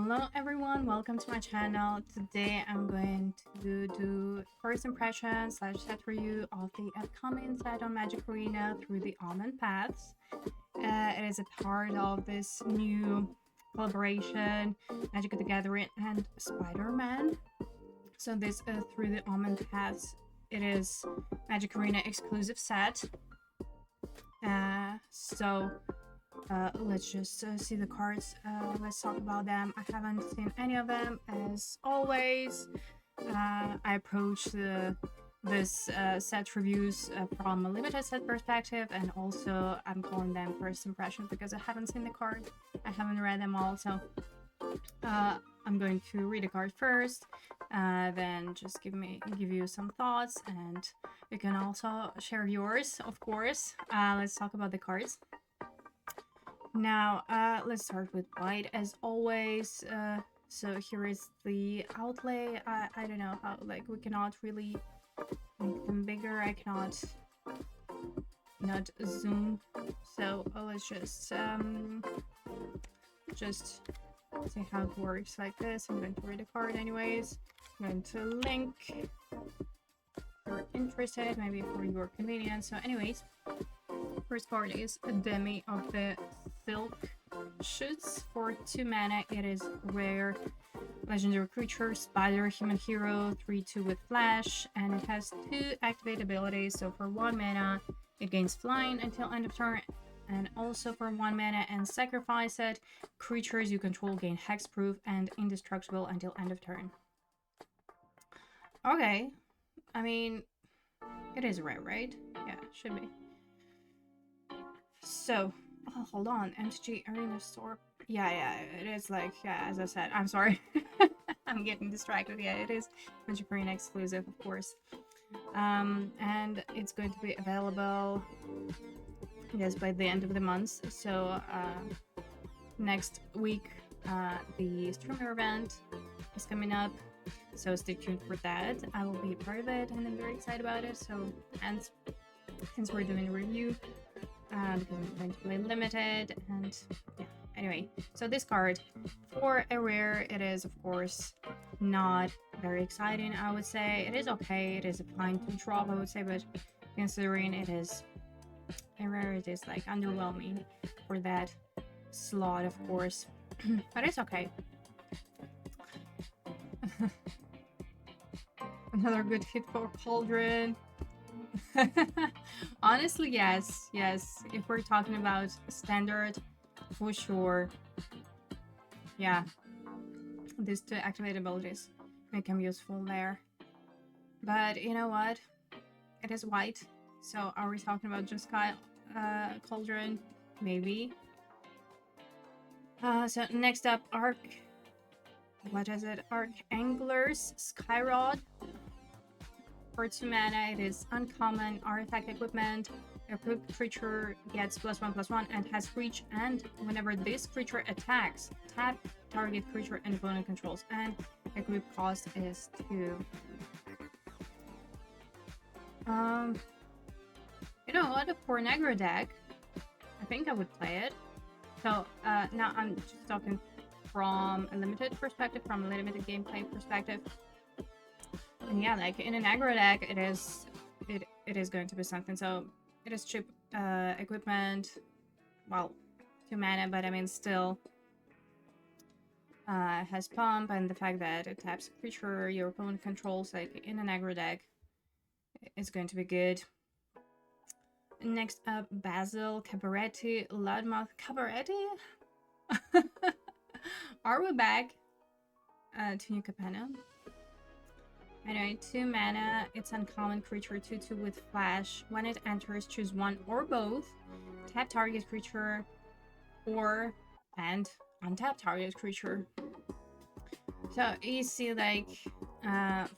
Hello everyone, welcome to my channel. Today I'm going to do first impression / set review of the upcoming set on Magic Arena through the OMENPATHs. It is a part of this new collaboration, Magic the Gathering and Spider-Man. So this through the OMENPATHs, it is Magic Arena exclusive set. Let's just see the cards. Let's talk about them. I haven't seen any of them. As always, I approach this set reviews from a limited set perspective, and also I'm calling them first impressions because I haven't seen the cards. I haven't read them all, so I'm going to read the card first, then just give you some thoughts, and you can also share yours, of course. Let's talk about the cards. Now, let's start with white as always. So here is the outlay. I don't know how, like, we cannot really make them bigger. I cannot not zoom. So let's just see how it works like this. I'm going to read the card anyways. I'm going to link if you're interested, maybe for your convenience. So anyways, first card is a Demi of the Silk Shoots for 2 mana. It is rare legendary creature, spider, human hero, 3/2 with flash, and it has 2 activate abilities. So for 1 mana, it gains flying until end of turn, and also for 1 mana and sacrifice it, creatures you control gain hexproof and indestructible until end of turn. Okay, I mean, it is rare, right? Yeah, should be. So, oh, hold on, MTGA Arena Store. Yeah, it is, like, yeah, as I said, I'm sorry. I'm getting distracted. Yeah, it is Magic Arena exclusive, of course. And it's going to be available, yes, by the end of the month. So, next week, the streamer event is coming up. So stay tuned for that. I will be part of it, and I'm very excited about it. So, hence we're doing a review. Because I'm going to play limited, and yeah, anyway, so this card, for a rare, it is of course not very exciting. I would say it is okay, it is a fine to drop, I would say, but considering it is a rare, it is like underwhelming for that slot, of course. But it's okay. Another good hit for Cauldron. Honestly, yes. If we're talking about standard, for sure. Yeah, these 2 activate abilities make them useful there. But you know what? It is white. So are we talking about just Cauldron? Maybe. So next up, what is it? Archangler's Skyrod. For 2 mana, it is uncommon artifact equipment. Equipped creature gets +1/+1 and has reach, and whenever this creature attacks, tap target creature and opponent controls, and equip cost is 2. You know what? For an aggro deck, I think I would play it. So now I'm just talking from a limited perspective, from a limited gameplay perspective. And yeah, like in an aggro deck, it is going to be something. So it is cheap equipment, well, 2 mana, but I mean still has pump, and the fact that it taps a creature your opponent controls, like in an aggro deck, is going to be good. Next up, Basil Cabaretti, Loudmouth Cabaretti. Are we back to New Capenna? Anyway, 2 mana, it's uncommon creature, 2/2 with flash. When it enters, choose one or both. Tap target creature and untap target creature. So you see, like,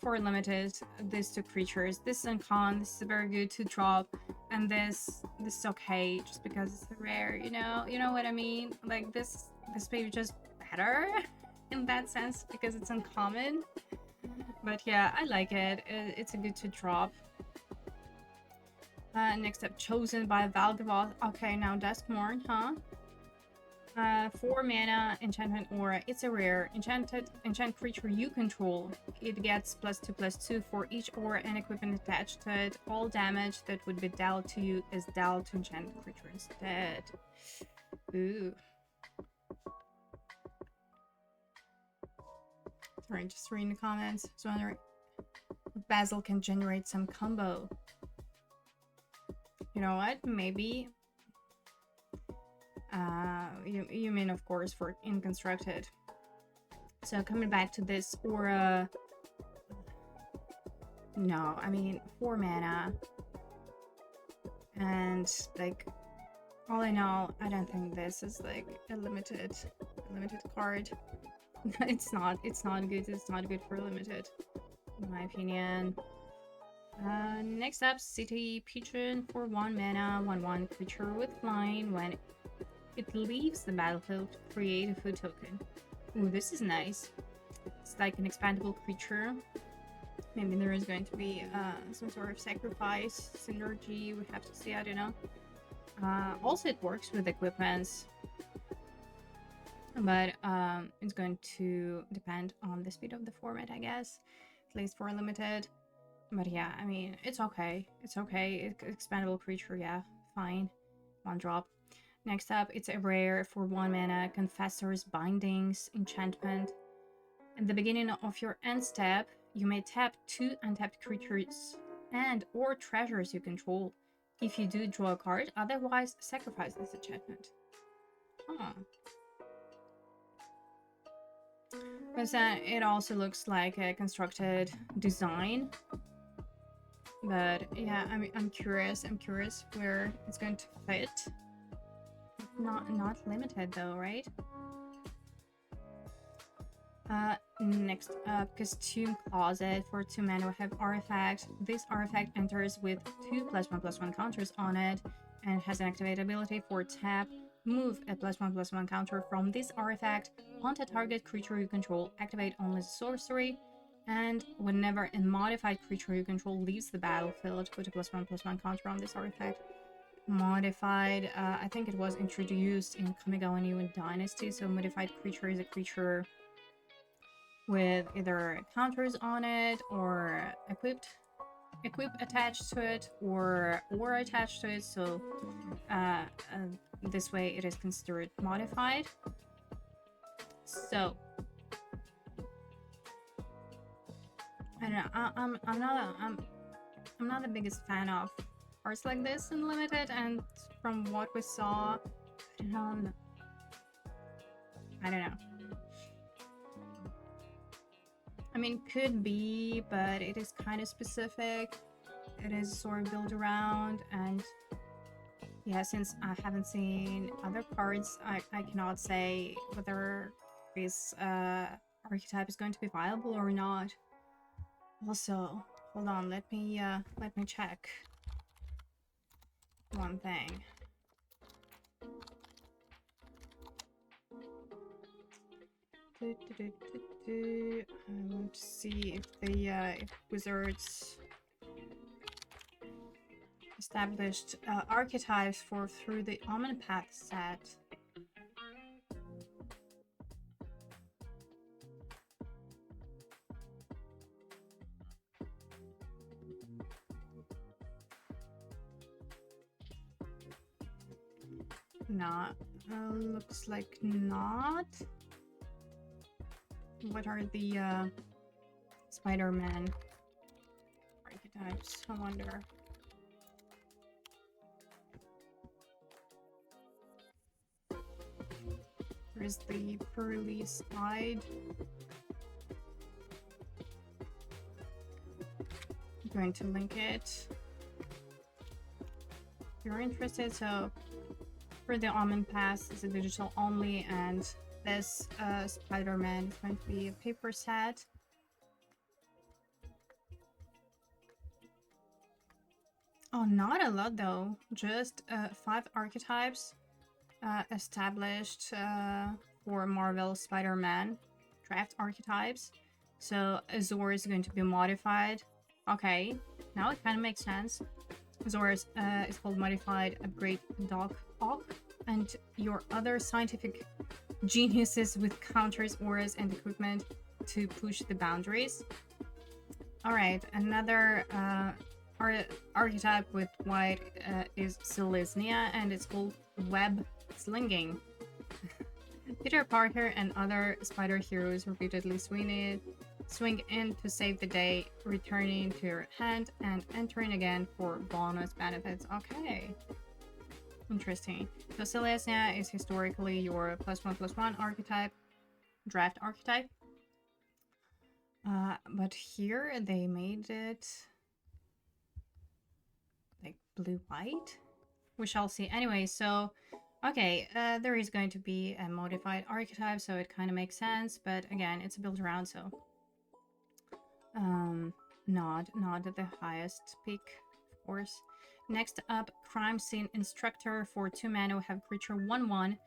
for limited, these 2 creatures. This is uncommon, this is very good to drop, and this is okay just because it's rare, you know what I mean? Like this maybe just better in that sense because it's uncommon. But yeah, I like it. It's a good to drop. Next up, Chosen by Valgavoth. Okay, now Duskmourn, huh? 4 mana enchantment aura. It's a rare enchant creature you control. It gets +2/+2 for each aura and equipment attached to it. All damage that would be dealt to you is dealt to enchanted creature instead. Ooh. Sorry, just reading the comments. So wondering if Basil can generate some combo. You know what? Maybe. You mean, of course, for Inconstructed. So coming back to this aura. No, I mean 4 mana. And like, all in all, I don't think this is like a limited card. It's not good. It's not good for limited, in my opinion. Next up, City Pigeon for 1 mana, 1/1 creature with flying. When it leaves the battlefield, create a food token. Ooh, this is nice. It's like an expandable creature. Maybe there is going to be some sort of sacrifice synergy. We have to see. I don't know. Also, it works with equipments, but it's going to depend on the speed of the format, I guess. At least for limited. But yeah, I mean, it's okay. It's okay. Expandable creature, yeah, fine. 1 drop. Next up, it's a rare for 1 mana, Confessor's Bindings enchantment. At the beginning of your end step, you may tap 2 untapped creatures and or treasures you control. If you do, draw a card, otherwise sacrifice this enchantment. Huh. But it also looks like a constructed design. But yeah, I mean, I'm curious where it's going to fit. Not limited though, right? Next up, Costume Closet for 2 mana. We have Artifact. This artifact enters with 2 +1/+1 counters on it and has an activate ability for tap. Move a +1/+1 counter from this artifact onto a target creature you control. Activate only the sorcery. And whenever a modified creature you control leaves the battlefield, put a +1/+1 counter on this artifact. Modified, I think it was introduced in Kamigawa New Dynasty, so modified creature is a creature with either counters on it or equip attached to it or attached to it, so this way it is considered modified. So I don't know, I'm not the biggest fan of cards like this in limited, and from what we saw, I don't know. I mean, could be, but it is kind of specific. It is sort of built around, and yeah, since I haven't seen other cards, I cannot say whether this archetype is going to be viable or not. Also, hold on, let me check one thing. I want to see if the if Wizards established archetypes through the OMENPATHS set. Not. Looks like not. What are the Spider-Man archetypes? I wonder. Where's the pre-release guide? I'm going to link it if you're interested. So for the OMENPATHS, it's a digital only, and this Spider-Man is going to be a paper set. Oh, not a lot though. Just 5 archetypes established for Marvel Spider-Man draft archetypes. So Azor is going to be modified. Okay, now it kind of makes sense. Azor is called Modified Upgrade Doc Ock. and your other scientific geniuses with counters, auras, and equipment to push the boundaries. Alright, another archetype with white is Selesnya, and it's called Web Slinging. Peter Parker and other spider heroes repeatedly swing in to save the day, returning to your hand and entering again for bonus benefits. Okay. Interesting. So Selesnya is historically your +1/+1 archetype, draft archetype. But here they made it like blue-white. We shall see. Anyway, so okay, there is going to be a modified archetype, so it kind of makes sense. But again, it's a build around, so not at the highest peak, of course. Next up, Crime Scene Instructor for 2 mana. We have creature 1/1.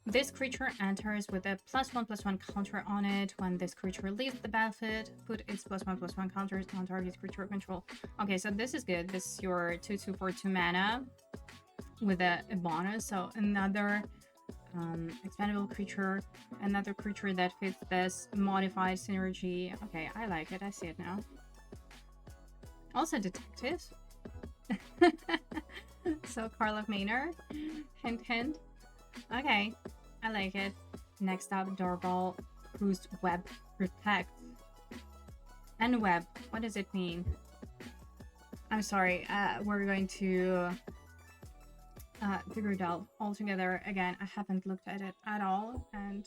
This creature enters with a +1/+1 counter on it. When this creature leaves the battlefield, put its +1/+1 counters on target creature control. Okay, so this is good. This is your 2/2 for 2 mana with a bonus. So another expendable creature, another creature that fits this modified synergy. Okay, I like it. I see it now. Also detectives. So Karlov Manor. Hint, hint. Okay, I like it. Next up, Doorbell, whose web protects. And web, what does it mean? I'm sorry, we're going to figure it out all together. Again, I haven't looked at it at all, and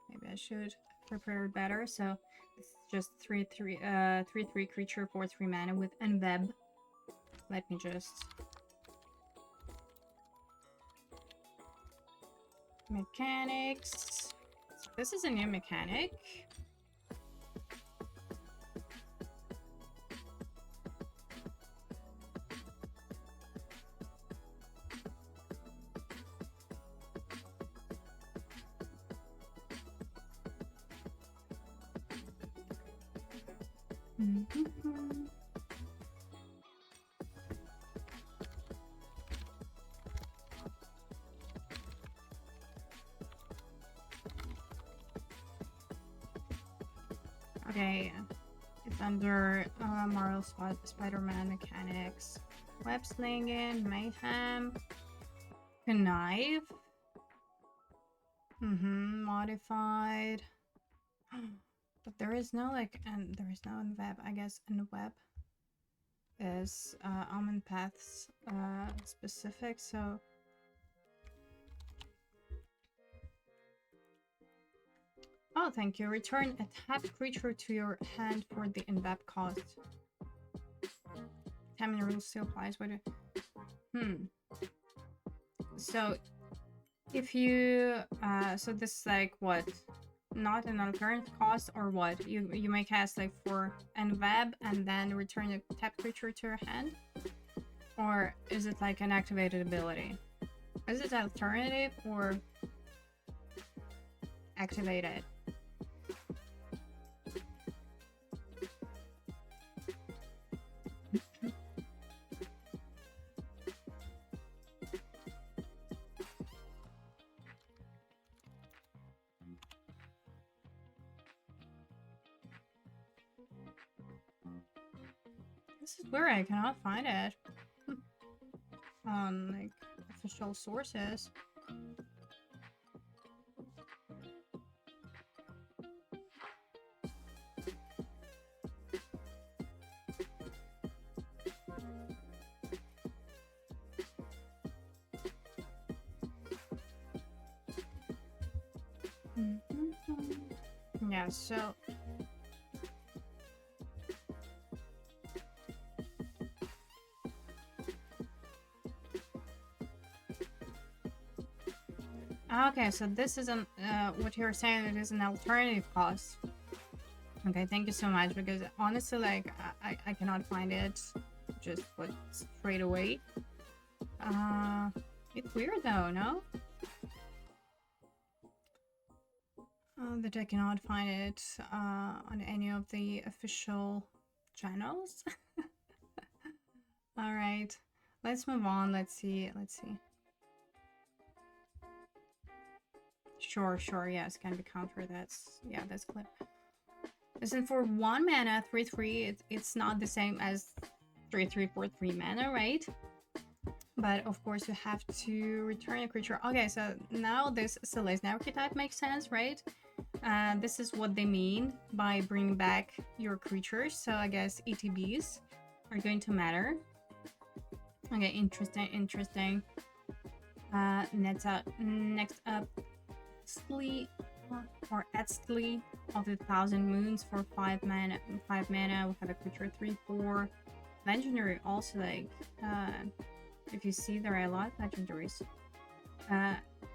maybe I should prepare better. So it's just 3/3 creature for 3 mana with Enweb. Let me just mechanics. So this is a new mechanic. Okay, it's under Marvel Spider-Man mechanics. Web slinging, mayhem, connive. Modified. But there is no like, and there is no web. I guess in web is OMENPATHs specific. So oh, thank you. Return a tapped creature to your hand for the in-web cost. Timing rule still applies. What? So if you so this is like what? Not an alternative cost or what? You may cast like for in-web and then return a tapped creature to your hand, or is it like an activated ability? Is it alternative or activated? This is where I cannot find it on like official sources. Yeah, so okay, so this isn't what you're saying. It is an alternative cost. Okay, thank you so much, because honestly, like I cannot find it just what straight away. It's weird though, no? That I cannot find it on any of the official channels. All right, let's move on. Let's see. Sure, sure, yes, can be counter. That's, yeah, that's clear. Listen, for 1 mana, 3/3, it's not the same as 3/3 for 3 mana, right? But of course, you have to return a creature. Okay, so now this Selesnya archetype makes sense, right? This is what they mean by bringing back your creatures. So I guess ETBs are going to matter. Okay, interesting, interesting. Next up, Slee or Etzli of the Thousand Moons for 5 mana. 5 mana. We have a creature 3/4. Legendary also, like, if you see, there are a lot of legendaries.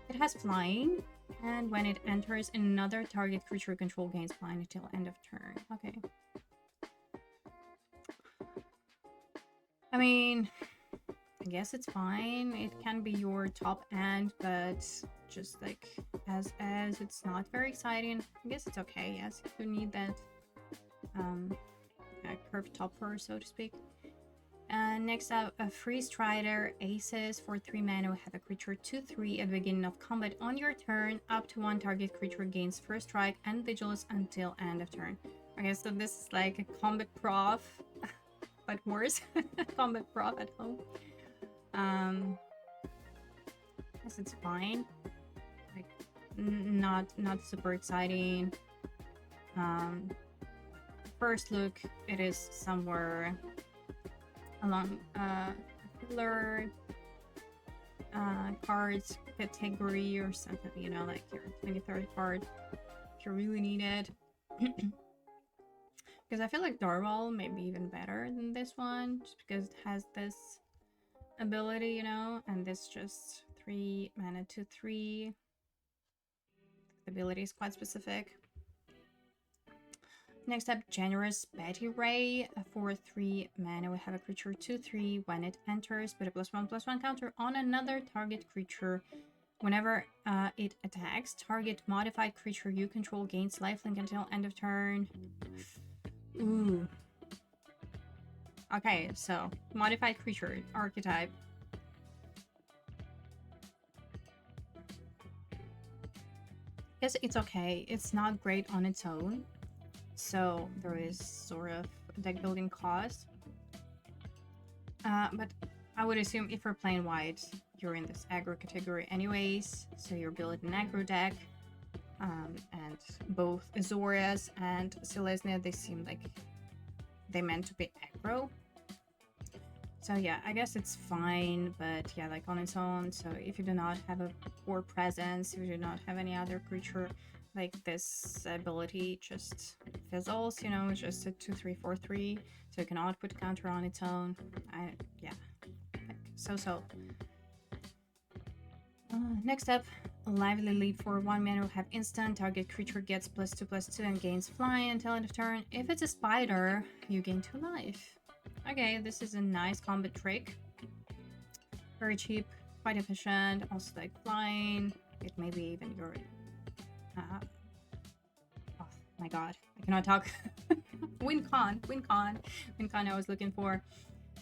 It has flying, and when it enters, another target creature control gains flying until end of turn. Okay. I mean, I guess it's fine. It can be your top end, but just like as it's not very exciting. I guess it's okay. Yes, if you need that curved topper, so to speak. Next up, a Free Strider Aces for 3 mana. We have a creature 2/3 at the beginning of combat. On your turn, up to 1 target creature gains first strike and vigilance until end of turn. Okay, so this is like a combat prof, but worse. Combat prof at home. Guess it's fine. Like, not super exciting. First look, it is somewhere along popular cards category or something, you know, like your 23rd card if you really need it. Because I feel like Darval may be even better than this one, just because it has this ability, you know, and this just 3 mana 2/3. The ability is quite specific. Next up, Generous Betty Ray for 3 mana. We have a creature 2/3. When it enters, put a +1/+1 counter on another target creature. Whenever it attacks, target modified creature you control gains lifelink until end of turn. Ooh. Okay, so modified creature archetype. Guess it's okay. It's not great on its own. So there is sort of deck building cost. But I would assume if you're playing white, you're in this aggro category anyways. So you're building an aggro deck. And both Azorius and Selesnya, they seem like they meant to be aggro. So yeah, I guess it's fine, but yeah, like on its own. So if you do not have a poor presence, if you do not have any other creature, like this ability just fizzles, you know, it's just a 2/3/4/3, so you cannot put counter on its own. Yeah, like so. Next up, Lively Leap for 1 mana. We have instant. Target creature gets +2/+2 and gains flying until end of turn. If it's a spider, you gain 2 life. Okay, this is a nice combat trick. Very cheap, quite efficient. Also like flying. It may be even your oh my god, I cannot talk. Wincon I was looking for.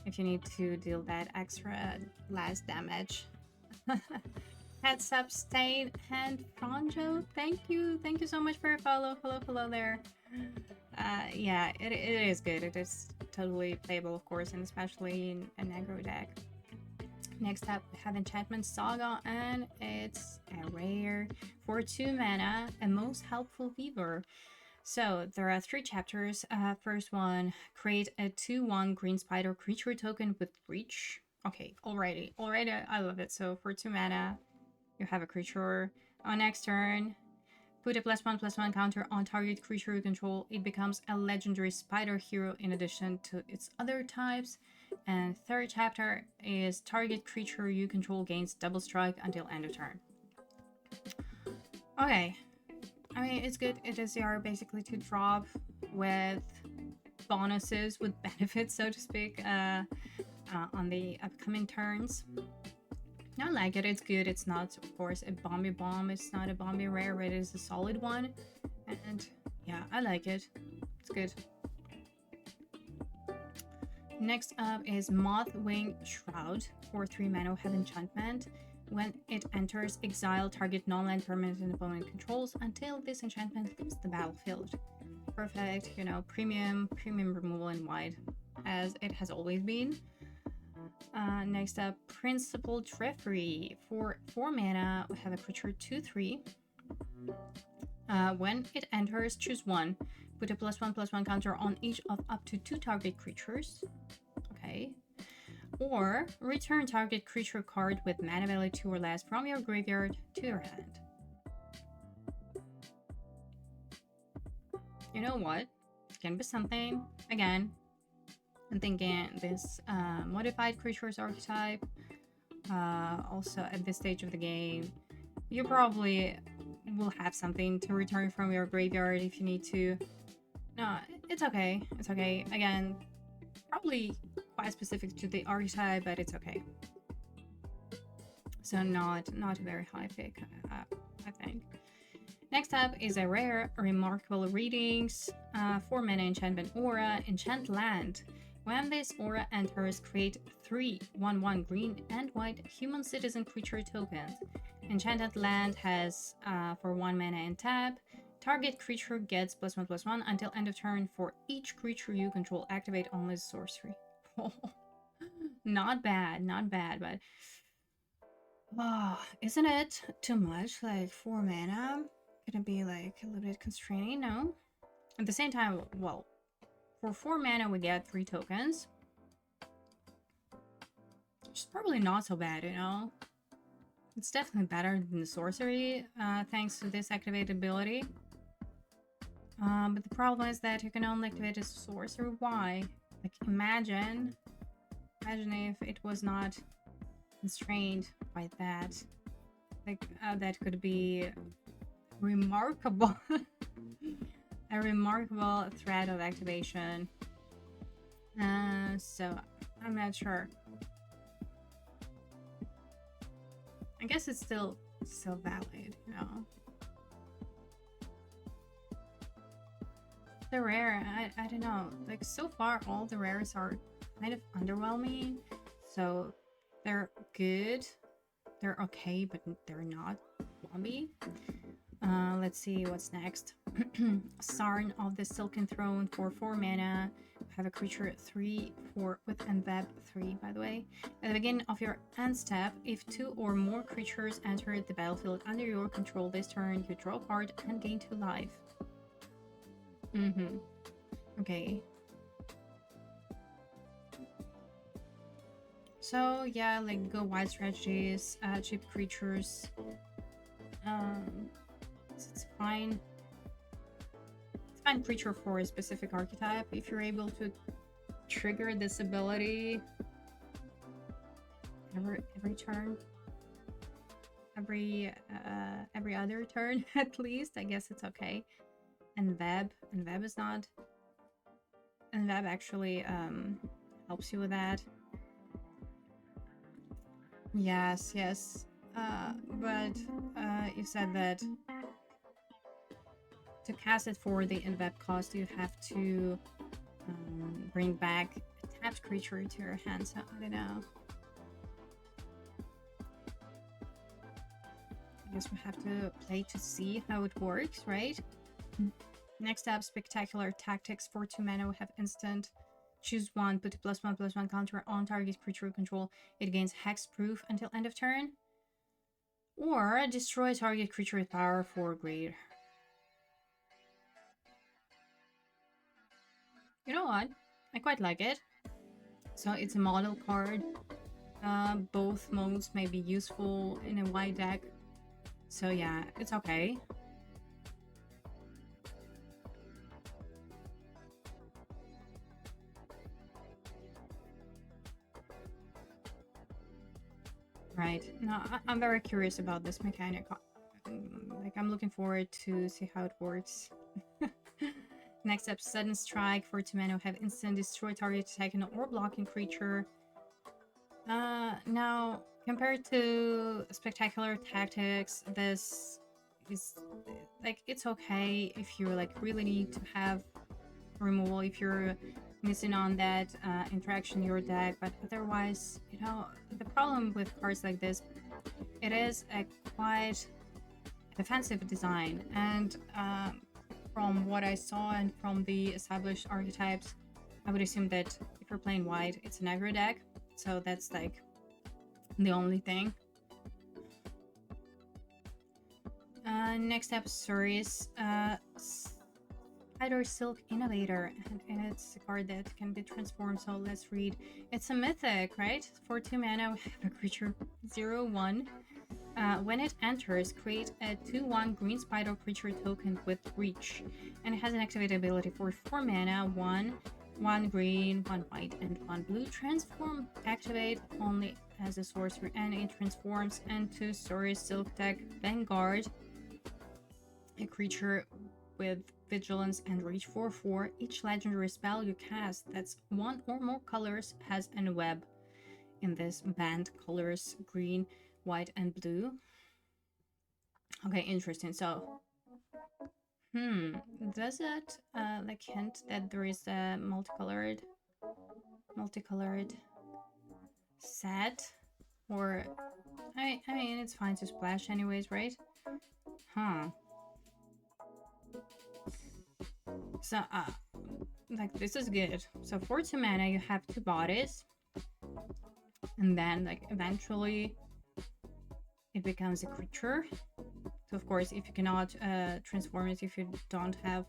If you need to deal that extra last damage. Heads up, Stain and Franjo. Thank you so much for your follow. Hello there. Yeah, it is good. It is totally playable, of course, and especially in an aggro deck. Next up, we have Enchantment Saga, and it's a rare for 2 mana, a most helpful weaver. So there are 3 chapters. First one, create a 2/1 green spider creature token with reach. Okay, already I love it. So for 2 mana, you have a creature. On next turn, put a +1/+1 counter on target creature you control. It becomes a legendary spider hero in addition to its other types. And third chapter is target creature you control gains double strike until end of turn. Okay, I mean, it's good. It is your basically 2-drop with bonuses, with benefits, so to speak, on the upcoming turns. I like it. It's good. It's not, of course, a bomby bomb. It's not a bomby rare, but it is a solid one. And yeah, I like it. It's good. Next up is Mothwing Shroud for 3 mana. We have enchantment. When it enters, exile target non-land permanent and opponent controls until this enchantment leaves the battlefield. Perfect, you know, premium removal in white, as it has always been. Next up, Principled Referee. For 4 mana, we have a creature 2/3. When it enters, choose one. Put a +1/+1 counter on each of up to 2 target creatures. Okay. Or return target creature card with mana value 2 or less from your graveyard to your hand. You know what? Can be something. Again, I'm thinking this modified creatures archetype. Also, at this stage of the game, you probably will have something to return from your graveyard if you need to. No, it's okay. It's okay. Again, probably quite specific to the archetype, but it's okay. So not a very high pick, I think. Next up is a rare Remarkable Readings. 4 mana enchantment aura, enchant land. When this aura enters, create 3 1/1 green and white human citizen creature tokens. Enchanted land has for 1 mana and tap. Target creature gets +1/+1 until end of turn for each creature you control. Activate only sorcery. Not bad, but isn't it too much? Like 4 mana? Gonna be like a little bit constraining, no? At the same time, well, for 4 mana we get 3 tokens. It's probably not so bad, you know? It's definitely better than the sorcery, thanks to this activated ability. But the problem is that you can only activate a sorcery. Why? Like, imagine if it was not constrained by that. Like, that could be remarkable. A remarkable threat of activation. So, I'm not sure. I guess it's still valid, you know? The rare, I don't know. Like, so far, all the rares are kind of underwhelming. So, they're good. They're okay, but they're not zombie. Let's see what's next. Sarn of the Silken Throne for 4 mana. Have a creature 3/4 with Enveb 3, by the way. At the beginning of your end step, if 2 or more creatures enter the battlefield under your control this turn, you draw a card and gain 2 life. Okay. So yeah, like go wide strategies, cheap creatures. It's fine. It's fine creature for a specific archetype if you're able to trigger this ability every turn. Every other turn at least. I guess it's okay. And Web is not. And Web actually helps you with that. Yes. But you said that to cast it for the Enveb cost, you have to bring back a tapped creature to your hand. So I don't know. I guess we have to play to see how it works, right? Next up, Spectacular Tactics. For 2 mana, we have instant. Choose one, put a +1/+1 counter on target creature control. It gains hexproof until end of turn. Or destroy target creature with power 4 greater. You know what? I quite like it. So it's a model card. Both modes may be useful in a white deck. So yeah, it's okay. Right. No, I'm very curious about this mechanic. Like, I'm looking forward to see how it works. Next up, Sudden Strike. For 2 mana, have instant destroy target attacking or blocking creature. Now, compared to Spectacular Tactics, this is, like, it's okay if you, like, really need to have removal, if you're missing on that interaction in your deck, but otherwise, you know, the problem with cards like this it is a quite defensive design, and from what I saw and from the established archetypes, I would assume that if you're playing white, it's an aggro deck, so that's like the only thing. Next up, Suri's Spider Silk Innovator, and it's a card that can be transformed, so let's read. It's a mythic, right? For 2 mana, we have a creature 0/1. When it enters, create a 2/1 green spider creature token with reach, and it has an activated ability for 4 mana, 1 green, 1 white, and 1 blue. Transform, activate only as a sorcerer, and it transforms into Suri's Silk Deck Vanguard, a creature with vigilance and reach 4/4. Each legendary spell you cast that's 1 or more colors has a web in this band colors green, white, and blue. Okay, interesting. So does it like hint that there is a multicolored set? Or I mean, it's fine to splash anyways, right? So like, this is good. So for 2 mana you have 2 bodies, and then like eventually it becomes a creature. So of course, if you cannot transform it, if you don't have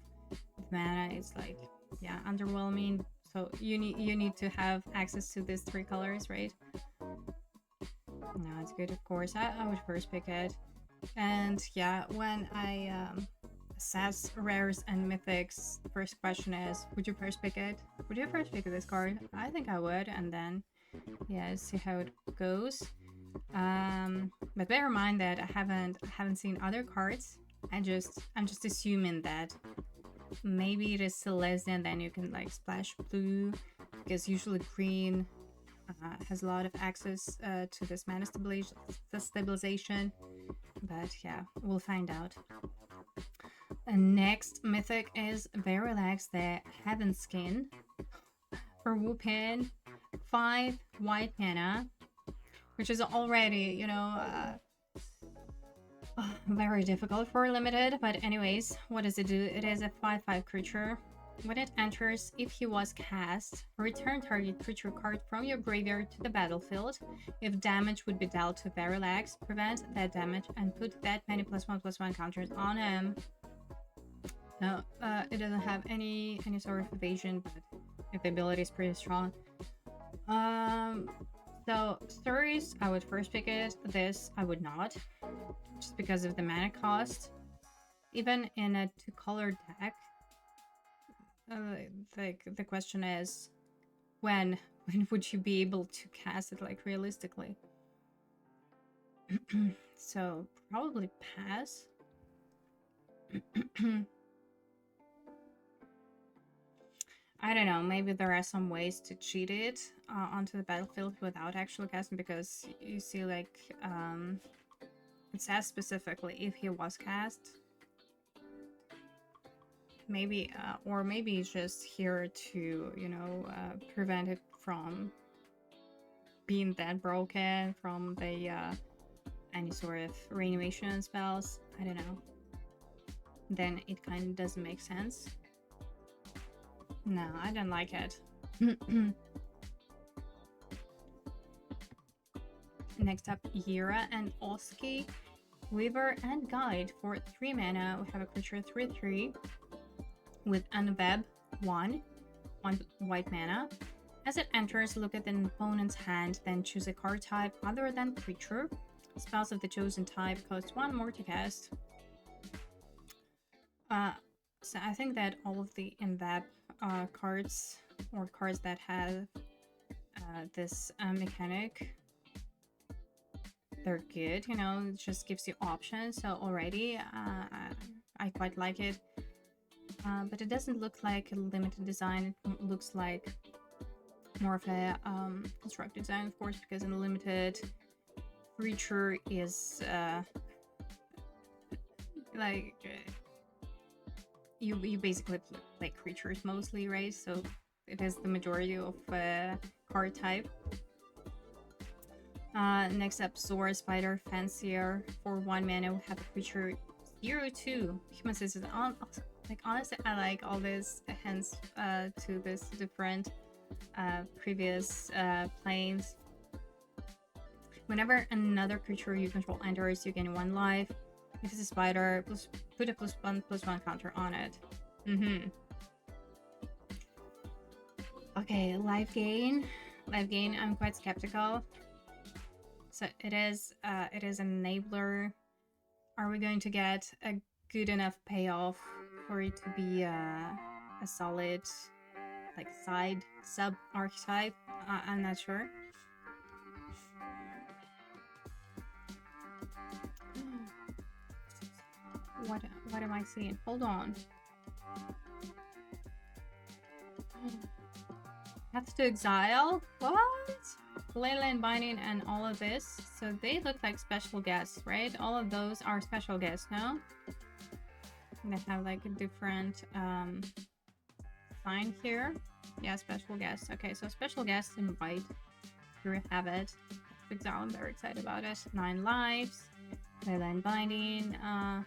mana, it's like, yeah, underwhelming. So you need to have access to these 3 colors, right? No, it's good, of course. I would first pick it. And yeah, when I assess rares and mythics, the first question is, would you first pick it? Would you first pick this card? I think I would, and then yeah, see how it goes. But bear in mind that I haven't seen other cards. I'm just assuming that maybe it is Celeste, and then you can like splash blue, because usually green has a lot of access to this mana stabilization. But yeah, we'll find out. And next mythic is Verilax, the Heaven Skin, for Whoopin, 5 white mana, which is already, you know, very difficult for limited. But anyways, what does it do? It is a 5/5 creature. When it enters, if he was cast, return target creature card from your graveyard to the battlefield. If damage would be dealt to Verilax, prevent that damage and put that many +1/+1 counters on him. No, it doesn't have any sort of evasion, but if the ability is pretty strong. So Suri's, I would first pick it. This, I would not, just because of the mana cost. Even in a 2-color deck, like, the question is, when would you be able to cast it, like, realistically? So probably pass. I don't know, maybe there are some ways to cheat it onto the battlefield without actually casting, because you see, like, it says specifically if he was cast. Maybe, or maybe it's just here to, you know, prevent it from being that broken from the any sort of reanimation spells. I don't know. Then it kind of doesn't make sense. No, I don't like it. Next up, Yira and Oski, Weaver and Guide. For 3 mana, we have a creature 3/3 with Unweb 1 white mana. As it enters, look at an opponent's hand, then choose a card type other than creature. Spells of the chosen type cost 1 more to cast. So I think that all of the Unweb cards, or cards that have this mechanic, they're good, you know, it just gives you options. So already I quite like it, but it doesn't look like a limited design. It looks like more of a constructed design, of course, because in the limited, creature is like you basically play creatures mostly, right? So it is the majority of card type. Next up, Zora Spider Fancier. For 1 mana, we have a creature 0/2. Human citizen. Like, honestly, I like all this hints to this different previous planes. Whenever another creature you control enters, you gain 1 life. If it's a spider, put a +1/+1 counter on it. Okay, life gain. Life gain, I'm quite skeptical. So it is an enabler. Are we going to get a good enough payoff for it to be a solid, like, sub archetype? I'm not sure. What am I seeing? Hold on. Have to exile? What? Leyland Binding and all of this. So they look like special guests, right? All of those are special guests, no? They have like a different sign here. Yeah, special guests. Okay, so special guests in white. Here we have it. Exile, I'm very excited about it. 9 lives. Leyland Binding. Oh.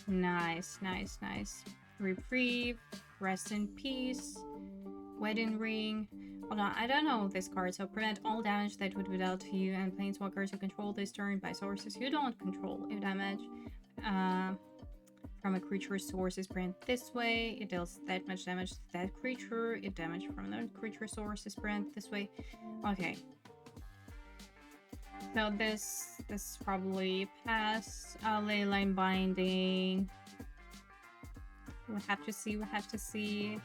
Nice. Reprieve, Rest in Peace, Wedding Ring. Hold on, I don't know this card. So prevent all damage that would be dealt to you and planeswalkers who control this turn by sources you don't control. If damage from a creature's source is print this way, it deals that much damage to that creature. If damage from another creature's source is print this way. Okay. So this probably pass. Leyline Binding. We have to see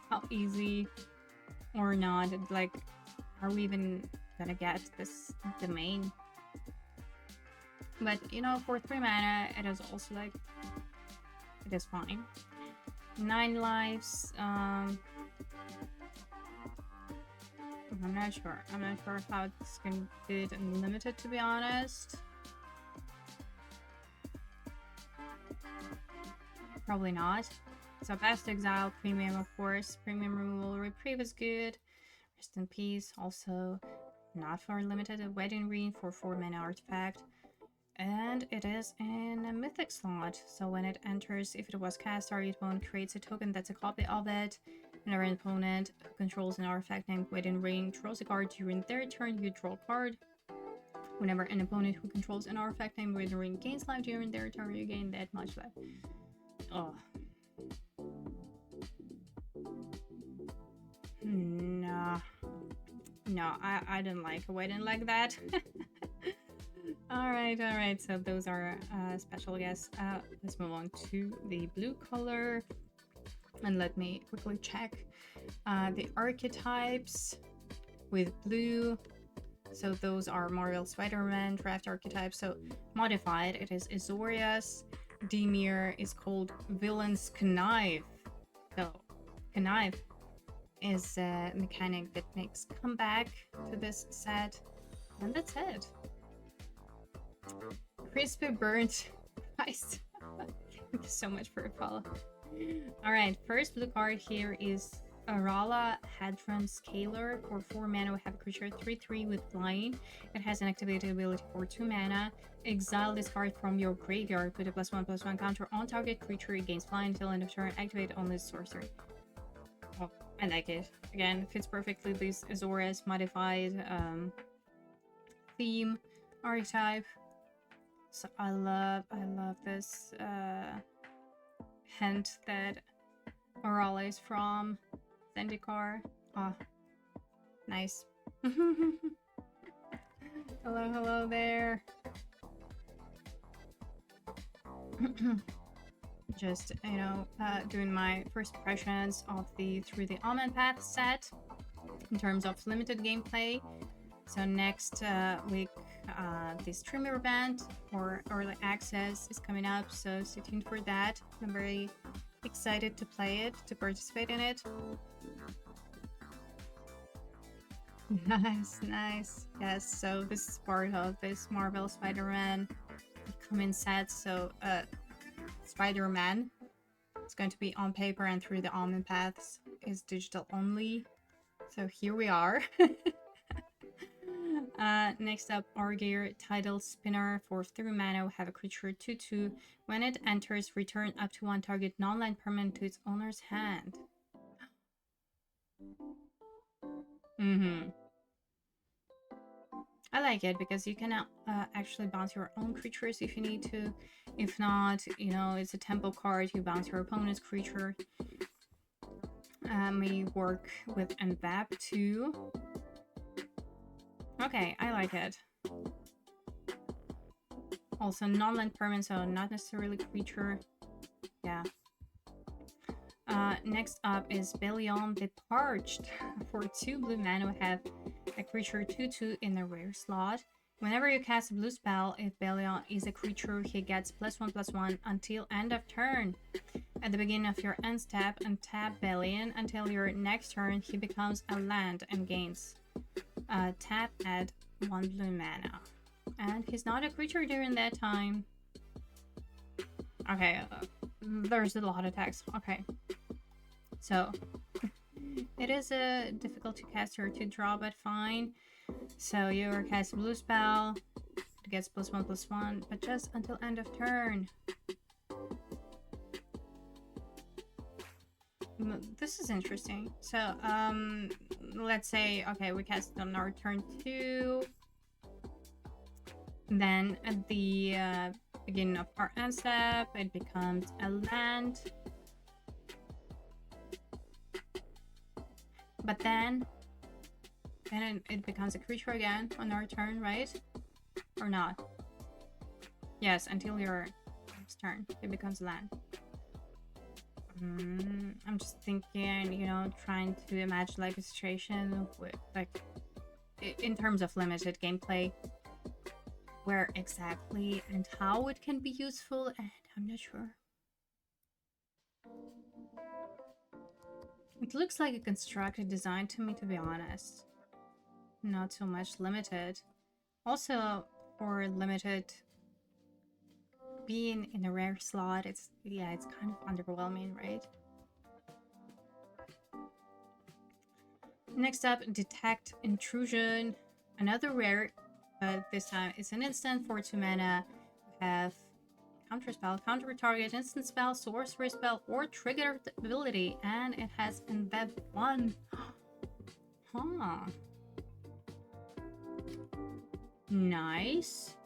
how easy or not. Like, are we even gonna get this domain? But you know, for 3 mana, it is also like, it is fine. 9 lives. I'm not sure how it's gonna be unlimited, to be honest. Probably not. So past exile, premium, of course. Premium removal, reprieve is good. Rest in Peace, also not for unlimited. A Wedding Ring for 4 mana artifact. And it is in a mythic slot. So when it enters, if it was cast, our opponent creates a token that's a copy of it. Whenever an opponent who controls an artifact named Wedding Ring draws a card during their turn, you draw a card. Whenever an opponent who controls an artifact named Wedding Ring gains life during their turn, you gain that much life. Oh. No, I don't like a wedding like that. Alright, so those are special guests. Let's move on to the blue color. And let me quickly check the archetypes with blue. So those are Marvel Spider-Man draft archetypes. So modified, it is Azorius. Demir is called Villain's Connive. So Connive is a mechanic that makes comeback to this set. And that's it. Crispy Burnt Christ. Thank you so much for a follow. Alright, first blue card here is Arala Hadron Scalar. For 4 mana, we have a creature 3/3 with flying. It has an activated ability for 2 mana. Exile this card from your graveyard. Put a +1/+1 counter on target creature. It gains flying until end of turn. Activate on this sorcery. Oh, I like it. Again, fits perfectly this Azorius modified theme archetype. So I love this hint that Orala is from Zendikar. Ah, nice. Hello there. Just, you know, doing my first impressions of through the OMENPATHS set in terms of limited gameplay. So next week, the streamer event or early access is coming up, so stay tuned for that. I'm very excited to play it, to participate in it. Nice. Yes, so this is part of this Marvel Spider-Man coming set. So Spider-Man, it's going to be on paper and through the OMENPATHS is digital only. So here we are. Next up, Argeir, Tidal Spinner. For 3 mana, we have a creature 2/2. When it enters, return up to 1 target non-land permanent to its owner's hand. I like it because you can actually bounce your own creatures if you need to. If not, you know, it's a tempo card, you bounce your opponent's creature. May work with MVAP too. Okay, I like it. Also non-land permanent, so not necessarily creature. Yeah. Next up is Belion the Parched. For 2 blue mana, we have a creature 2/2 in the rare slot. Whenever you cast a blue spell, if Belion is a creature, he gets +1/+1 until end of turn. At the beginning of your end step, untap Belion until your next turn. He becomes a land and gains tap at 1 blue mana. And he's not a creature during that time. Okay, there's a lot of text. Okay. So, it is a difficult to cast or to draw, but fine. So you cast a blue spell, it gets +1/+1, but just until end of turn. This is interesting. So, let's say, okay, we cast it on our turn 2. Then at the beginning of our end step, it becomes a land. But then it becomes a creature again on our turn, right? Or not? Yes, until your next turn, it becomes land. I'm just thinking, you know, trying to imagine like a situation with, like, in terms of limited gameplay, where exactly and how it can be useful, and I'm not sure. It looks like a constructed design to me, to be honest. Not so much limited. Also, for limited being in a rare slot, it's kind of underwhelming, right? Next up, Detect Intrusion. Another rare, but this time it's an instant for 2 mana. We have counter spell, counter target, instant spell, sorcery spell, or triggered ability, and it has embed 1. Huh. Nice.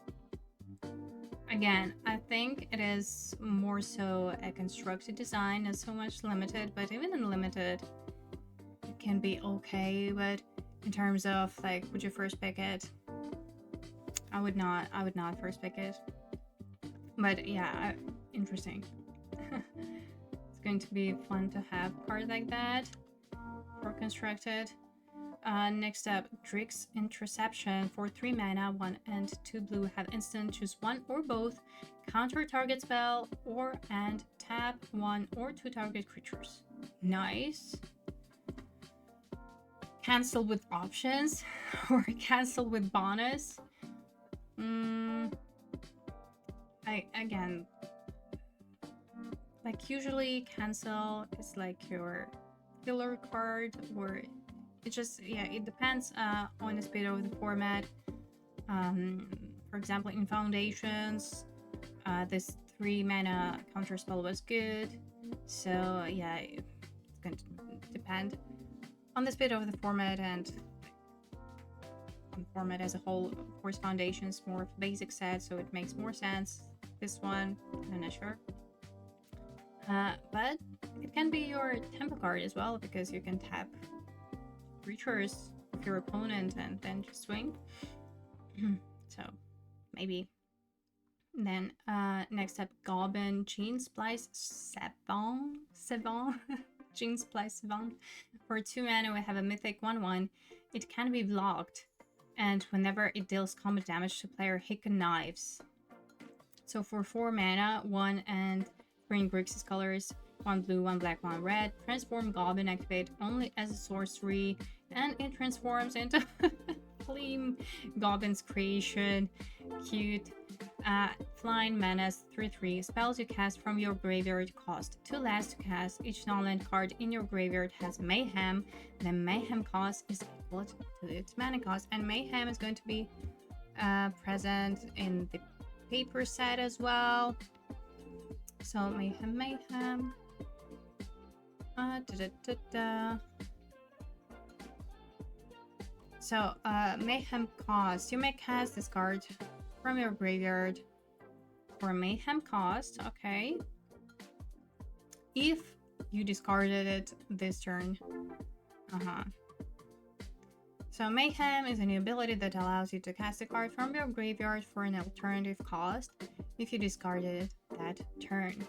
Again, I think it is more so a constructed design, not so much limited, but even in limited, it can be okay. But in terms of, like, would you first pick it? I would not first pick it. But yeah, interesting. It's going to be fun to have a card like that for constructed. Next up, Drix Interception. For 3 mana, 1 and 2 blue, have instant, choose 1 or both, counter target spell, and tap 1 or 2 target creatures. Nice. Cancel with options or cancel with bonus. Again, like, usually cancel is like your killer card, or it just, yeah, it depends on the speed of the format. For example, in Foundations, this 3 mana counter spell was good, so yeah, it's going to depend on the speed of the format and on the format as a whole. Of course, Foundations more of a basic set, so it makes more sense. This one, I'm not sure. But it can be your tempo card as well, because you can tap creatures of your opponent and then just swing. So maybe. Then next up, Goblin Gene Splice Savant. Gene Splice Savant. For 2 mana, we have a mythic 1/1. It can be blocked, and whenever it deals combat damage to player, he connives. So for 4 mana, 1 and 3 in Grixis colors, 1 blue, 1 black, 1 red, transform Goblin, activate only as a sorcery, and it transforms into Flame Goblin's creation. Cute. Flying Menace 3/3. Spells you cast from your graveyard cost 2 less to cast. Each non-land card in your graveyard has Mayhem. The Mayhem cost is equal to its mana cost, and Mayhem is going to be present in the paper set as well. So Mayhem. So Mayhem cost. You may cast this card from your graveyard for Mayhem cost. Okay. If you discarded it this turn. So Mayhem is a new ability that allows you to cast a card from your graveyard for an alternative cost if you discarded it that turn.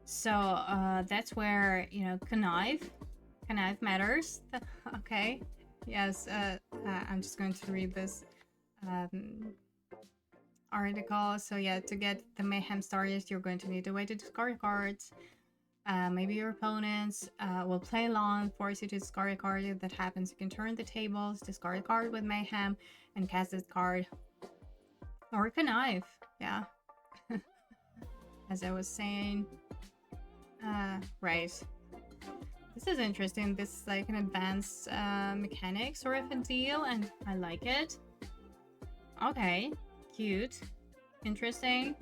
So that's where, you know, connive matters. Okay. Yes, I'm just going to read this article. So yeah, to get the Mayhem started, you're going to need a way to discard cards. Maybe your opponents will play along, force you to discard a card. If that happens, you can turn the tables, discard a card with Mayhem, and cast this card. Or connive, yeah. As I was saying. Right. This is interesting. This is like an advanced mechanic sort of a deal, and I like it. Okay, cute, interesting.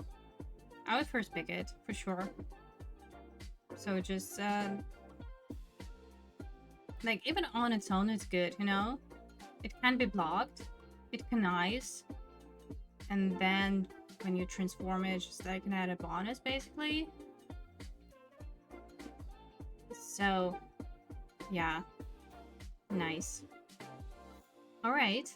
I would first pick it for sure. So just like even on its own, it's good, you know. It can be blocked. It connives, and then when you transform it, just like an added bonus, basically. So, yeah, nice. All right.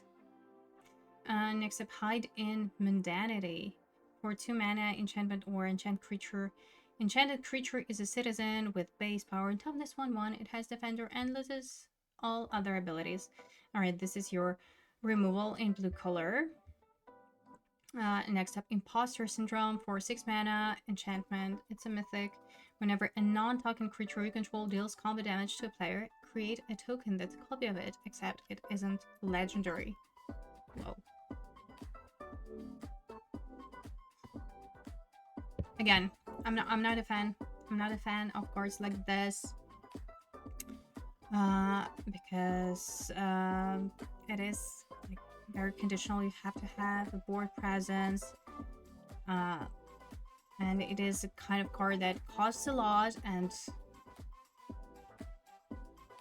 Next up, Hide in Mundanity. For 2 mana, enchantment or enchant creature. Enchanted creature is a citizen with base power and toughness 1/1. It has defender and loses all other abilities. All right, this is your removal in blue color. Next up, Imposter Syndrome. For 6 mana, enchantment. It's a mythic. Whenever a non-token creature you control deals combat damage to a player, create a token that's a copy of it, except it isn't legendary. Whoa. Again, I'm not a fan. I'm not a fan of cards like this. Because it is like very conditional. You have to have a board presence. And it is a kind of card that costs a lot and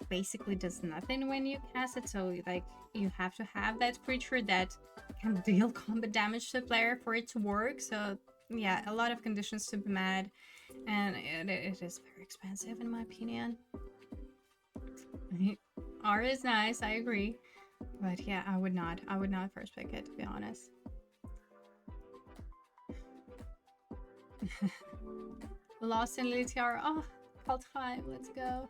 basically does nothing when you cast it. So like you have to have that creature that can deal combat damage to the player for it to work. So yeah, a lot of conditions to be met, and it is very expensive in my opinion. Art is nice, I agree, but yeah, I would not first pick it, to be honest. Lost in Litiar. Oh, call time. Let's go.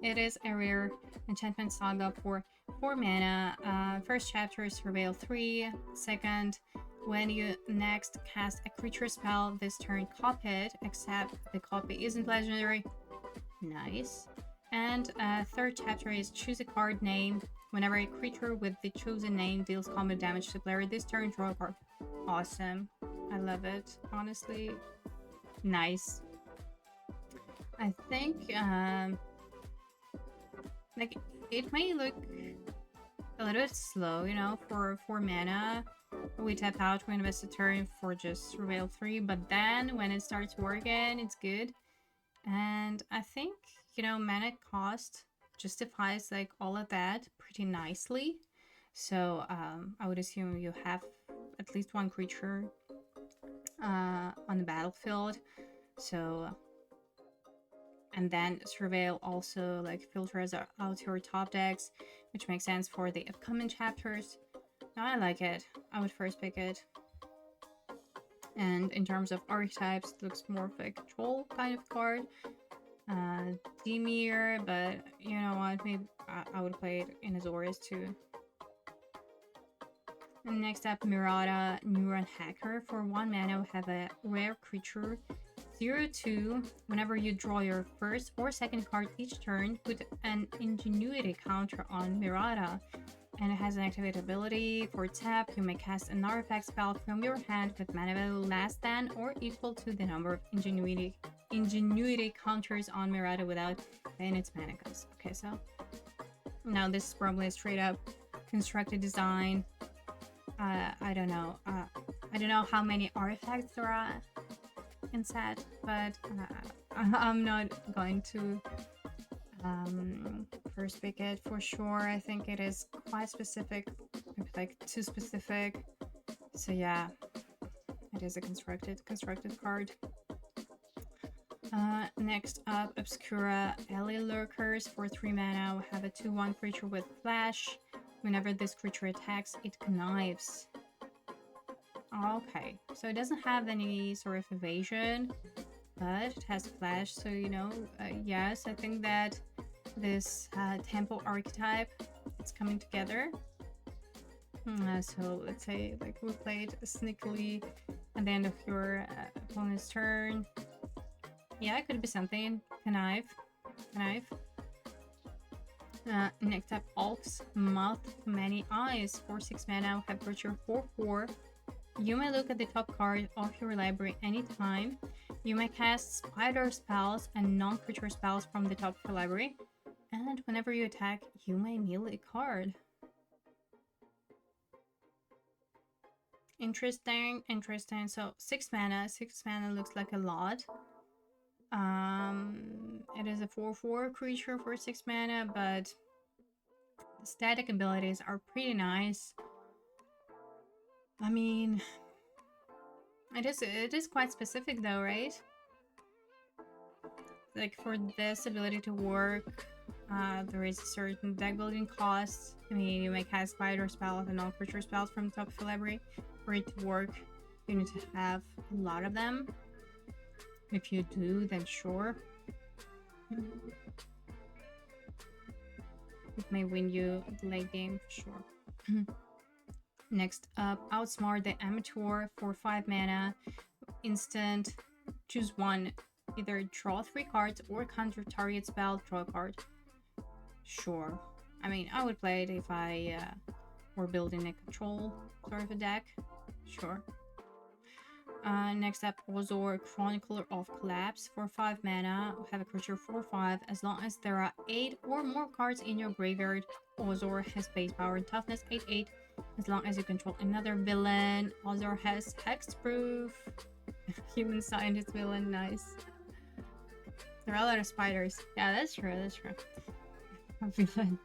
It is a rare enchantment saga for 4 mana. First chapter is Surveil 3. Second, when you next cast a creature spell this turn, copy it, except the copy isn't legendary. Nice. And third chapter is choose a card name. Whenever a creature with the chosen name deals combat damage to the player this turn, draw a card. Awesome. I love it. Honestly, nice. I think like it may look a little bit slow, you know, for 4 mana. We tap out, we invest a turn for just Reveal 3, but then when it starts working, it's good. And I think, you know, mana cost justifies like all of that pretty nicely. So I would assume you have at least one creature on the battlefield. So, and then Surveil also like filters out your top decks, which makes sense for the upcoming chapters. No, I like it. I would first pick it. And in terms of archetypes, it looks more of a control kind of card. Demir, but you know what? Maybe I would play it in Azorius too. Next up, Mirada, Neuron Hacker. For 1 mana, we have a rare creature, 0/2. Whenever you draw your first or second card each turn, put an Ingenuity counter on Mirada. And it has an activate ability. For tap, you may cast an artifact spell from your hand with mana value less than or equal to the number of Ingenuity counters on Mirada without paying its mana cost. Okay, so now this is probably a straight up constructed design. I don't know. I don't know how many artifacts there are in set, but I'm not going to first pick it for sure. I think it is quite specific, like too specific. So yeah, it is a constructed card. Next up, Obscura Alley Lurkers. For 3 mana, we have a 2/1 creature with flash. Whenever this creature attacks, it connives. Okay, so it doesn't have any sort of evasion, but it has flash, so you know, yes, I think that this tempo archetype, it's coming together. So let's say like we played sneakily at the end of your opponent's turn. Yeah, it could be something. Connive. Next up, Alk's Mouth Many Eyes. For 6 mana, we have creature 4/4. You may look at the top card of your library anytime. You may cast spider spells and non-creature spells from the top of your library. And whenever you attack, you may mill a card. Interesting. So 6 mana. 6 mana looks like a lot. It is a 4/4 creature for 6 mana, but the static abilities are pretty nice. I mean, it is quite specific though, right? Like for this ability to work, there is a certain deck building cost. I mean, you may cast spider spells and non-creature spells from the top of the library. For it to work, you need to have a lot of them. If you do, then sure. It may win you the late game for sure. Next up, Outsmart the Amateur. For 5 mana, instant, choose one. Either draw 3 cards or counter target spell, draw a card. Sure. I mean, I would play it if I were building a control sort of a deck. Sure. Next up, Ozor, Chronicler of Collapse. For 5 mana, we have a creature 4/5. As long as there are 8 or more cards in your graveyard, Ozor has base power and toughness 8/8. As long as you control another villain, Ozor has hexproof. Human scientist villain, nice. There are a lot of spiders. Yeah, that's true. A villain.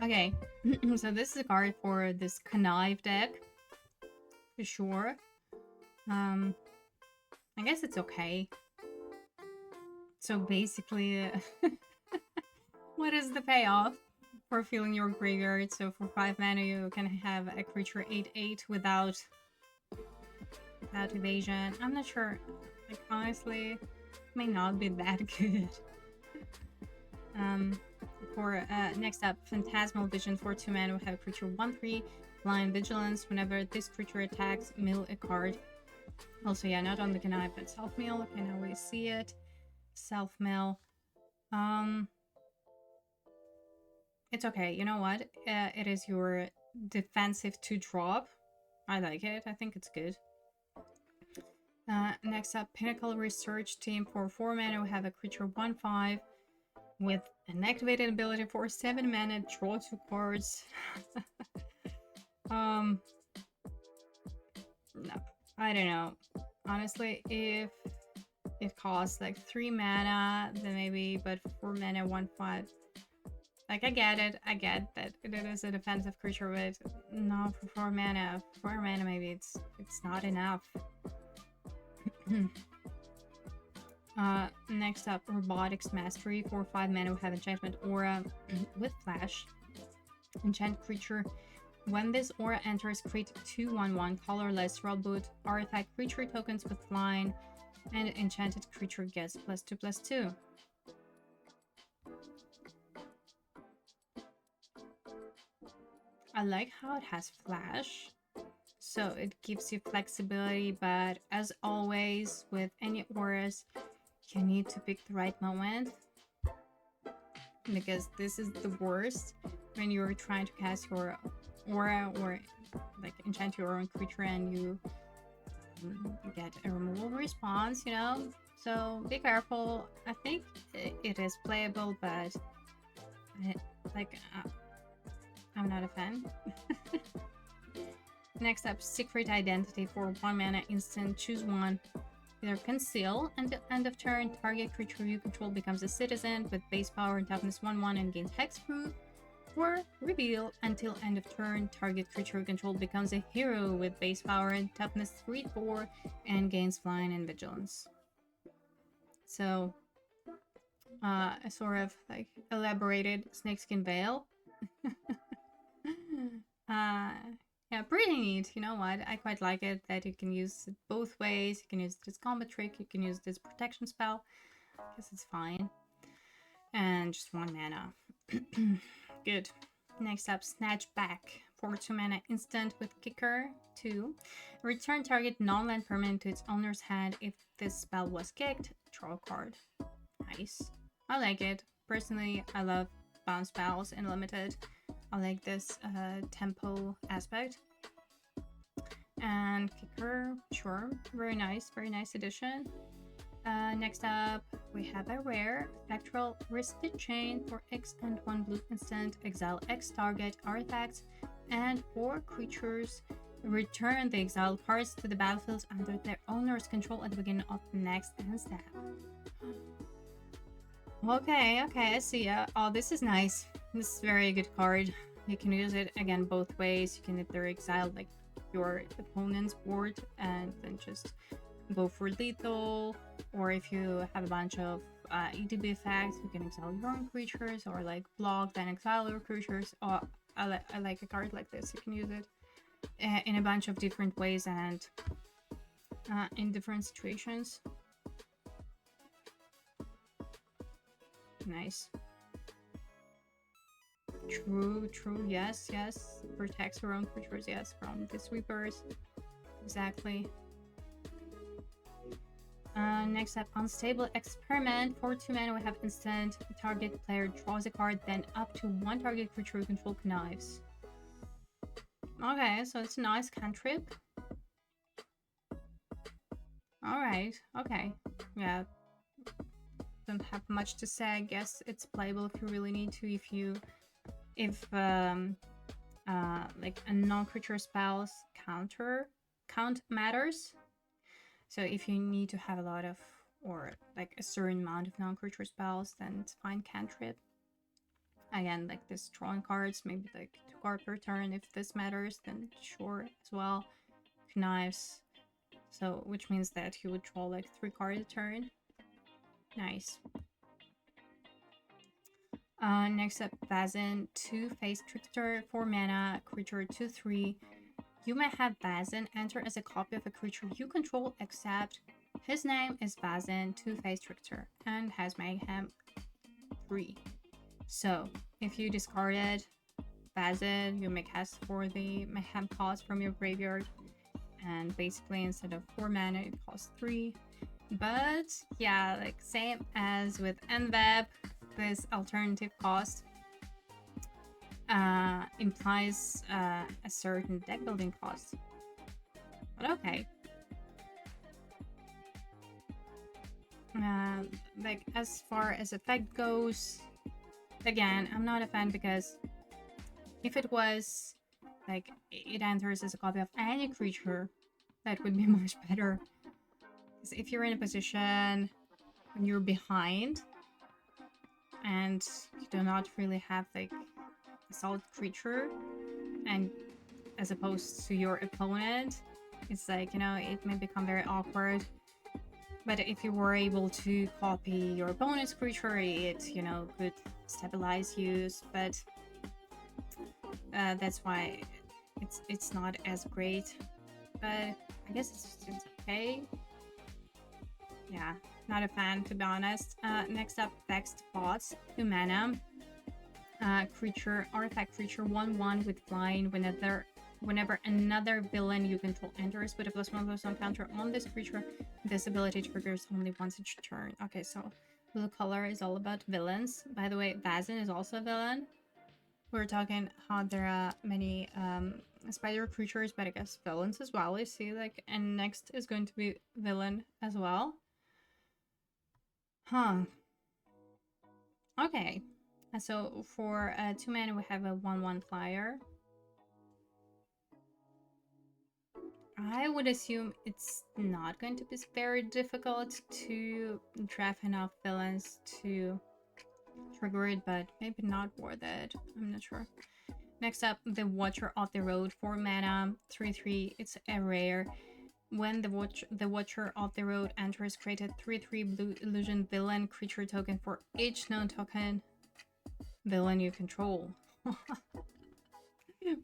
Okay, so this is a card for this Connive deck, for sure. I guess it's okay. So basically, what is the payoff for filling your graveyard? So for 5 mana, you can have a creature 8/8 without evasion. I'm not sure. Like, honestly, it may not be that good. For next up, Phantasmal Vision. For 2 mana, we have a creature 1/3, Blind Vigilance. Whenever this creature attacks, mill a card. Also, yeah, not on the Connive, but self-mill. Okay, now we see it. Self-mill. It's okay. You know what? It is your defensive 2-drop. I like it. I think it's good. Next up, Pinnacle Research Team. For 4 mana, we have a creature 1/5 with an activated ability. For 7 mana, draw 2 cards. No, I don't know. Honestly, if it costs like 3 mana, then maybe, but 4 mana, 1/5. Like, I get it. I get that it is a defensive creature, but no, for 4 mana. 4 mana, maybe it's not enough. Next up, Robotics Mastery. For 5 mana, we have Enchantment Aura with Flash. Enchant creature. When this aura enters, create 2/1/1 colorless robot artifact creature tokens with flying, and enchanted creature gets +2/+2. I like how it has Flash. so it gives you flexibility, but as always with any auras, you need to pick the right moment, because this is the worst when you're trying to cast your aura or like enchant your own creature and you get a removal response, you know? So be careful. I think it is playable, but I'm not a fan. Next up, Secret Identity. For 1 mana instant, choose one. Either Conceal. Until end of turn, target creature you control becomes a citizen with base power and toughness 1/1 and gains hexproof. Or Reveal. Until end of turn, target creature you control becomes a hero with base power and toughness 3/4 and gains flying and vigilance. So, a sort of like elaborated snakeskin veil. Yeah, pretty neat. You know what? I quite like it that you can use it both ways. You can use this combat trick, you can use this protection spell. I guess it's fine. And just 1 mana. Good. Next up, Snatch Back. For 2 mana instant with Kicker 2. Return target non-land permanent to its owner's hand. If this spell was kicked, draw a card. Nice. I like it. Personally, I love bounce spells in Limited. I like this tempo aspect. And Kicker, sure, very nice addition. Next up, we have a rare Spectral Wristed Chain. For X and 1 blue instant, exile X target artifacts and 4 creatures. Return the exiled cards to the battlefield under their owner's control at the beginning of the next end step. Okay, I see ya. Oh, this is nice. This is a very good card. You can use it again both ways. You can either exile like your opponent's board and then just go for lethal, or if you have a bunch of ETB effects, you can exile your own creatures, or like block then exile your creatures. Oh, I like a card like this. You can use it in a bunch of different ways and in different situations. Nice. True, yes. Protects your own creatures, yes, from the sweepers. Exactly. Next up, Unstable Experiment. For 2 mana, we have instant. Target player draws a card, then up to 1 target creature you control connives. Okay, so it's a nice cantrip. Alright, okay. Yeah. Don't have much to say. I guess it's playable if you really need to. If like a non-creature spell's count matters. So if you need to have a lot of, or like a certain amount of non-creature spells, then it's fine cantrip. Again, like this drawing cards, maybe like 2 cards per turn. If this matters, then sure as well. Knives. So which means that you would draw like 3 cards a turn. Nice. Next up, Vazin, 2-Faced Trickster, 4 mana, creature 2/3. You may have Vazin enter as a copy of a creature you control, except his name is Vazin, 2-Faced Trickster, and has Mayhem 3. So, if you discarded Vazin, you may cast for the Mayhem cost from your graveyard, and basically instead of 4 mana, it costs 3. But yeah, like same as with NVEP, this alternative cost implies a certain deck building cost. But okay. Like as far as effect goes, again, I'm not a fan, because if it was like it enters as a copy of any creature, that would be much better. Because if you're in a position when you're behind and you do not really have like a solid creature, and as opposed to your opponent, it's like, you know, it may become very awkward. But if you were able to copy your opponent's creature, it, you know, could stabilize you. But that's why it's not as great. But I guess it's okay. Yeah, not a fan, to be honest. Next up, Vexed Bots, 2 mana. Creature, artifact creature, 1/1 with flying. Whenever Whenever another villain you control enters with a +1/+1 counter on this creature, this ability triggers only once each turn. Okay, so blue color is all about villains. By the way, Vazin is also a villain. We're talking how there are many spider creatures, but I guess villains as well. You see, like, and next is going to be villain as well. Huh. Okay. So for 2 mana, we have a 1/1 flyer. I would assume it's not going to be very difficult to draft enough villains to trigger it, but maybe not worth it. I'm not sure. Next up, the Watcher of the Road, 4 mana, 3/3. It's a rare. When the Watcher of the Road enters, create a 3/3 blue illusion villain creature token for each non-token villain you control.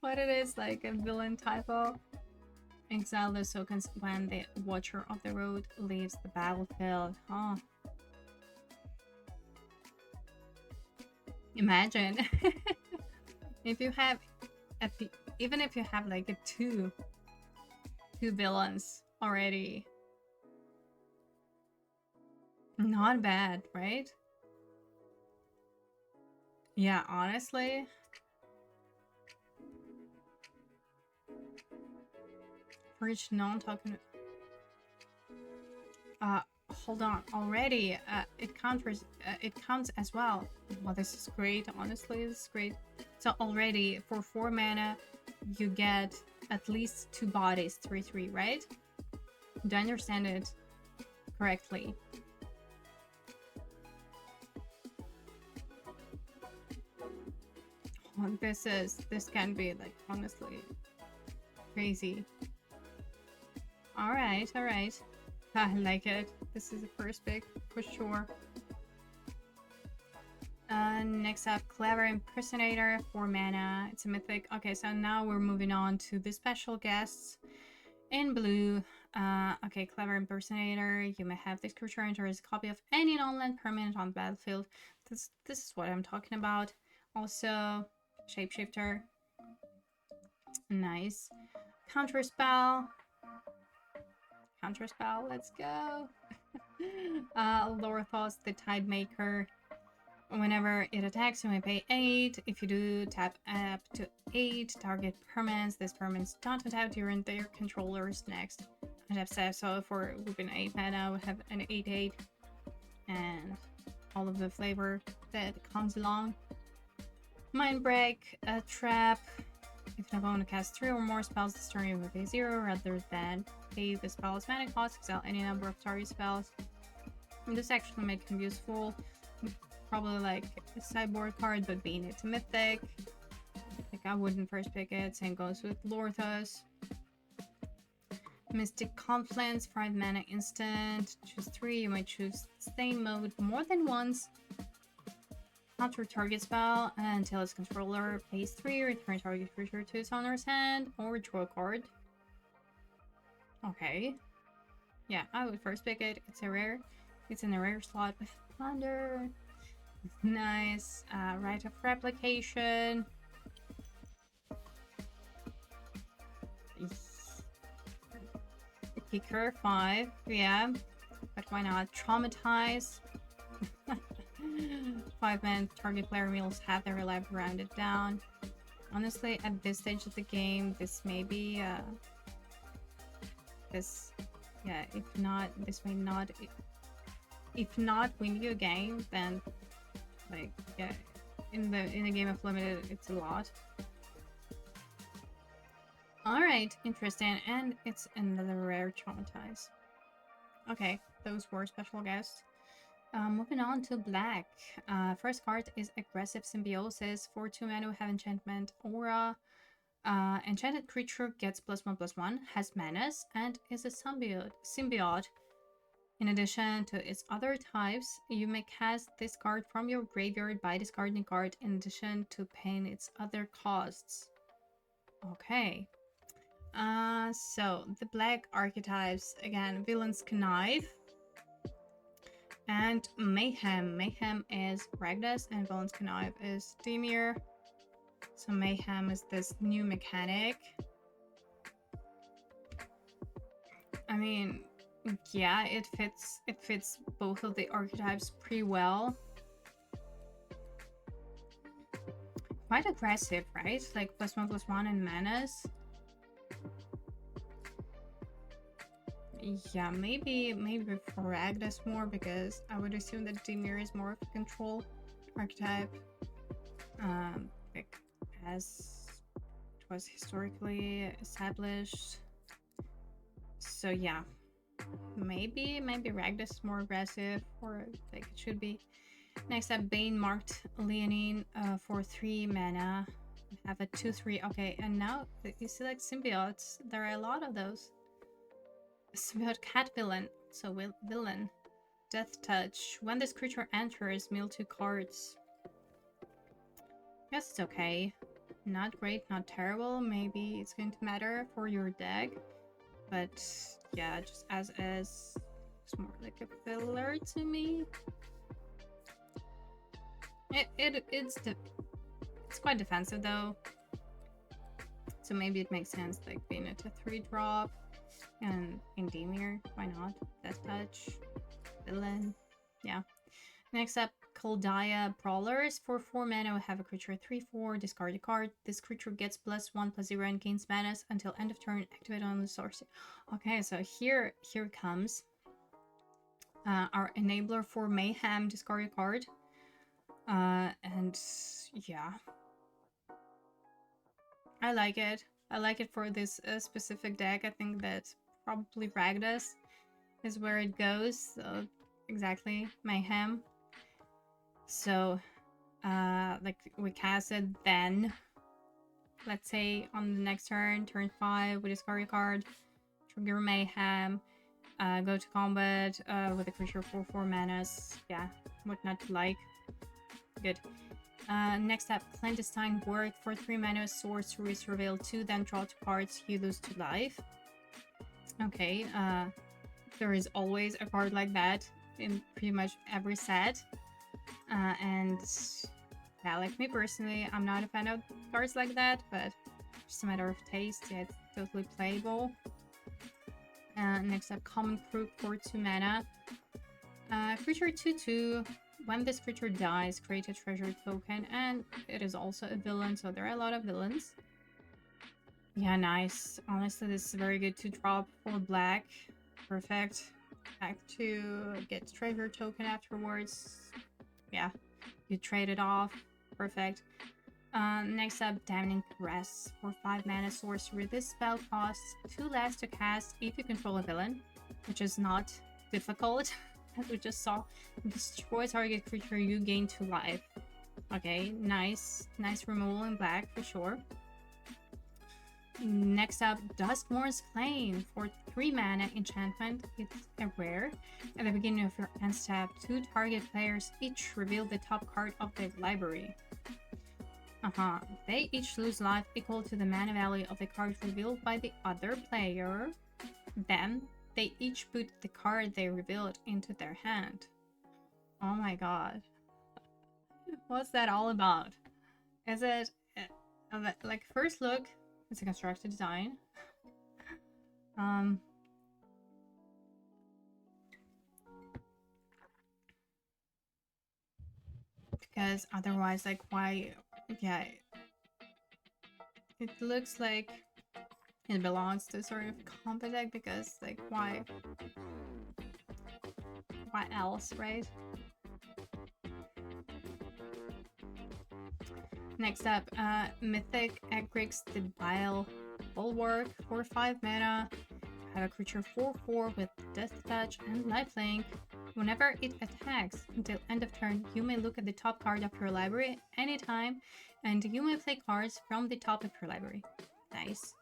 What it is, like a villain typo. Exile those tokens when the Watcher of the Road leaves the battlefield. Huh. Imagine if you have even if you have like a two villains already. Not bad, right? Yeah, honestly. For each non-token. Hold on. Already, it counts as well. Well, this is great. Honestly, this is great. So already, for 4 mana, you get at least 2 bodies, 3/3, right? Do I understand it correctly? Oh, this can be, like, honestly crazy. All right. I like it. This is the first pick for sure. Next up, Clever Impersonator, 4 mana. It's a mythic. Okay, so now we're moving on to the special guests in blue. Okay, Clever Impersonator. You may have this creature enter as a copy of any non-land permanent on the battlefield. This is what I'm talking about. Also, Shapeshifter. Nice. Counterspell. Let's go. Lorthos, the Tidemaker. Whenever it attacks, you may pay 8. If you do, tap up to 8 target permanents. This permanents don't attack during their controller's next attack step. So for within 8 mana, we have an 8/8 and all of the flavor that comes along. Mind Break, a trap. If an opponent casts 3 or more spells this turn, you will pay 0 rather than pay the spell's mana cost. Exile any number of target spells. And this actually makes him useful. Probably like a sideboard card, but being it's a mythic, like I wouldn't first pick it. Same goes with Lorthos. Mystic Confluence, 5 mana instant. Choose 3. You might choose Stay mode more than once. Counter target spell until its controller pays 3. Return target creature to its owner's hand or draw a card. Okay. Yeah, I would first pick it. It's a rare. It's in a rare slot with Thunder. Nice. Right of Replication. Kicker 5. Yeah. But why not? Traumatize. 5 mana target player meals have their life rounded down. Honestly, at this stage of the game, this may be if not, this may not, if not win you a game, then like, yeah, in a game of limited, it's a lot. All right, interesting, and it's another rare Traumatize. Okay, those were special guests. Moving on to black. First card is Aggressive Symbiosis. For 2 mana, we have Enchantment Aura. Enchanted creature gets +1/+1, has manas, and is a symbiote. In addition to its other types, you may cast this card from your graveyard by discarding card in addition to paying its other costs. Okay. So the black archetypes, again, Villain's Connive and Mayhem. Mayhem is Ragdas and Villain's Connive is Dimir. So Mayhem is this new mechanic I mean, yeah, it fits both of the archetypes pretty well. Quite aggressive, right? Like +1/+1 and manas. Yeah, maybe for Agnes more, because I would assume that Dimir is more of a control archetype. Like as it was historically established. So yeah, maybe Ragdas is more aggressive, or like it should be. Next up, Bane marked Leonine for 3 mana. We have a 2/3. Okay, and now you select symbiotes. There are a lot of those. Symbiote cat villain. So villain. Death touch. When this creature enters, mill 2 cards. Guess it's okay. Not great, not terrible. Maybe it's going to matter for your deck. But yeah, just as it's more like a filler to me. It's quite defensive though. So maybe it makes sense like being at a 3-drop. And in Dimir, why not? Death touch. Villain. Yeah. Next up, Kaldaya Brawlers. For 4 mana, we have a creature 3/4, discard a card. This creature gets +1/+0 and gains manas until end of turn, activate on the source. Okay, so here comes our enabler for Mayhem, discard a card. And yeah. I like it. I like it for this specific deck. I think that probably Ragdas is where it goes. So exactly, Mayhem. So, like we cast it, then let's say on the next turn, turn 5, we discard a card, trigger Mayhem, go to combat with a creature for 4 manas. Yeah, what not to like. Good. Next up, Clandestine Work. For 3 mana, sorcery, reveal 2, then draw 2 cards, you lose 2 life. Okay, there is always a card like that in pretty much every set. And yeah, like me personally, I'm not a fan of cards like that, but just a matter of taste. Yeah, it's totally playable. Next up, Common Crook for 2 mana. Creature 2/2. When this creature dies, create a treasure token, and it is also a villain, so there are a lot of villains. Yeah, nice. Honestly, this is very good to drop for black. Perfect. Back to get treasure token afterwards. Yeah, you trade it off. Perfect. Next up, Damning Caress. For 5 mana sorcery, this spell costs 2 less to cast if you control a villain, which is not difficult. As we just saw, destroy target creature, you gain 2 life. Okay, nice removal in black for sure. Next up, Duskmourn's Claim. For 3 mana enchantment, it's a rare. At the beginning of your end step, 2 target players each reveal the top card of their library. They each lose life equal to the mana value of the card revealed by the other player. Then they each put the card they revealed into their hand. Oh my god. What's that all about? Is it like first look, it's a constructed design. Because otherwise, like, why? Yeah, it looks like it belongs to sort of combat deck, because like why else, right? Next up, Mythic Egrix the Bile Bulwark. For 5 mana, have a creature 4/4 with Death Touch and Lifelink. Whenever it attacks until end of turn, you may look at the top card of your library anytime, and you may play cards from the top of your library. Nice.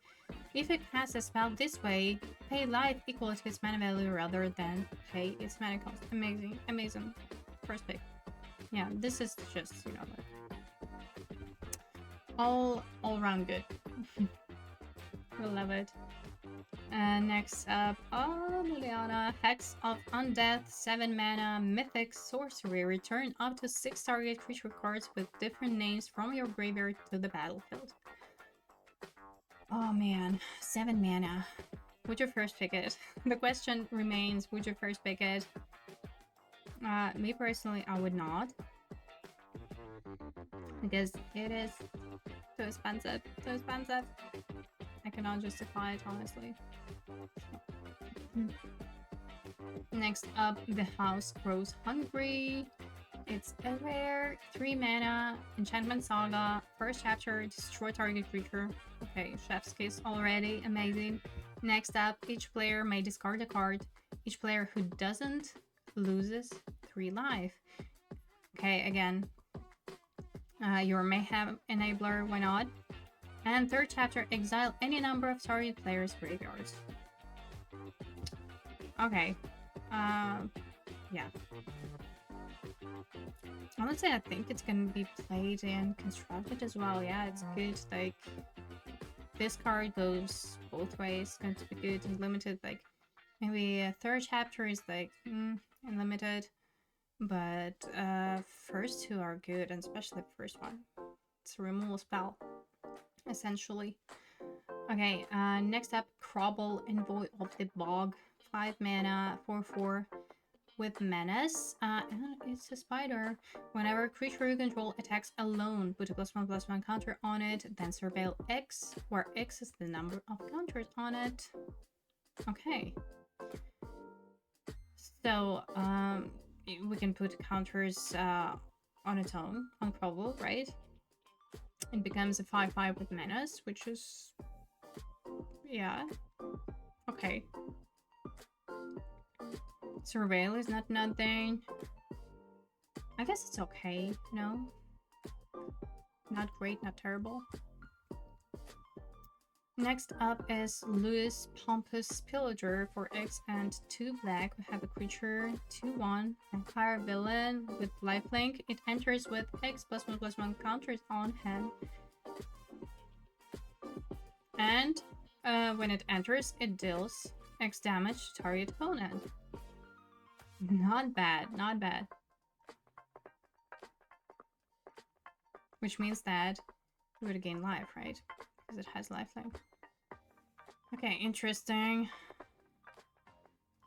If it casts a spell this way, pay life equal to its mana value rather than pay its mana cost. Amazing, amazing. First pick. Yeah, this is just, you know, like all around good. We love it. Next up, Liliana, Hex of Undeath, 7 mana, Mythic Sorcery. Return up to 6 target creature cards with different names from your graveyard to the battlefield. Oh man, 7 mana. Would you first pick it? The question remains, would you first pick it? Me personally, I would not. Because it is so expensive. So expensive. I cannot justify it, honestly. Next up, the house grows hungry. It's a rare 3 mana enchantment saga. First chapter, destroy target creature. Okay, chef's kiss already, amazing. Next up, each player may discard a card. Each player who doesn't loses 3 life. Okay, again, your mayhem enabler, why not? And third chapter, exile any number of target players' graveyards. Okay, yeah. Honestly, I think it's gonna be played and constructed as well. Yeah, it's good. Like, this card goes both ways. It's going to be good and limited. Like, maybe a third chapter is like unlimited, but first two are good, and especially the first one. It's a removal spell, essentially. Okay, next up, Crobble, Envoy of the Bog. 5 mana, 4/4 with Menace. And it's a spider. Whenever a creature you control attacks alone, put a +1/+1 counter on it, then surveil X, where X is the number of counters on it. Okay. So, we can put counters on its own, on Crobble, right? It becomes a 5/5 with Menace, which is... yeah. Okay. Surveil is not nothing. I guess it's okay, no? Not great, not terrible. Next up is Louis Pompous Pillager for X and 2 black. We have a creature, 2/1, Vampire Villain with lifelink. It enters with X +1/+1 counters on hand. And when it enters, it deals X damage to target opponent. Not bad, not bad. Which means that it would gain life, right? Because it has lifelink. Okay, interesting.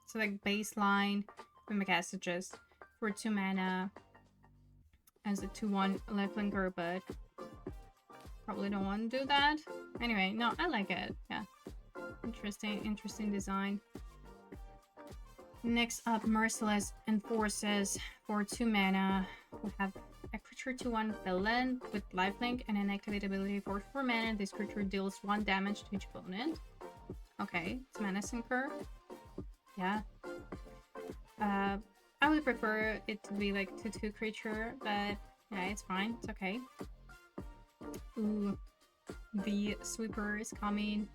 So like baseline Mimic Messages for 2 mana as a 2/1 lifelinker, but probably don't want to do that. Anyway, no, I like it. Yeah. Interesting design. Next up, Merciless Enforces for 2 mana. We have a creature 2/1 villain with lifelink and an activate ability for 4 mana. This creature deals 1 damage to each opponent. Okay, it's mana sinker. Yeah. I would prefer it to be like 2/2 creature, but yeah, it's fine. It's okay. Ooh, the sweeper is coming.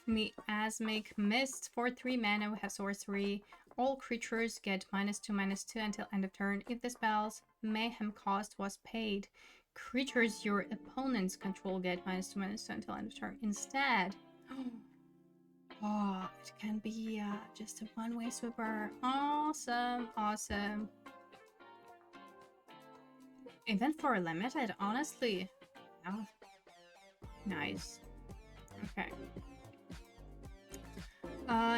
Miasmic Mist for 3 mana. We have sorcery. All creatures get -2/-2 until end of turn if the spell's mayhem cost was paid. Creatures your opponents control get -2/-2 until end of turn instead. Oh, it can be just a one-way sweeper. Awesome, awesome. Even for a limited, honestly. Oh, nice. Okay.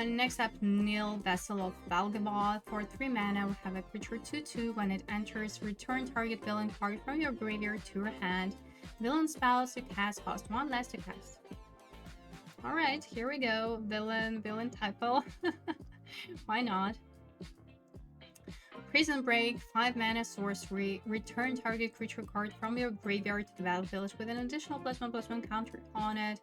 Next up, Nil, Vessel of Valgaboth. For 3 mana, we have a creature 2/2. When it enters, return target villain card from your graveyard to your hand. Villain spells you cast cost 1 less to cast. Alright, here we go. Villain typo. Why not? Prison Break, 5 mana sorcery. Return target creature card from your graveyard to the battlefield with an additional +1/+1 counter on it.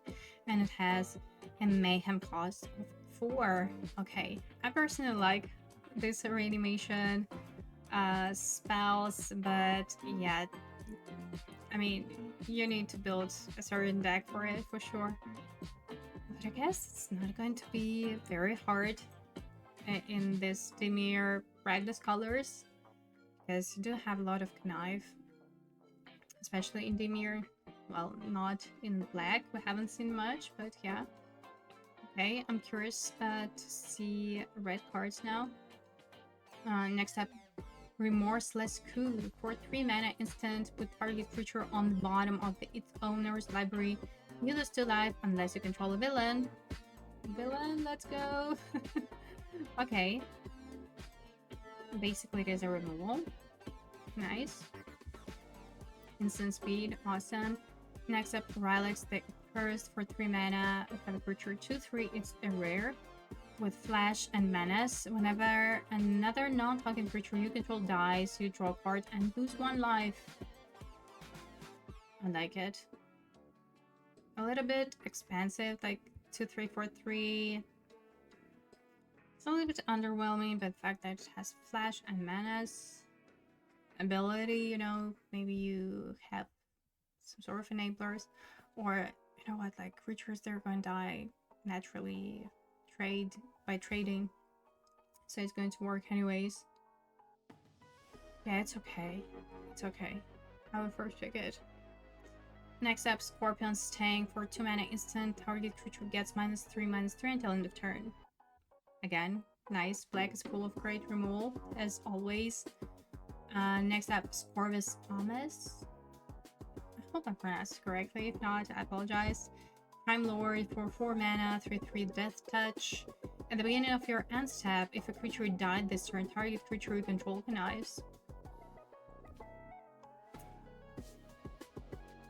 And it has a mayhem cost of 4. Okay, I personally like this reanimation spells, but yeah, I mean, you need to build a certain deck for it for sure. But I guess it's not going to be very hard in this Dimir brightness colors, because you do have a lot of Knife, especially in Dimir. Well, not in black, we haven't seen much, but yeah. Okay, I'm curious to see red cards now. Next up, Remorseless Coup. For 3 mana instant, put target creature on the bottom of its owner's library. You lose 2 life unless you control a villain. Villain, let's go. Okay. Basically, it is a removal. Nice. Instant speed, awesome. Next up, Rylix, the first for 3 mana. Have a creature 2/3. It's a rare with Flash and Menace. Whenever another non-token creature you control dies, you draw a card and lose 1 life. I like it. A little bit expensive, like 2/3 for 3. It's a little bit underwhelming, but the fact that it has Flash and Menace ability, you know, maybe you have some sort of enablers, or you know what, like creatures they're going to die naturally by trading, so it's going to work anyways. Yeah, it's okay. It's okay. I will first pick it. Next up, Scorpion's Sting for 2 mana instant. Target creature gets -3/-3 until end of turn. Again, nice. Black is full of great removal, as always. Next up, Scorvus Thomas. I hope I pronounced it correctly. If not, I apologize. Time Lord for 4 mana, 3/3 Death Touch. At the beginning of your end step, if a creature died this turn, target creature you control connives.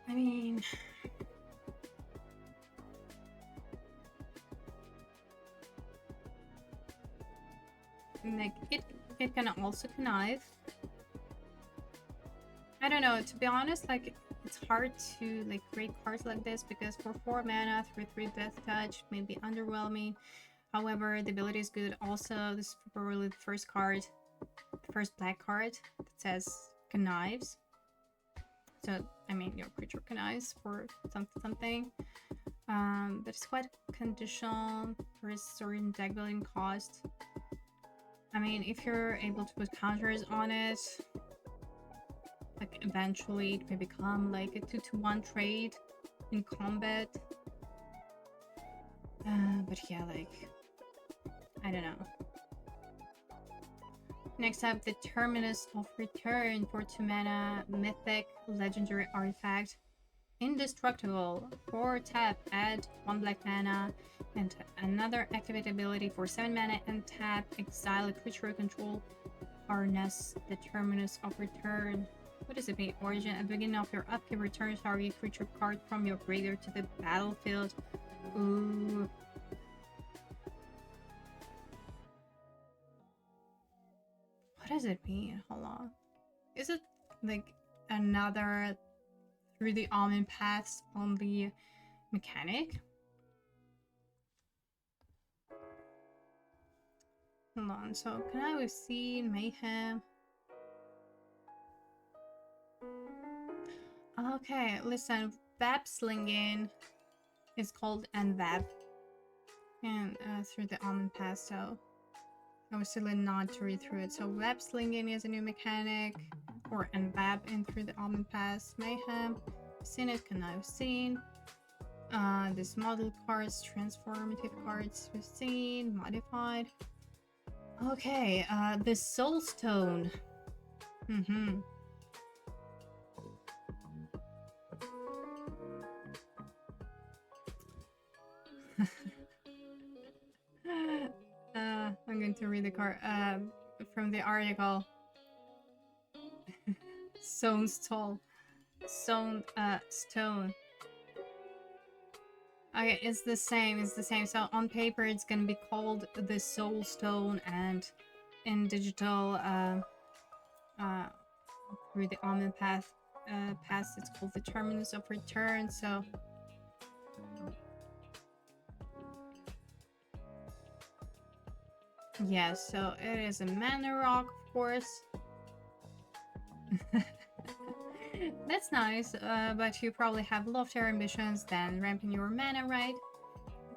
I mean... like, it can also connive. I don't know, to be honest, like, it's hard to like create cards like this because for 4 mana, 3/3 Death Touch may be underwhelming. However, the ability is good. Also, this is probably the first card, the first black card that says connives. So, I mean, your creature connives for something. But it's quite conditional for a certain deck building cost. I mean, if you're able to put counters on it, like eventually it may become like a 2-1 trade in combat. But yeah, like, I don't know. Next up, the Terminus of Return for 2 mana, mythic legendary artifact. Indestructible. 4 tap, add 1 black mana, and another activate ability for 7 mana and tap, exile a creature you control. Harness the Terminus of Return. What does it mean? Origin. At the beginning of your upkeep, return target creature card from your graveyard to the battlefield. Ooh. What does it mean? Hold on. Is it like another through the OMENPATHS on the mechanic? Hold on. So can I see Mayhem? Okay, listen. Vap slinging is called NVAP, and through the OMENPATHS, so I was silly not to read through it. So web slinging is a new mechanic, or NVAP in through the OMENPATHS. Mayhem, seen it, can I've seen. This model cards, transformative cards we've seen, modified. Okay, the Soul Stone. I'm going to read the card from the article. Stone. Stone. Okay, it's the same. So on paper, it's gonna be called the Soul Stone, and in digital, through the OMENPATH pass, it's called the Terminus of Return. So. Yeah, so it is a mana rock, of course. That's nice, but you probably have loftier ambitions than ramping your mana, right?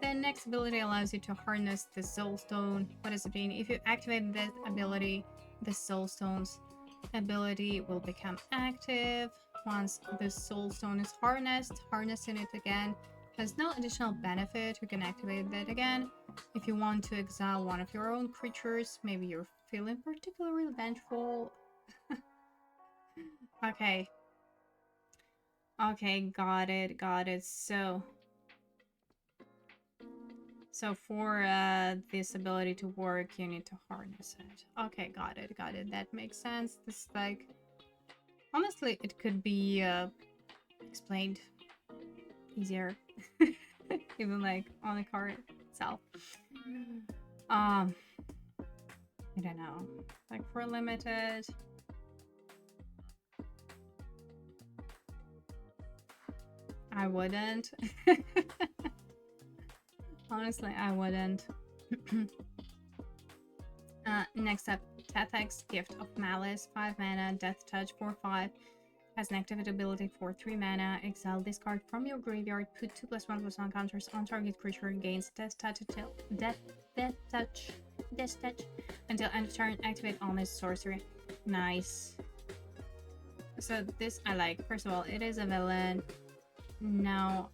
The next ability allows you to harness the Soul Stone. What does it mean? If you activate that ability, the Soul Stone's ability will become active. Once the Soul Stone is harnessed, harnessing it again has no additional benefit. You can activate that again. If you want to exile one of your own creatures, maybe you're feeling particularly vengeful. Okay. Okay, got it. So So for this ability to work, you need to harness it. Okay, got it, got it. That makes sense. This, like, honestly, it could be explained easier, even like on the card itself. I don't know. Like for limited, I wouldn't. Honestly, I wouldn't. Next up, Tethek's Gift of Malice, 5 mana, Death Touch, 4/5. Has an activate ability for 3 mana. Exile this card from your graveyard. Put 2+1/+1 counters on target creature. Gains Death Touch until Death Touch until end of turn. Activate all this sorcery. Nice. So this I like. First of all, it is a villain. Now,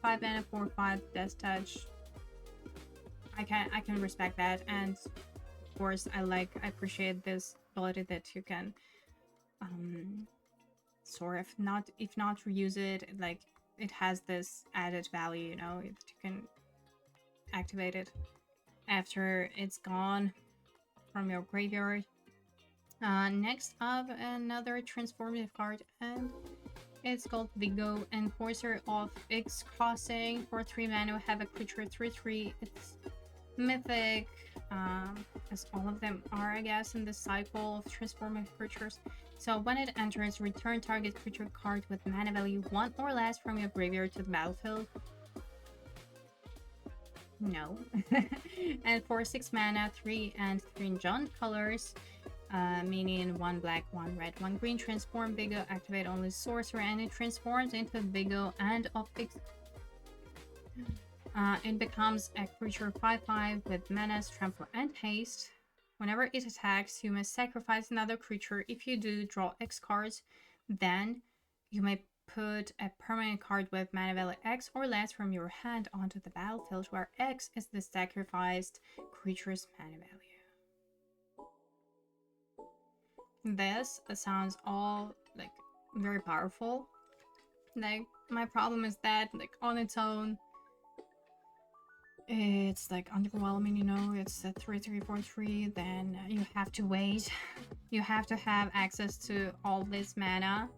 5 mana, 4/5 Death Touch. I can respect that, and of course I appreciate this ability that you can sort of if not reuse it, like it has this added value, you know, you can activate it after it's gone from your graveyard. Next up, another transformative card, and it's called Vigo, Enforcer of X Crossing. For 3 mana, have a creature 3/3. It's mythic, as all of them are, I guess, in this cycle of transformative creatures. So when it enters, return target creature card with mana value 1 or less from your graveyard to the battlefield. No. And for 6 mana, 3 and 3 enchant colors, meaning 1 black, 1 red, 1 green, transform Vigo, activate only sorcerer, and it transforms into Vigo and of X. It becomes a creature 5/5 with menace, trample, and haste. Whenever it attacks, you may sacrifice another creature. If you do, draw X cards. Then you may put a permanent card with mana value X or less from your hand onto the battlefield, where X is the sacrificed creature's mana value. This sounds all like very powerful. Like, my problem is that, like, on its own, it's like underwhelming, you know. It's a 3/3/4/3, then you have to wait. You have to have access to all this mana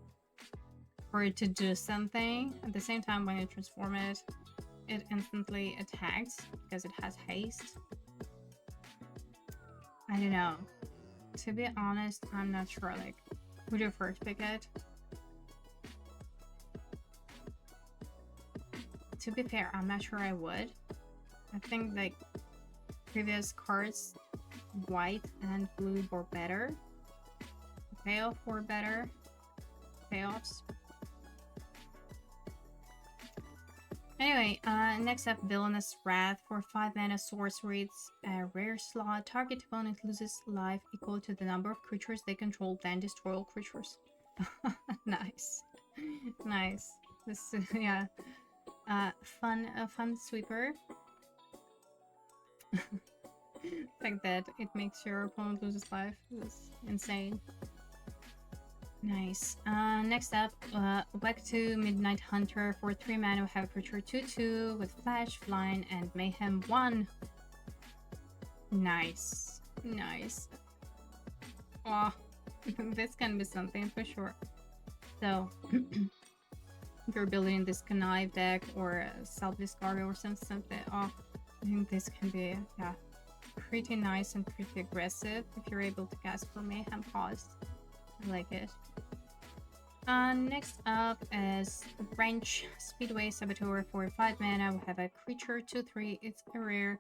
for it to do something. At the same time, when you transform it, it instantly attacks because it has haste. I don't know. To be honest, I'm not sure. Like, would you first pick it? To be fair, I'm not sure I would. I think like previous cards, white and blue, were better. The payoff were better. Payoffs. Anyway, next up, Villainous Wrath. For 5 mana sorcery, it's a rare slot. Target opponent loses life equal to the number of creatures they control, then destroy all creatures. Nice. Nice. This, yeah. Fun sweeper. The fact that it makes your opponent loses life is insane. Nice. Next up, Wek 2 Midnight Hunter. For 3 mana, we have a creature 2/2 with Flash, Flying, and Mayhem 1. Nice. Nice. Oh, this can be something for sure. So, if you're building this Connive deck or self-discard or something, oh, I think this can be, yeah, pretty nice and pretty aggressive if you're able to cast for Mayhem cost. I like it. Next up is Wrench, Speedway Saboteur. For 5 mana, we have a creature 2/3. It's a rare.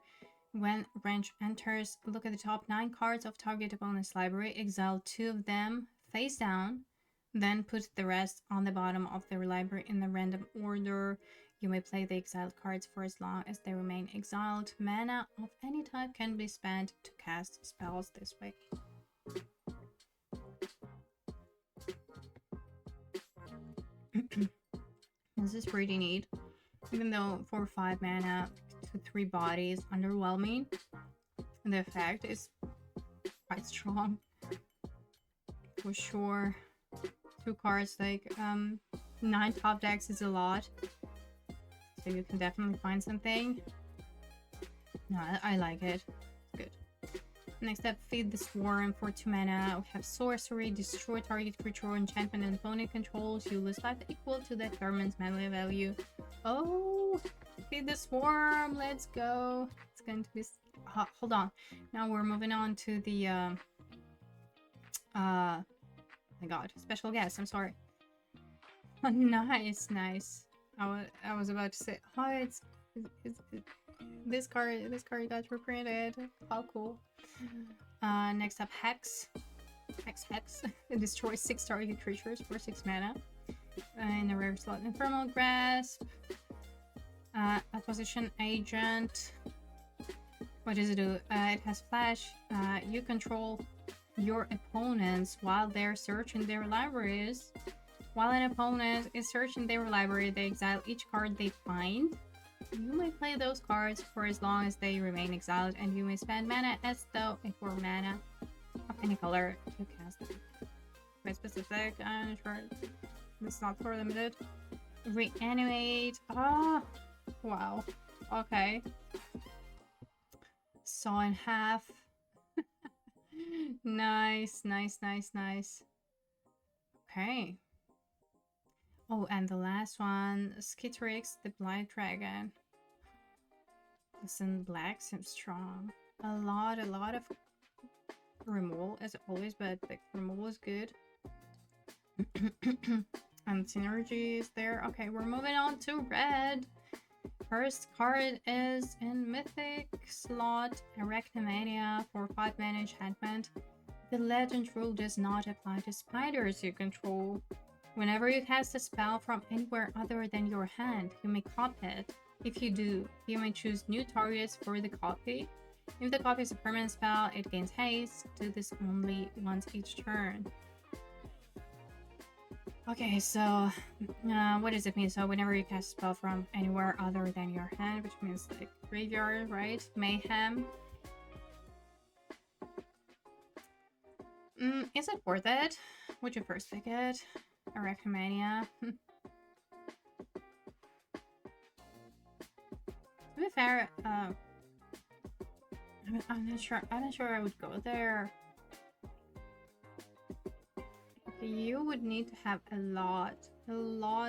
When Wrench enters, look at the top 9 cards of target opponent's library, exile 2 of them face down, then put the rest on the bottom of the library in the random order. You may play the exiled cards for as long as they remain exiled. Mana of any type can be spent to cast spells this way. This is pretty neat. Even though for 5 mana to 3 bodies, underwhelming, the effect is quite strong. For sure. 2 cards, like 9 top decks is a lot. So you can definitely find something. No, I like it. Good. Next up, Feed the Swarm for 2 mana. We have Sorcery, destroy target creature or enchantment and opponent controls. You lose life equal to that garment's melee value. Oh, Feed the Swarm, let's go. It's going to be... hold on. Now we're moving on to the... my god, special guest, I'm sorry. Oh, nice, nice. I was about to say, oh, it's this card got reprinted. How cool. Next up, Hex. Hex. It destroys 6 target creatures for 6 mana. In a rare slot, Infernal Grasp. Acquisition Agent. What does it do? It has Flash. You control your opponents while they're searching their libraries. While an opponent is searching their library, they exile each card they find. You may play those cards for as long as they remain exiled, and you may spend mana as though it were mana of any color to cast them. Quite specific, I'm sure it's not for limited. Reanimate. Ah, oh, wow. Okay. Saw in half. Nice, nice, nice, nice. Okay. Oh, and the last one, Skittrix, the Blight Dragon. Listen, black seems strong. A lot of removal as always, but the removal is good. And synergy is there. Okay, we're moving on to red. First card is in Mythic slot, Arachnomania for 5 mana enchantment. The legend rule does not apply to spiders you control. Whenever you cast a spell from anywhere other than your hand, you may copy it. If you do, you may choose new targets for the copy. If the copy is a permanent spell, it gains haste. Do this only once each turn. Okay, so what does it mean? So whenever you cast a spell from anywhere other than your hand, which means like graveyard, right? Mayhem. Is it worth it? Would you first pick it? Arachnomania. To be fair, I'm not sure I would go there. Okay, you would need to have a lot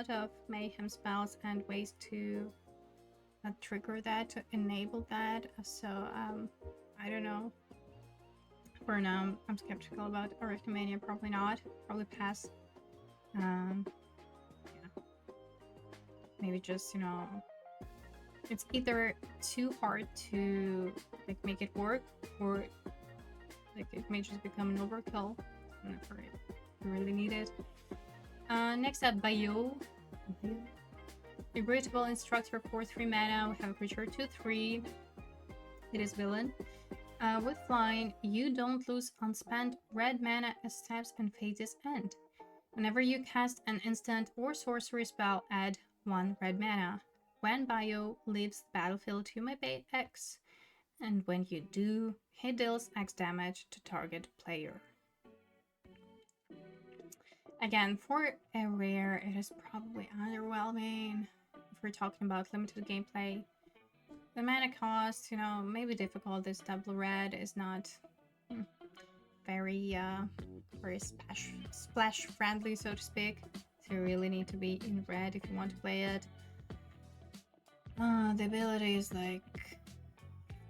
of mayhem spells and ways to trigger that, to enable that. So I don't know. For now, I'm skeptical about Arachnomania. Probably not. Probably pass. Yeah. Maybe just, you know, it's either too hard to like make it work, or like it may just become an overkill. I'm not sure if you really need it. Next up, Bio. Irritable Instructor for 3 mana. We have a creature 2/3. It is villain. With flying, you don't lose unspent red mana as steps and phases end. Whenever you cast an instant or sorcery spell, add 1 red mana. When Bio leaves the battlefield, you may pay X. And when you do, he deals X damage to target player. Again, for a rare, it is probably underwhelming. If we're talking about limited gameplay, the mana cost, you know, may be difficult. This double red is not very splash friendly, so to speak. So you really need to be in red if you want to play it. The ability is like,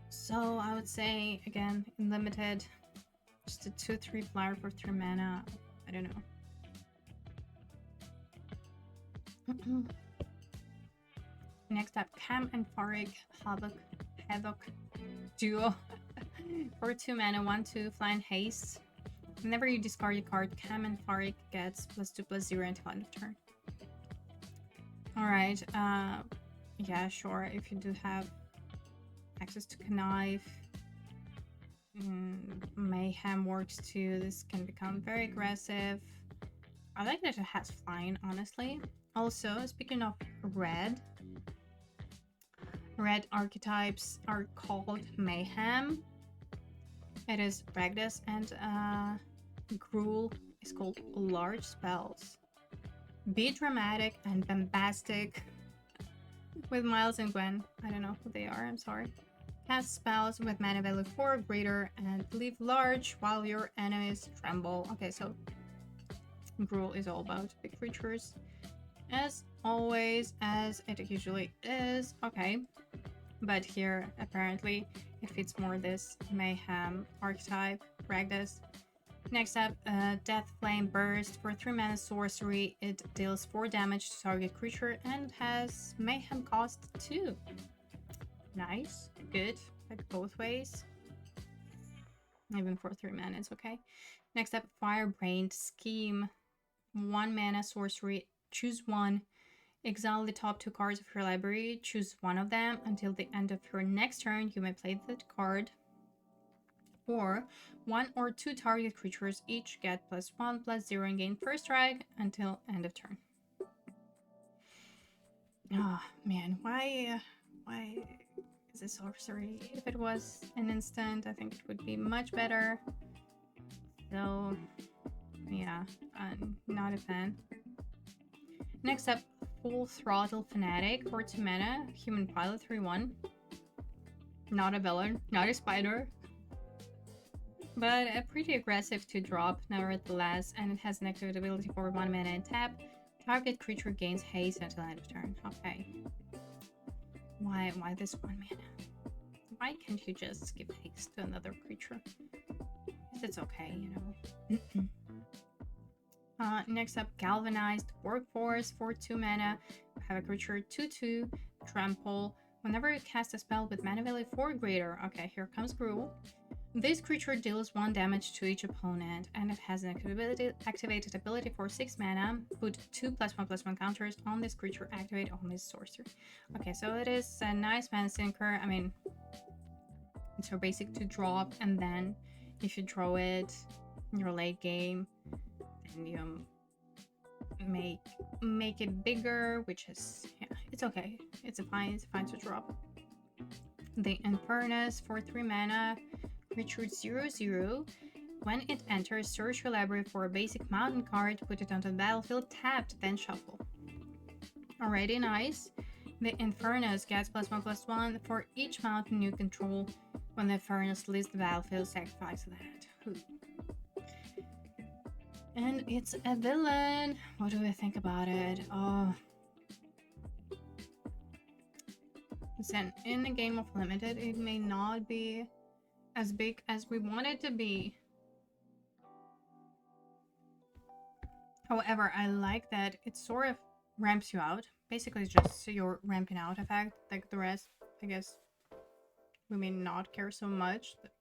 so I would say again in limited, just a 2/3 flyer for 3 mana. I don't know. Next up, Cam and Farik Havoc duo for 2 mana, 1/2 flying haste. Whenever you discard a card, Cam and Farik gets +2/+0 until end of turn. Alright, yeah, sure, if you do have access to Connive, Mayhem works too. This can become very aggressive. I like that it has flying, honestly. Also, speaking of red archetypes are called Mayhem. It is Ragdas, and Gruul is called large spells. Be dramatic and bombastic with Miles and Gwen. I don't know who they are, I'm sorry. Cast spells with mana value 4 or greater and leave large while your enemies tremble. Okay, so Gruul is all about big creatures. As always, as it usually is. Okay. But here, apparently, it fits more this Mayhem archetype. Practice. Next up, Death Flame Burst. For 3 mana sorcery, it deals 4 damage to target creature and has Mayhem cost 2. Nice. Good. Like both ways. Even for 3 mana, it's okay. Next up, Firebrained Scheme. 1 mana sorcery. Choose 1. Exile the top 2 cards of your library. Choose one of them. Until the end of your next turn, you may play that card. Or 1 or 2 target creatures each get +1/+0 and gain first strike until end of turn. Oh man, why is this sorcery? If it was an instant, I think it would be much better. So yeah, I'm not a fan. Next up, Full Throttle Fanatic for 2 mana, Human Pilot 3/1. Not a villain, not a spider, but a pretty aggressive 2-drop nevertheless, and it has an activate ability for 1 mana and tap. Target creature gains haste until end of turn. Okay. Why this 1 mana? Why can't you just give haste to another creature? It's okay, you know. Next up, Galvanized Workforce for 2 mana. Have a creature 2/2, trample. Whenever you cast a spell with mana value 4 or greater, okay, here comes Gruul. This creature deals 1 damage to each opponent, and it has an activated ability for 6 mana. Put 2 +1/+1 counters on this creature, activate on this sorcerer. Okay, so it is a nice mana sinker. I mean, it's your basic 2-drop, and then if you draw it in your late game, then you make it bigger, which is, yeah, it's okay. It's fine 2-drop. The Infernus for 3 mana. Creature 0/0. When it enters, search your library for a basic mountain card, put it onto the battlefield, tapped, then shuffle. Alrighty, nice. The Infernus gets +1/+1 for each mountain you control. When the Infernus leaves the battlefield, sacrifice that. And it's a villain. What do I think about it? Oh. Listen, in a game of limited, it may not be as big as we want it to be. However, I like that it sort of ramps you out. Basically, it's just your ramping out effect. Like the rest, I guess, we may not care so much. But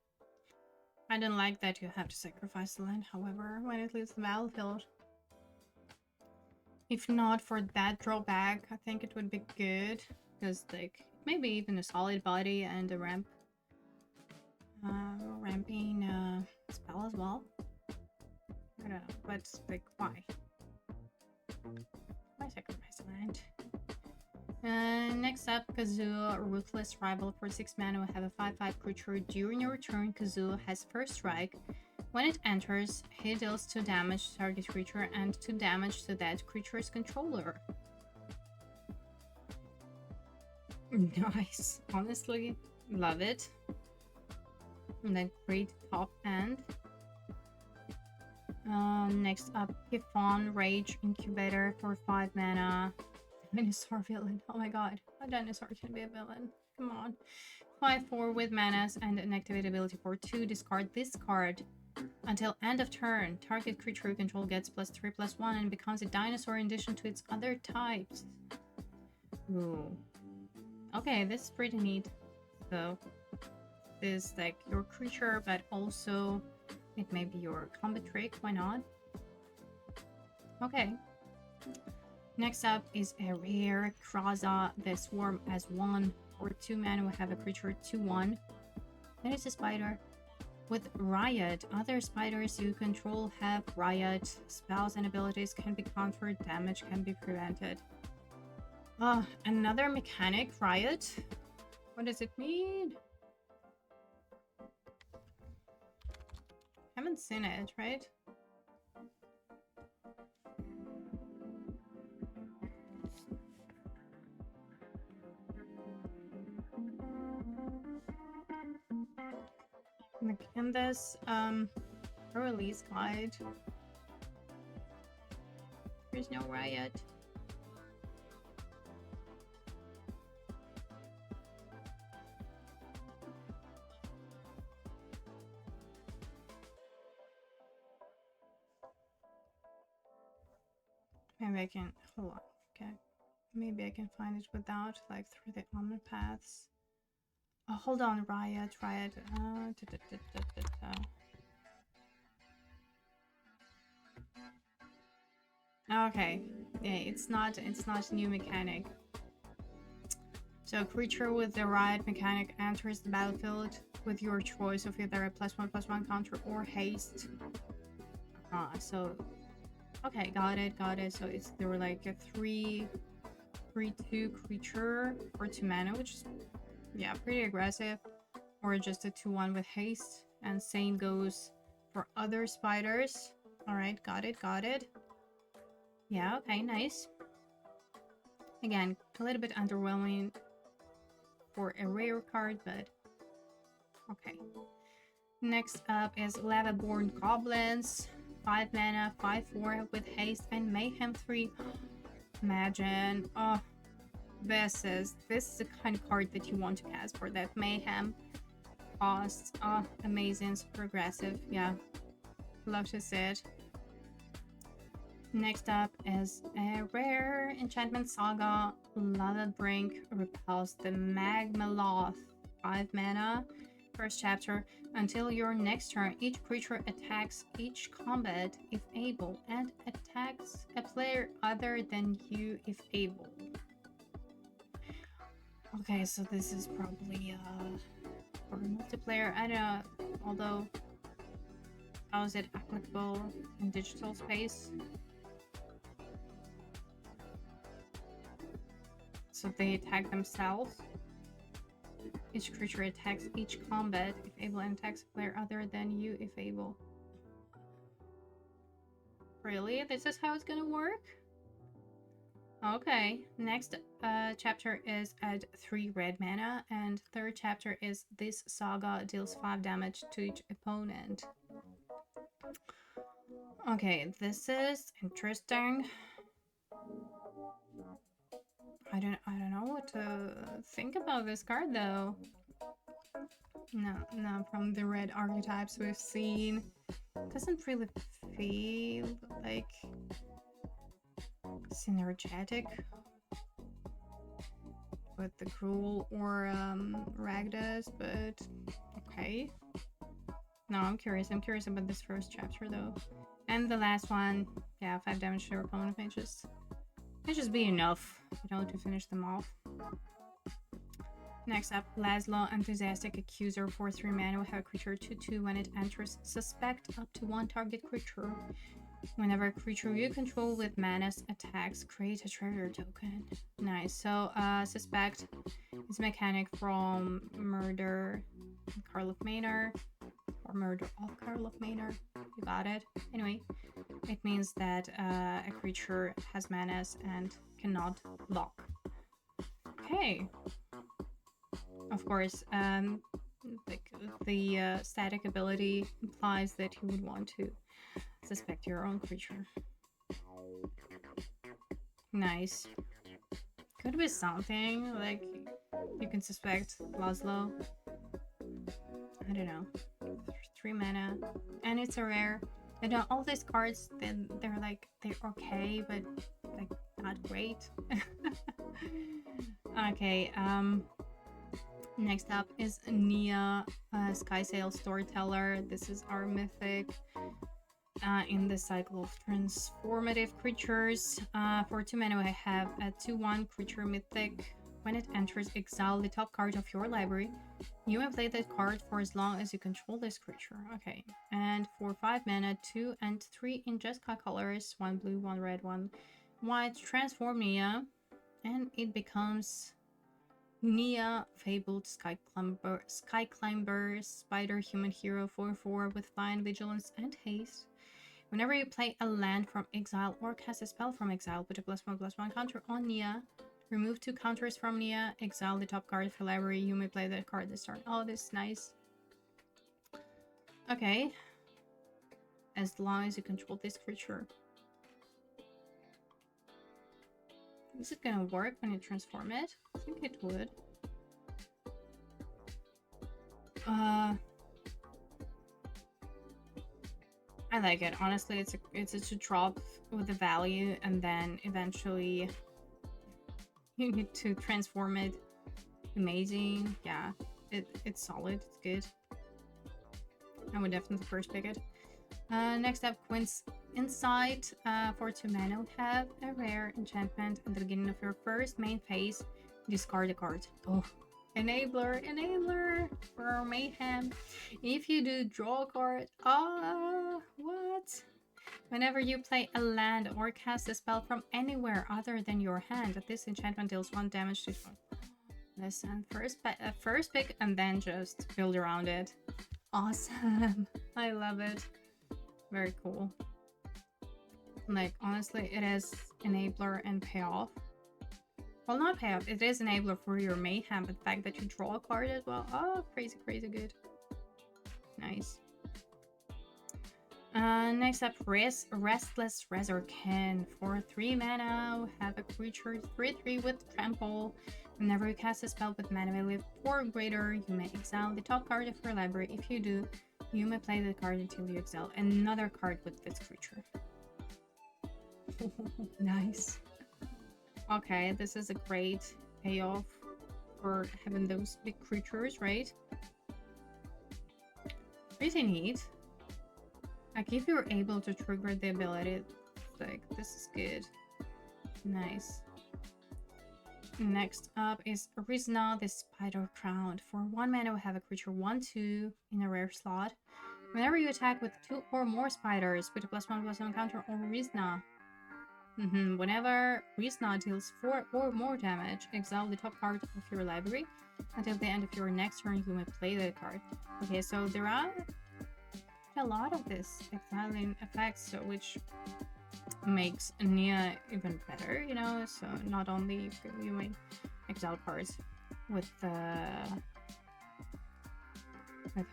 I don't like that you have to sacrifice the land, however, when it leaves the battlefield. If not for that drawback, I think it would be good. Because, like, maybe even a solid body and a ramping spell as well. I don't know, but like, why? Why sacrifice land? Next up, Kazoo, Ruthless Rival for 6 mana. We have a 5/5 creature. During your turn, Kazoo has first strike. When it enters, he deals 2 damage to target creature and 2 damage to that creature's controller. Nice. Honestly, love it. And then great top end. Next up, Python Rage Incubator for 5 mana. Dinosaur villain. Oh my god. A dinosaur can be a villain. Come on. 5/4 with manas and an activate ability for 2. Discard this card. Until end of turn, target creature you control gets +3/+1 and becomes a dinosaur in addition to its other types. Ooh. Okay, this is pretty neat. So, this is like your creature, but also it may be your combat trick. Why not? Okay. Next up is a rare Kraza, the Swarm as 1 for 2 mana. We have a creature 2/1. That is a spider. With Riot, other spiders you control have Riot. Spells and abilities can be countered, damage can be prevented. Another mechanic, Riot. What does it mean? Haven't seen it, right? In this release guide, there's no riot. Maybe I can hold on. Okay, maybe I can find it without, like, through the OMENPATHs. Oh, hold on, riot. Okay, yeah, it's not a new mechanic. So a creature with the riot mechanic enters the battlefield with your choice of either a +1/+1 counter or haste. So okay, got it. So there were like a 3/3/2 creature for 2 mana, which is, yeah, pretty aggressive, or just a 2/1 with haste. And same goes for other spiders. All right, got it. Yeah, okay, nice. Again, a little bit underwhelming for a rare card, but okay. Next up is Lava-Born Goblins. 5 mana, 5/4 with haste and mayhem 3. Imagine. Oh, this is the kind of card that you want to cast for that mayhem cost. Oh, amazing, super aggressive. Yeah, love to see it. Next up is a rare enchantment saga. Lavabrink repels the Magmaloth. 5 mana. First chapter. Until your next turn, each creature attacks each combat if able, and attacks a player other than you if able. Okay, so this is probably for multiplayer. I don't know, although how is it applicable in digital space? So they attack themselves. Each creature attacks each combat if able, and attacks a player other than you if able. Really? This is how it's gonna work? Okay. Next chapter is at 3 red mana, and third chapter is this saga deals 5 damage to each opponent. Okay, this is interesting. I don't know what to think about this card though. No, from the red archetypes we've seen, doesn't really feel like synergetic with the Cruel or Ragdas, but okay. No, I'm curious about this first chapter though. And the last one, yeah, 5 damage to your opponent may just be enough, you know, to finish them off. Next up, Laszlo, Enthusiastic Accuser. For 3 mana, we have a creature 2/2. When it enters, suspect up to 1 target creature. Whenever a creature you control with manas attacks, create a treasure token. Nice. So, Suspect is a mechanic from Murder Karlov Manor, or Murder of Karlov Manor. You got it. Anyway, it means that a creature has manas and cannot block. Okay. Of course, the static ability implies that you would want to suspect your own creature. Nice. Could be something like you can suspect Laszlo. I don't know. 3 mana, and it's a rare. I know all these cards, they're okay, but like not great. Okay. Next up is Nia, Skysail Storyteller. This is our mythic in the cycle of transformative creatures. For 2 mana, I have a 2/1 creature mythic. When it enters, exile the top card of your library. You may play that card for as long as you control this creature. Okay. And for 5 mana, 2 and 3 in Jeskai colors, 1 blue, 1 red, 1 white, transform Nia, and it becomes Nia, Fabled Sky Climber, Spider Human Hero 4/4 with Flying, Vigilance, and Haste. Whenever you play a land from exile or cast a spell from exile, put a +1/+1 counter on Nia. Remove 2 counters from Nia. Exile the top card of your library. You may play that card this turn. Oh, this is nice. Okay. As long as you control this creature. Is it gonna work when you transform it? I think it would. I like it. Honestly, it's a drop with the value, and then eventually you need to transform it. Amazing. Yeah, it's solid. It's good. I would definitely first pick it. Next up, Quinn's Insight. For 2 mana, we have a rare enchantment. At the beginning of your first main phase, discard a card. Oh, enabler for mayhem. If you do, draw a card. What? Whenever you play a land or cast a spell from anywhere other than your hand, this enchantment deals 1 damage to. Listen, first pick and then just build around it. Awesome. I love it. Very cool. Like, honestly, it is enabler and payoff. Well, not payoff. It is enabler for your mayhem, but the fact that you draw a card as well. Oh, crazy, crazy good. Nice. Next up, Restless Resurrection. For 3 mana, we have a creature 3/3 with trample. Whenever you cast a spell with mana value of 4 or greater, you may exile the top card of your library. If you do, you may play the card until you exile another card with this creature. Nice. Okay, this is a great payoff for having those big creatures, right? Pretty neat. Like, if you're able to trigger the ability, like, this is good. Nice. Next up is Rizna, the Spider Crown. For 1 mana, we have a creature 1/2 in a rare slot. Whenever you attack with 2 or more spiders with a +1/+1 counter on Rizna, whenever Rizna deals 4 or more damage, exile the top card of your library. Until the end of your next turn, you may play that card. Okay, so there are a lot of this exiling effects, so which makes Nia even better, you know. So not only you may exile cards with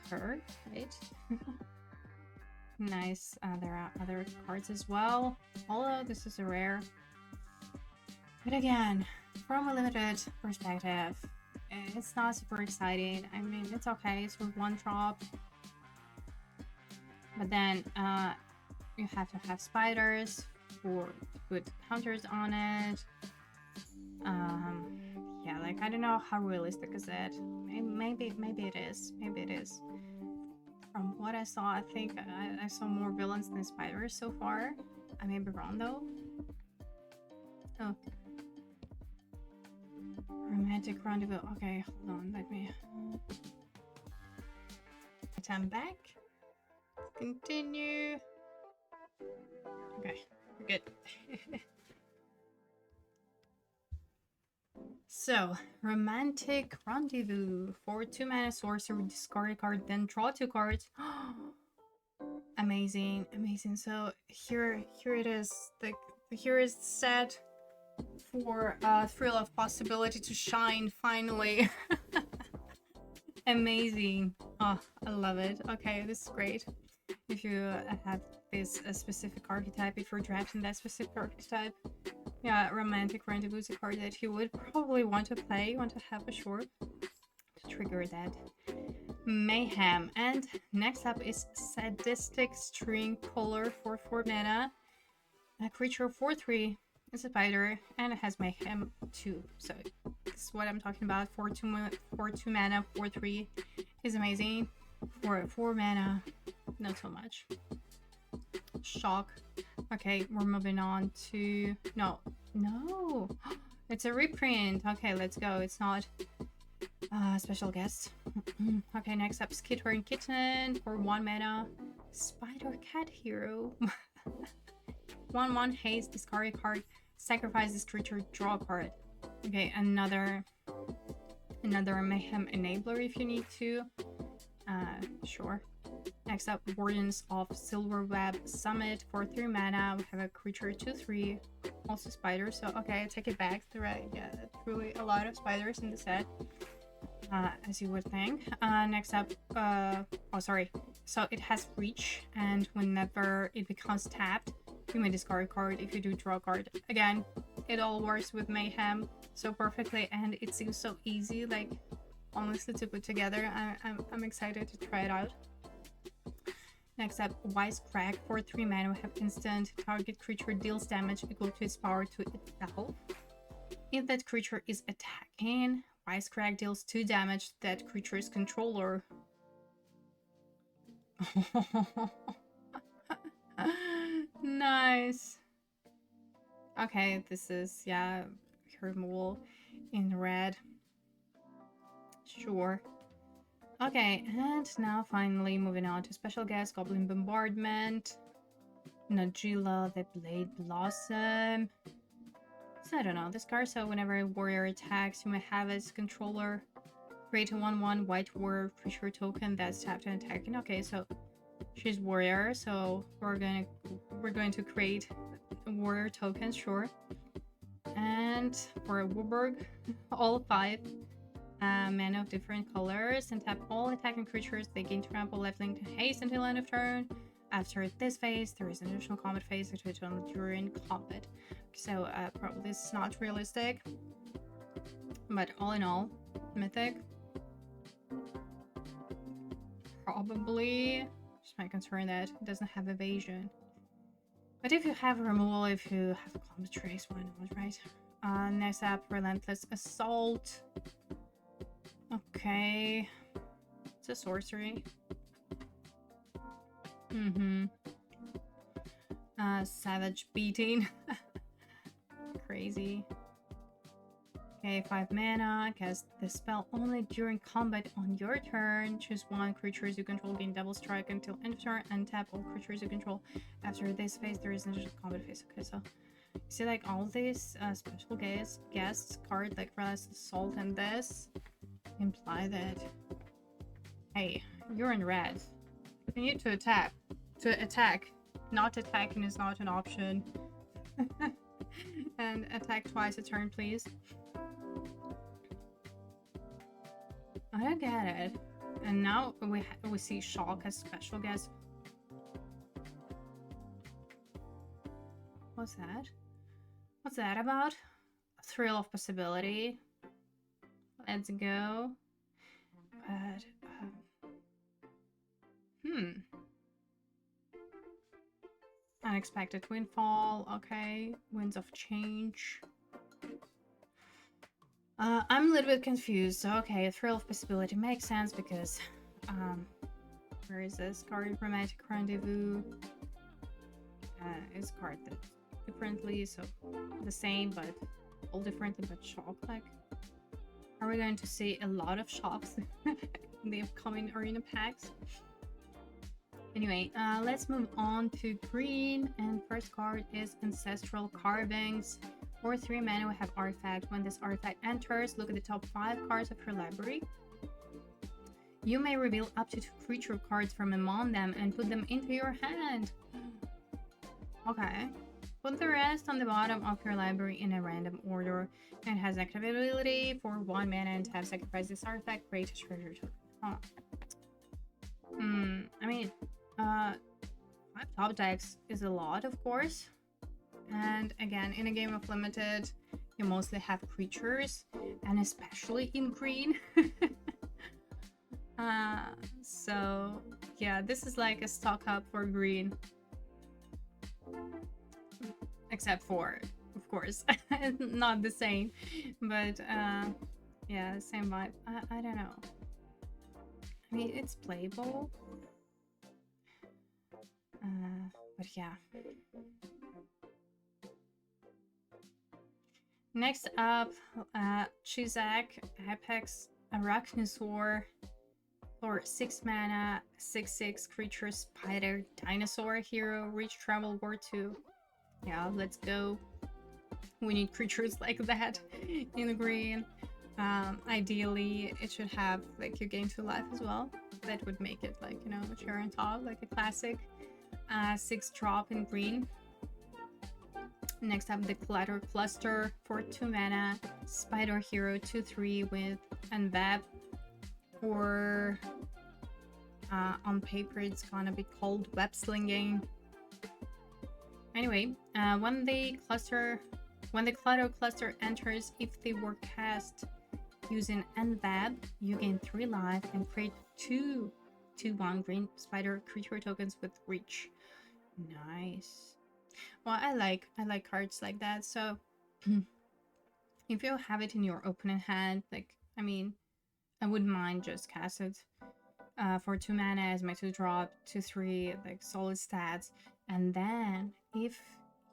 her, right? Nice. There are other cards as well, although this is a rare. But again, from a limited perspective, it's not super exciting. I mean, it's okay. It's for 1 drop. But then you have to have spiders for put counters on it. Yeah, like, I don't know how realistic is it. Maybe it is. Maybe it is. From what I saw, I think I saw more villains than spiders so far. I may be wrong though. Oh. Romantic rendezvous. Okay, hold on, let me. I'm back. Continue. Okay, we're good. So, Romantic Rendezvous. For 2 mana sorcery, discard a card, then draw 2 cards. Amazing, amazing. So here it is. Like, here is set for thrill of possibility to shine finally. Amazing. Oh, I love it. Okay, this is great. If you have this specific archetype, if you're drafting that specific archetype, yeah, Romantic Rendezvous is a card that you would probably want to play, want to have a short to trigger that mayhem. And next up is Sadistic String Puller for 4 mana. A creature 4/3 is a spider, and it has mayhem 2. So this is what I'm talking about. For 2 mana, 4/3 is amazing. For 4 mana, not so much. Shock. Okay, we're moving on to no, it's a reprint. Okay, let's go. It's not special guest. Okay, next up, Skittering Kitten for 1 mana. Spider Cat Hero. 1/1 haste, discard a card, sacrifice this creature, draw a card. Okay, another mayhem enabler if you need to. Sure. Next up, Wardens of Silverweb Summit for 3 mana. We have a creature 2/3, also spider. So okay, I take it back. Right, yeah, truly a lot of spiders in the set, as you would think. Next up, So it has reach, and whenever it becomes tapped, you may discard a card. If you do, draw a card. Again, it all works with Mayhem so perfectly, and it seems so easy, like, honestly, to put together. I'm excited to try it out. Next up, Wisecrack. For 3 mana, we have instant. Target creature deals damage equal to its power to itself. If that creature is attacking, Wisecrack deals 2 damage to that creature's controller. Nice. Okay, this is, yeah, removal in red. Sure. Okay, and now finally moving on to special guest, Goblin Bombardment, Najila, the Blade Blossom. So I don't know, this card, so whenever a warrior attacks, you may have its controller create a 1/1 white warrior creature token that's tapped and attacking. Okay, so she's warrior, so we're going to create a warrior token, sure. And for a Warburg, all 5 mana of different colors, and tap all attacking creatures. They gain trample, leveling to haste until end of turn. After this phase, there is an additional combat phase activated on during combat. So probably this is not realistic, but all in all, mythic. Probably just my concern that it doesn't have evasion. But if you have removal, if you have combat trace, why not, right? Next up, Relentless Assault. Okay. It's a sorcery. Savage Beating. Crazy. Okay, 5 mana. Cast the spell only during combat on your turn. Choose 1 creatures you control, gain double strike until end of turn, and tap all creatures you control. After this phase, there is an additional combat phase. Okay, so you see, like, all these special guests card, like Relentless Assault and this, imply that, hey, you're in red. You need to attack. Not attacking is not an option. And attack twice a turn, please. I don't get it. And now we see Shock as special guest. What's that? What's that about? A thrill of possibility. Let's go. But unexpected windfall. Okay, winds of change. I'm a little bit confused. So, okay, a thrill of possibility makes sense because where is this card? Romantic Rendezvous. It's card that differently, so the same but all differently, but Shock. Like, are we going to see a lot of Shocks in the upcoming arena packs? Anyway, let's move on to green, and first card is Ancestral Carvings. For 3 mana, we have Artifact. When this artifact enters, look at the top 5 cards of your library. You may reveal up to 2 creature cards from among them and put them into your hand. Okay. Put the rest on the bottom of your library in a random order. It has active ability for 1 mana and tap, sacrifice this artifact, create a treasure token. Huh. I mean, 5 top decks is a lot, of course. And again, in a game of limited, you mostly have creatures, and especially in green. So yeah, this is like a stock up for green. Except for, of course, not the same, but yeah, same vibe. I don't know. I mean, it's playable. But yeah. Next up, Chizak, Apex Arachnosaur. For 6 mana, 6/6 creature, spider, dinosaur, hero, reach, travel, war 2. Yeah, let's go. We need creatures like that in the green. Ideally, it should have, like, you gain 2 life as well. That would make it, like, you know, cherry on top, like a classic 6 drop in green. Next up, the Clatter Cluster. For 2 mana, spider, hero, 2/3 with Unbab. Or On paper, it's gonna be called web slinging. Anyway, when the Clutter cluster enters, if they were cast using NVAB, you gain 3 life and create 2/1 green spider creature tokens with reach. Nice. Well, I like cards like that. So if you have it in your opponent hand, like, I mean, I wouldn't mind just cast it for 2 mana as my 2-drop, 2/3, like solid stats. And then if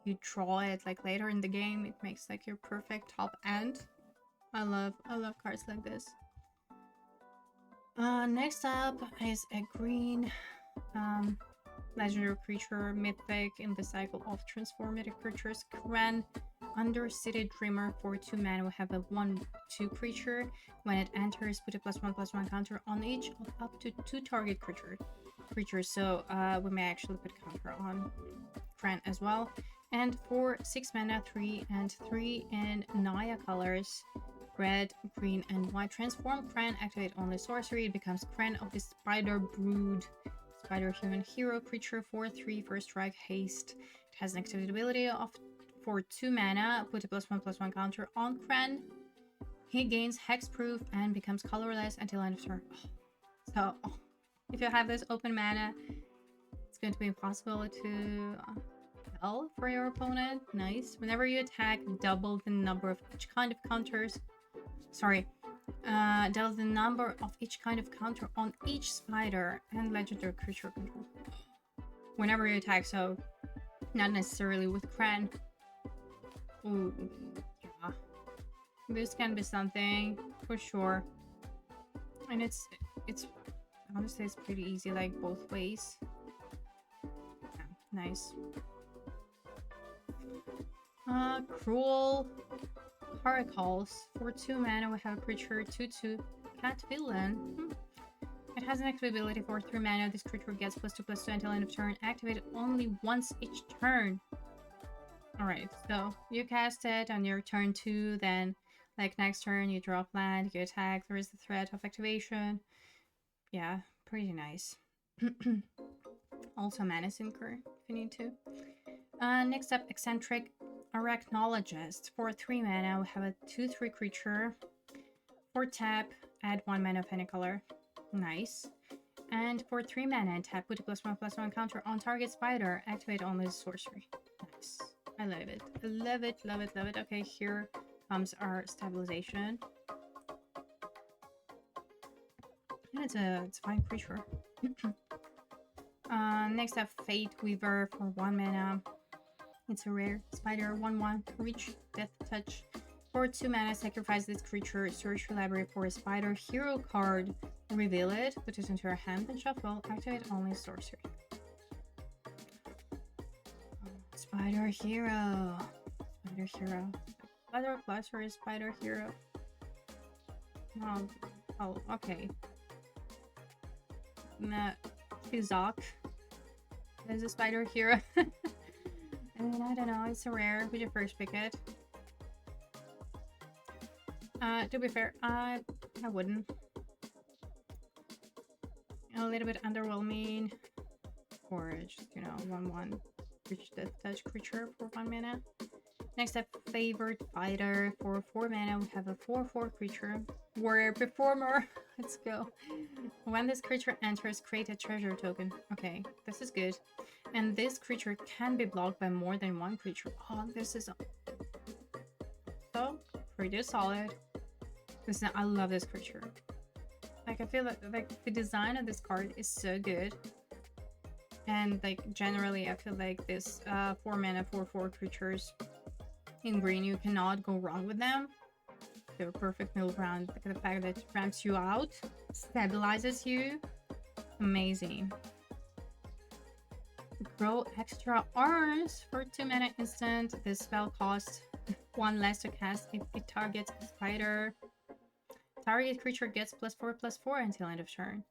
you draw it like later in the game, it makes like your perfect top end. I love cards like this. Next up is a green legendary creature, mythic in the cycle of transformative creatures. Kren, Undercity Dreamer. For 2 mana, we have a 1/2 creature. When it enters, put a +1/+1 counter on each of up to 2 target creatures. So we may actually put a counter on Kren as well. And for 6 mana, 3 and 3 in Naya colors, red, green, and white. Transform Kren, activate only sorcery. It becomes Kren of the Spider Brood, Spider Human Hero creature. 4/3, first strike, haste. It has an activate ability of for 2 mana, put a +1/+1 counter on Kren. He gains hexproof and becomes colorless until end of turn. So if you have this open mana, it's going to be impossible to tell for your opponent. Nice. Whenever you attack, double the number of each kind of counters. Sorry. Double the number of each kind of counter on each spider and legendary creature control. Whenever you attack, so not necessarily with Kren. Ooh, yeah. This can be something for sure. And it's honestly, it's pretty easy, like both ways. Yeah, nice. Cruel Caracals. For 2 mana, we have a creature 2/2 cat villain. It has an active ability for 3 mana. This creature gets +2/+2 until end of turn. Activated only once each turn. Alright, so you cast it on your turn 2, then like next turn you drop land, you attack, there is the threat of activation. Yeah, pretty nice. Also mana sinker if you need to. Next up, Eccentric Arachnologist. For 3 mana, we have a 2/3 creature. For tap, add 1 mana of any color. Nice. And for 3 mana, tap, put a +1/+1 counter on target spider. Activate only sorcery. Nice. I love it. I love it, love it, love it. Okay, here comes our stabilization. Yeah, it's a fine creature. Next up, Fate Weaver. For 1 mana. It's a rare spider, 1/1, reach, death touch. For 2 mana, sacrifice this creature, search your library for a spider hero card, reveal it, put it into your hand, and shuffle. Activate only sorcery. Spider hero. Spider hero. Spider cluster is spider hero. Oh, okay. Nah, Kuzak is a spider hero. I mean, I don't know, it's a rare. Would you first pick it? To be fair, I wouldn't. A little bit underwhelming. Or just, 1/1 reach death touch creature for 1 mana. Next up, Favored Fighter. For 4 mana, we have a 4/4 creature. Warrior Performer. Let's go. When this creature enters, create a treasure token. Okay, this is good. And this creature can be blocked by more than 1 creature. Oh, this is so pretty solid. Listen, I love this creature. Like, I feel like the design of this card is so good. And like generally, I feel like this 4 mana 4/4 creatures in green, you cannot go wrong with them. They're perfect middle ground. Look at the fact that it ramps you out, stabilizes you. Amazing. Grow extra arms. For 2 mana instant. This spell costs 1 less to cast if it targets a spider. Target creature gets +4/+4 until end of turn.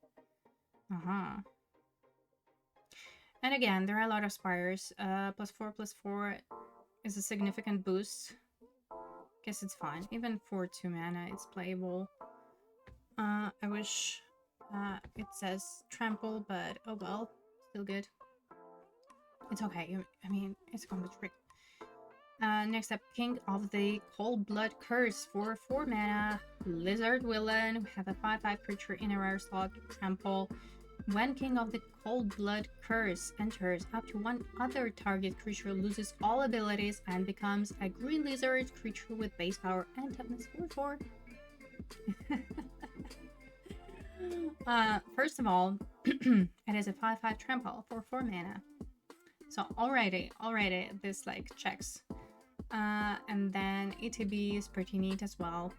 And again, there are a lot of spires. +4/+4 is a significant boost. Guess it's fine. Even for 2 mana, it's playable. I wish It says trample, but oh well, still good. It's okay. I mean, it's a combat trick. Next up, King of the Cold Blood Curse for 4 mana. Lizard Villain. We have a 5/5 creature in a rare slot. Trample. When King of the Cold Blood Curse enters, up to one other target creature loses all abilities and becomes a green lizard creature with base power and toughness 4/4. First of all, it is a 5/5 trample for 4 mana. So already this like checks. And then ETB is pretty neat as well.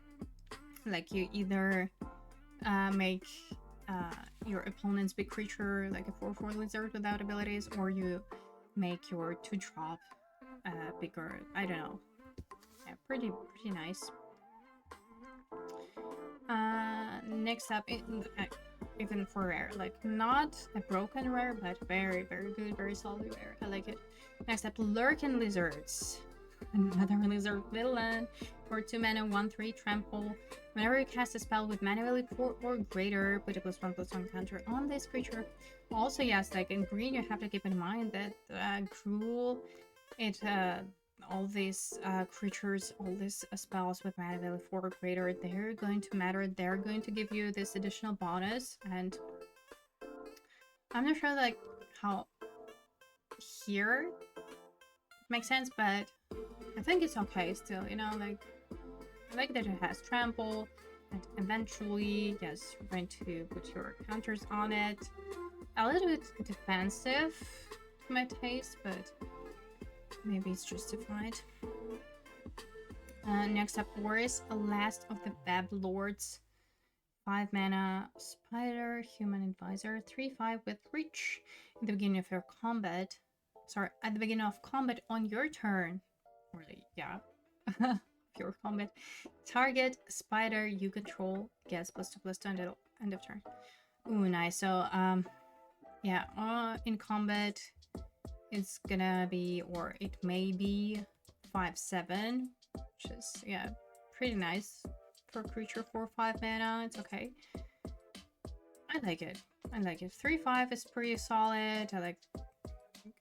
Like you either make your opponent's big creature like a 4/4 lizard without abilities, or you make your 2-drop bigger. I don't know. Yeah, pretty nice. Next up, even for rare, like not a broken rare, but very good, very solid rare. I like it. Next up, Lurking Lizards. Another lizard villain for 2 mana, 1/3 trample. Whenever you cast a spell with mana value 4 or greater, put a +1/+1 counter on this creature. Also, yes, like in green, you have to keep in mind that Cruel, all these creatures, all these spells with mana value 4 or greater, they're going to matter. They're going to give you this additional bonus, and I'm not sure like how here it makes sense, but I think it's okay still, you know, like I like that it has trample, and eventually, yes, you're going to put your counters on it. A little bit defensive to my taste, but maybe it's justified. Next up, Boris, Last of the Bab Lords. 5 mana, Spider, Human Advisor, 3/5 with Reach. At the beginning of your combat, at the beginning of combat on your turn, really, yeah, pure combat, target spider you control gets +2/+2 until end of turn. Ooh, nice. So, yeah, in combat, it's gonna be, or it may be 5/7, which is, yeah, pretty nice for a creature for 5 mana. It's okay. I like it. 3/5 is pretty solid. I like,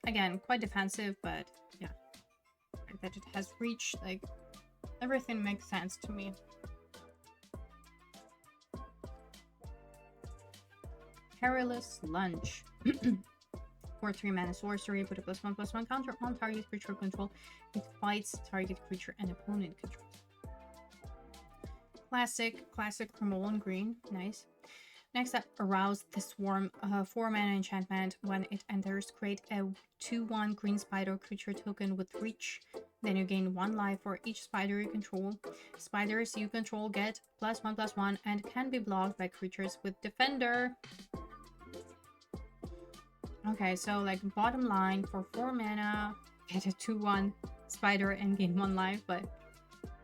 again, quite defensive, but yeah, like that it has reach. Like everything makes sense to me. Perilous Lunge. For 3 mana sorcery, put a +1/+1 counter on target creature control. It fights target creature and opponent control. Classic Primal and green. Nice. Next up, Arouse the Swarm. 4 mana enchantment. When it enters, create a 2/1 green spider creature token with reach. Then you gain 1 life for each spider you control. Spiders you control get +1/+1 and can be blocked by creatures with defender. Okay, so like bottom line, for 4 mana, get a 2/1 spider and gain 1 life, but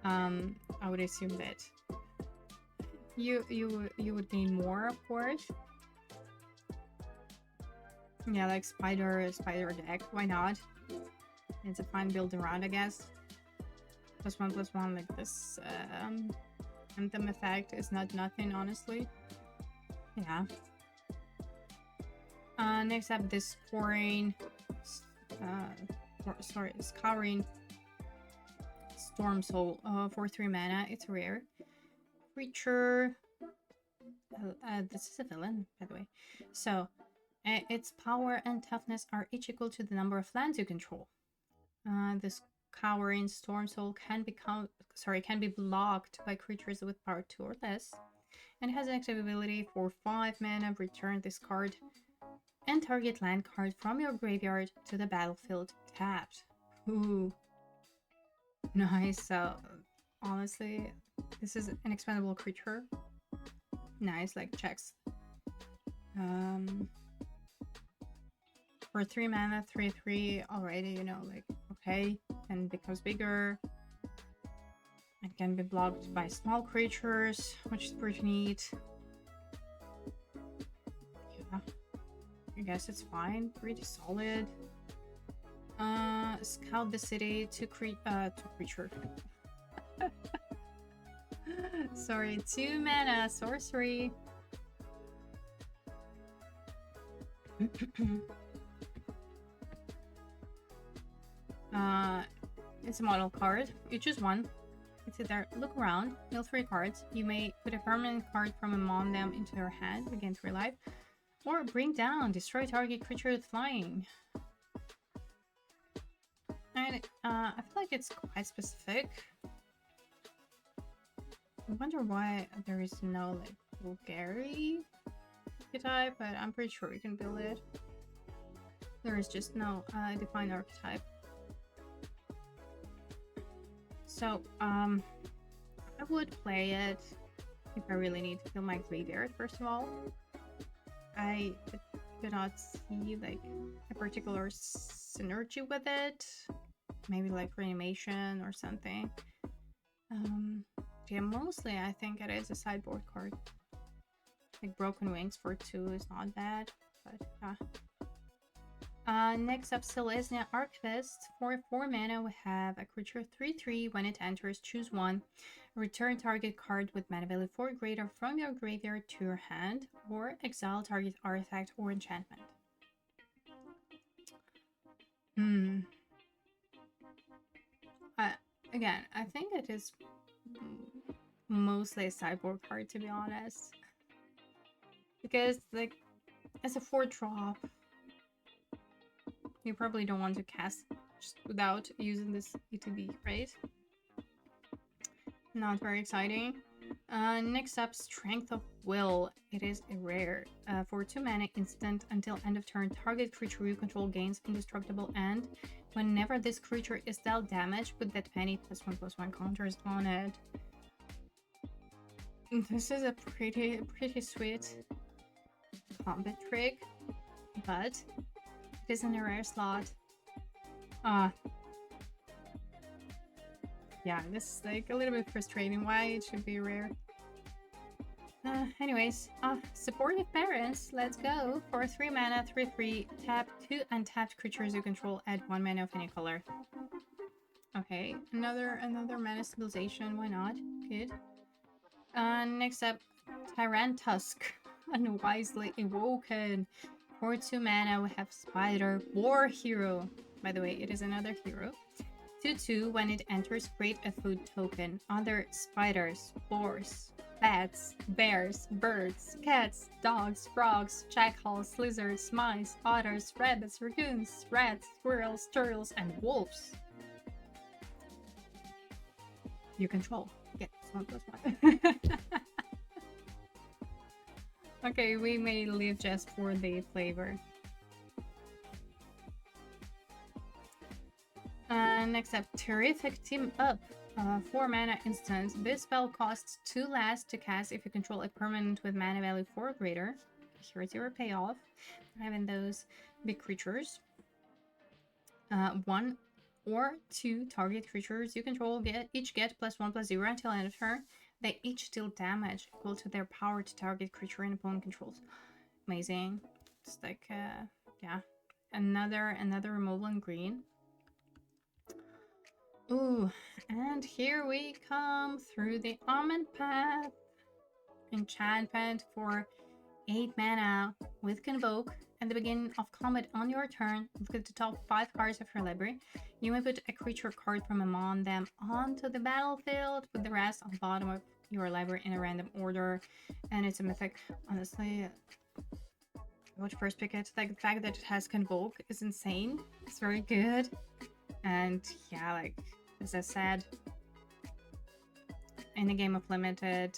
I would assume that you would gain more, of course. Yeah, like spider deck, why not? It's a fine build around, I guess. +1/+1, like this anthem effect is not nothing, honestly. Yeah. Next up, this Scouring Storm Soul for 3 mana. It's rare creature. This is a villain, by the way. So its power and toughness are each equal to the number of lands you control. This Scouring Storm Soul can be blocked by creatures with power 2 or less, and has an active ability for 5 mana. Return this card and target land card from your graveyard to the battlefield tapped. Ooh, nice. So honestly, this is an expendable creature. Nice, like checks. For 3 mana, 3/3 already, you know, like okay, and becomes bigger. It can be blocked by small creatures, which is pretty neat. Yeah, I guess it's fine, pretty solid. Scout the city to creature. Sorry, 2 mana sorcery. It's a model card. You choose one. It's either look around, mill 3 cards. You may put a permanent card from among them into your hand, again 3 life. Or bring down, destroy target creature with flying. And I feel like it's quite specific. I wonder why there is no like Bulgari archetype, but I'm pretty sure you can build it. There is just no defined archetype. So I would play it if I really need to fill my graveyard. First of all, I could not see like a particular synergy with it. Maybe like reanimation or something. Yeah, mostly I think it is a sideboard card. Like Broken Wings for 2 is not bad, but yeah. Next up, Selesnya Archivist. For 4 mana, we have a creature 3/3. When it enters, choose one. Return target card with mana value 4 greater from your graveyard to your hand, or exile target artifact or enchantment. Again, I think it is mostly a sideboard card, to be honest. Because, like, as a 4-drop, you probably don't want to cast just without using this ETB, right? Not very exciting. Next up, Strength of Will. It is a rare. For 2 mana, instant. Until end of turn, target creature you control gains indestructible, and whenever this creature is dealt damage, put that penny +1/+1 counters on it. This is a pretty sweet combat trick, but it is in a rare slot. Yeah, this is like a little bit frustrating. Why it should be rare? Anyways, Supportive Parents, let's go. For 3 mana, 3/3, tap 2 untapped creatures you control, add 1 mana of any color. Okay, another mana stabilization, why not? Good. Next up, Tyrantusk, Unwisely Awoken. For 2 mana, we have Spider Boar Hero. By the way, it is another hero. 2/2, when it enters, create a food token. Other spiders, boars, bats, bears, birds, cats, dogs, frogs, jackals, lizards, mice, otters, rabbits, raccoons, rats, squirrels, turtles, and wolves you control. Get +1/+1. Okay, we may live just for the flavor. Next up, Terrific Team Up. 4 mana instant. This spell costs 2 less to cast if you control a permanent with mana value 4 or greater. Here's your payoff. Having those big creatures. 1 or 2 target creatures you control each get +1/+0 until end of turn. They each deal damage equal to their power to target creature and opponent controls. Amazing. It's like, yeah. Another removal in green. Ooh, and here we come through the OMENPATHS. Enchantment for 8 mana with Convoke. At the beginning of combat on your turn, look at the top 5 cards of your library. You may put a creature card from among them onto the battlefield, with the rest on the bottom of your library in a random order. And it's a mythic. Honestly, I would first pick it. Like, the fact that it has Convoke is insane. It's very good. And yeah, like, as I said, in a game of limited,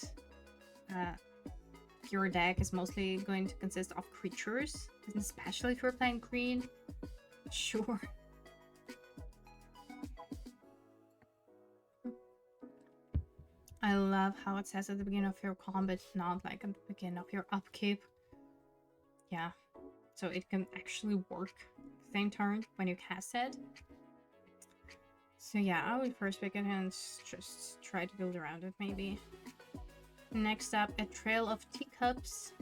your deck is mostly going to consist of creatures, especially if you're playing green. Sure. I love how it says at the beginning of your combat, not like at the beginning of your upkeep. Yeah, so it can actually work same turn when you cast it. So yeah, I would first pick it and just try to build around it, maybe. Next up, a Trail of Teacups.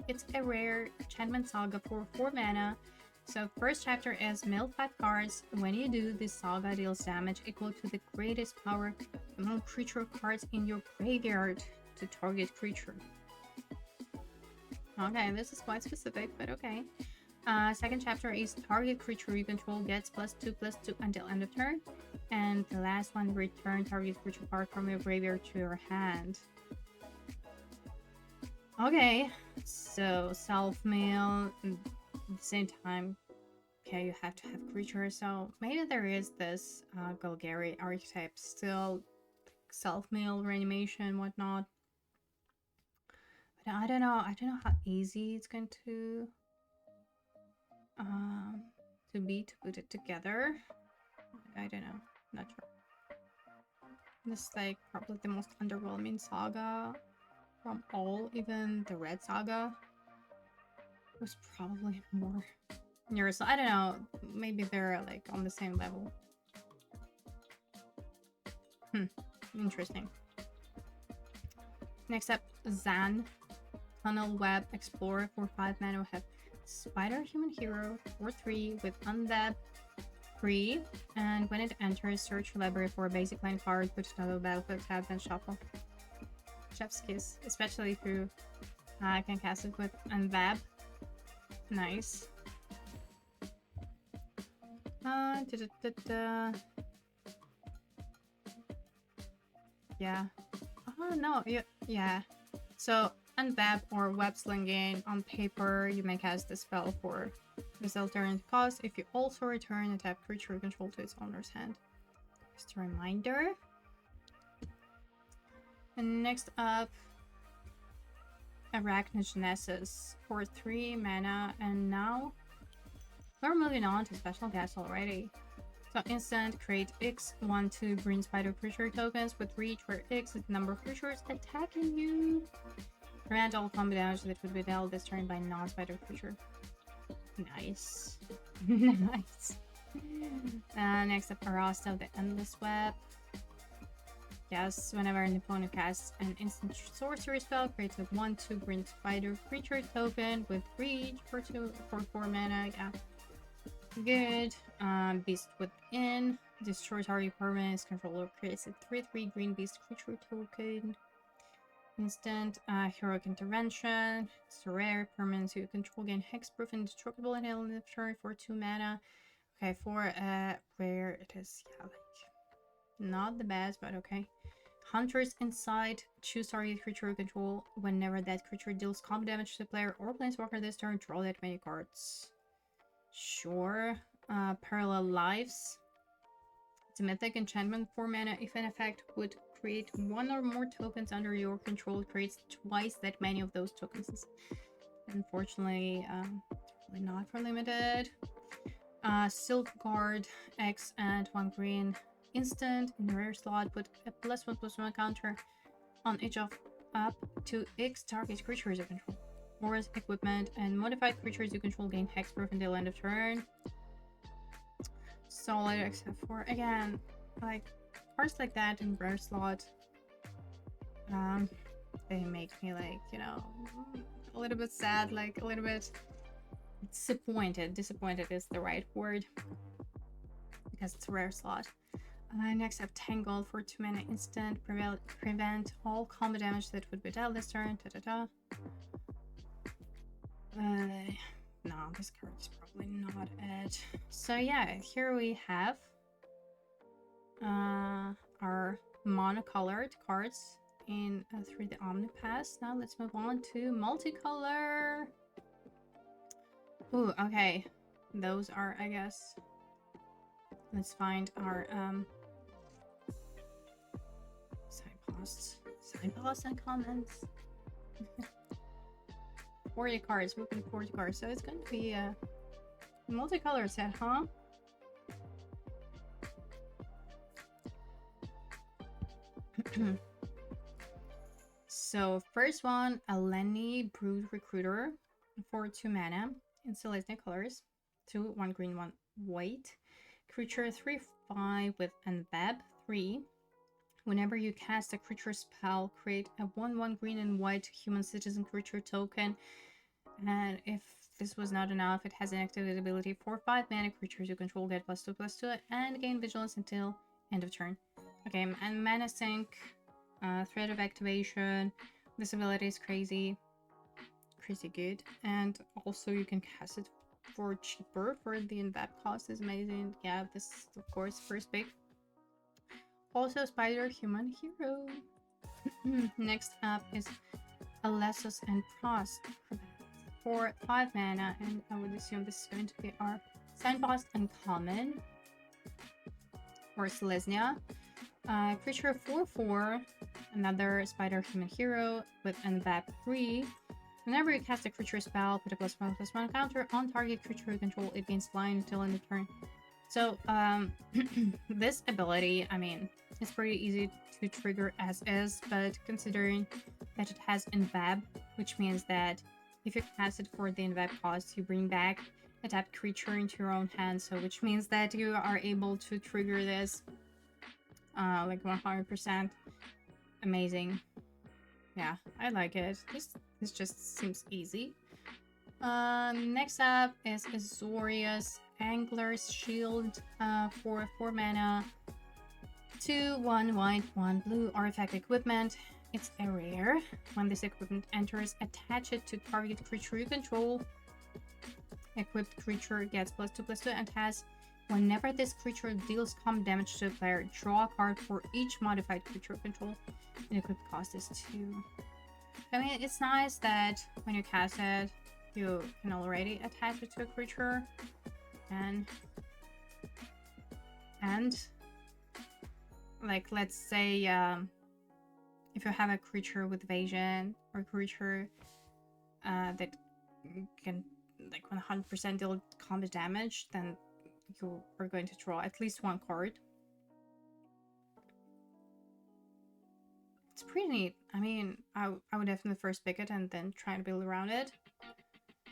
It's a rare enchantment saga for 4 mana. So first chapter is mill 5 cards. When you do, this saga deals damage equal to the greatest power among creature cards in your graveyard to target creature. Okay, this is quite specific, but okay. Second chapter is target creature you control gets +2/+2 until end of turn. And the last one, return target creature card from your graveyard to your hand. Okay, so self-mail, at the same time, okay, you have to have creatures, so maybe there is this Golgari archetype still, self-mail, reanimation, whatnot. But I don't know how easy it's going to be to put it together. I don't know, not sure. This is like probably the most underwhelming saga from all. Even the Red Saga was probably more near, so I don't know, maybe they're like on the same level. Interesting. Next up, Zan, Tunnel Web Explorer for 5 mana. We have Spider Human Hero for 3 with Undead 3, and when it enters, search your library for a basic land card, put it on the battlefield tab, then shuffle. Chef's kiss, especially if you can cast it with Undead. Nice. Yeah. Oh no, yeah. So Unweb or Web Slinging, on paper, you may cast the spell for this alternate cost if you also return a tapped creature you control to its owner's hand. Just a reminder. And next up, Arachnogenesis for 3 mana, and now we're moving on to special guests already. So instant, create X 1/2 green spider creature tokens with reach, where X is the number of creatures attacking you. Grant all combat damage that would be dealt this turn by non-spider creature. Nice. Nice. Next up, Arasta of the Endless Web. Yes, whenever an opponent casts an instant sorcery spell, creates a 1/2 green spider creature token with reach for 4 mana. Yeah. Good. Beast Within. Destroy target permanent's controller, creates a 3/3 green beast creature token. Instant. Heroic Intervention. It's a rare permanent you control, gain hexproof and indestructible until end of turn for 2 mana. Okay, for rare it is, yeah, like not the best, but okay. Hunter's Insight. Choose target creature you control. Whenever that creature deals combat damage to the player or planeswalker this turn, draw that many cards. Sure. Parallel Lives. It's a mythic enchantment, 4 mana. If an effect would create 1 or more tokens under your control, it creates twice that many of those tokens. Unfortunately, probably not for limited. Silk Guard X and 1 green. Instant in the rare slot, put a +1/+1 counter on each of up to X target creatures you control. Or as equipment, and modified creatures you control gain hexproof until end of turn. Solid, except for, again, like cards like that in rare slot, they make me, like, you know, a little bit sad, like a little bit disappointed. Disappointed is the right word, because it's a rare slot. Next up, Tangled for 2 mana instant, prevent all combat damage that would be dealt this turn. No, this card is probably not it. So yeah, here we have our monocolored cards in through the OMENPATHS. Now let's move on to multicolor. Ooh, okay. Those are, I guess. Let's find our side posts and comments. 40 cards, we're going to 40 cards, so it's going to be a multicolor set, huh? So first one, Eleni Brood Recruiter for 2 mana, instantly colors, 2, 1 green, 1 white. Creature 3/5 with Unweb 3. Whenever you cast a creature spell, create a 1/1 green and white human citizen creature token. And if this was not enough, it has an activated ability for 5 mana. Creatures you control get +2/+2 and gain vigilance until end of turn. Okay, and mana sink, threat of activation. This ability is crazy good. And also you can cast it for cheaper for the invap cost is amazing. Yeah, this is of course first pick. Also Spider Human Hero. Next up is Alessos and Prost for 5 mana, and I would assume this is going to be our Sandbox Uncommon or Selesnya. Creature 4/4, another Spider Human Hero with Unvap 3. Whenever you cast a creature spell, put a +1/+1 counter on target creature you control, it gains flying until end of turn. So, this ability, I mean, it's pretty easy to trigger as is, but considering that it has Invab, which means that if you cast it for the Invab cost, you bring back a tapped creature into your own hand, so which means that you are able to trigger this like 100%. Amazing. Yeah, I like it. This just seems easy. Next up is Azorius Angler's Shield for 4 mana. 2/1 white, 1 blue artifact equipment. It's a rare. When this equipment enters, attach it to target creature you control. Equipped creature gets +2/+2 and has, whenever this creature deals combat damage to a player, draw a card for each modified creature you control. And equipped cost is 2. I mean, it's nice that when you cast it, you can already attach it to a creature. And like, let's say if you have a creature with evasion or a creature that can like 100% deal combat damage, then you are going to draw at least 1 card. It's pretty neat. I mean, I would definitely first pick it and then try to build around it,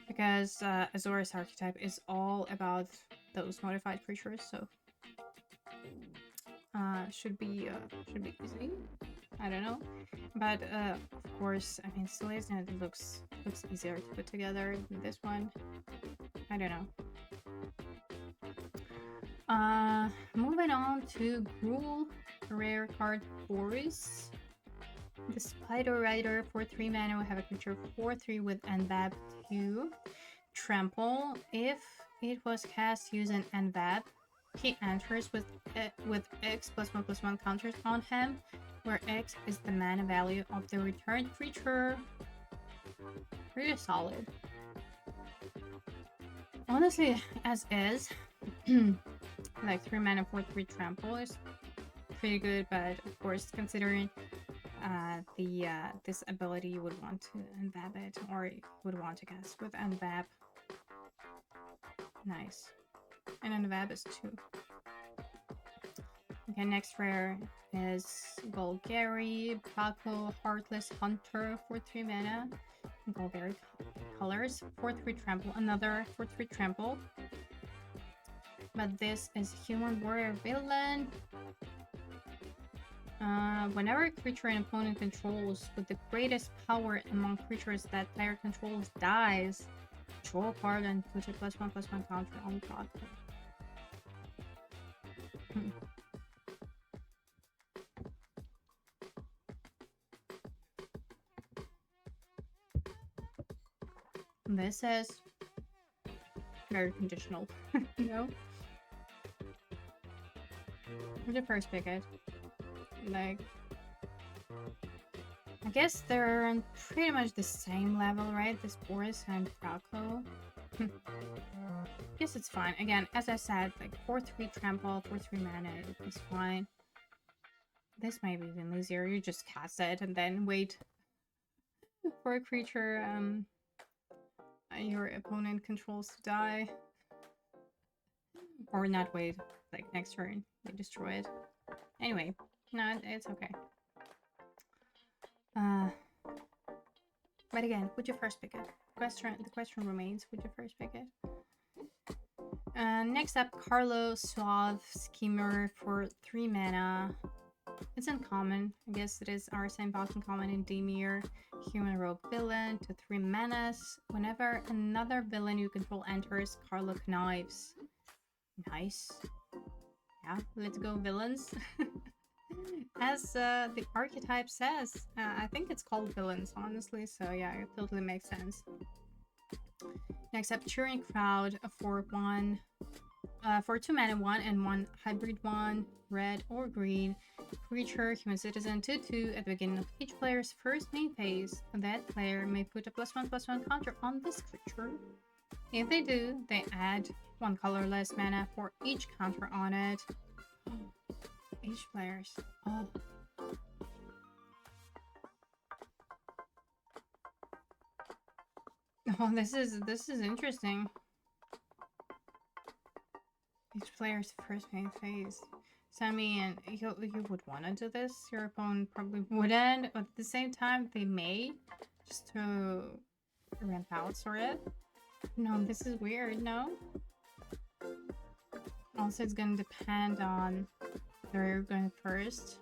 because Azorius archetype is all about those modified creatures, so should be easy. I don't know, but of course, I mean, Selesnya looks easier to put together than this one. I don't know. Moving on to Gruul, rare card Boris. The Spider Rider for 3 mana. We have a creature 4/3 with Envab 2. Trample. If it was cast using Envab, he enters with X +1/+1 counters on him, where X is the mana value of the returned creature. Pretty solid. Honestly, as is, like 3 mana 4/3 trample is pretty good, but of course, considering this ability, you would want to Envab it, or you would want to cast with Envab. Nice. And Envab is 2. Okay, next rare is Golgari, Baco, Heartless Hunter for 3 mana. Golgari colors, 4/3 trample, another 4/3 trample. But this is Human Warrior Villain. Whenever a creature an opponent controls with the greatest power among creatures that player controls dies, draw a card and put a +1/+1 counter on Baco. This is very conditional, you know? Would you first pick it? Like, I guess they're on pretty much the same level, right? This Boris and Baco. Guess it's fine. Again, as I said, like 4/3 trample, 4/3 mana is fine. This might be even easier. You just cast it and then wait for a creature your opponent controls to die. Or not wait, like next turn, you destroy it. Anyway, no, it's okay. But again, would you first pick it? The question remains, would you first pick it? Next up, Carlo Suave Schemer for 3 mana. It's uncommon. I guess it is our same box uncommon in Demir. Human Rogue Villain to 3 manas. Whenever another villain you control enters, Carlo connives. Nice. Yeah, let's go villains. As the archetype says, I think it's called villains, honestly, so yeah, it totally makes sense. Next up, Cheering Crowd for 2 mana, 1 and 1 hybrid 1, red or green. Creature, human citizen, 2/2 at the beginning of each player's first main phase. That player may put a +1/+1 counter on this creature. If they do, they add 1 colorless mana for each counter on it. Each player's. Oh. Oh, this is interesting. Each player's first main phase. So I mean, you would want to do this. Your opponent probably wouldn't, but at the same time, they may, just to ramp out, sort of. No, this is weird. No. Also, it's gonna depend on where you're going first,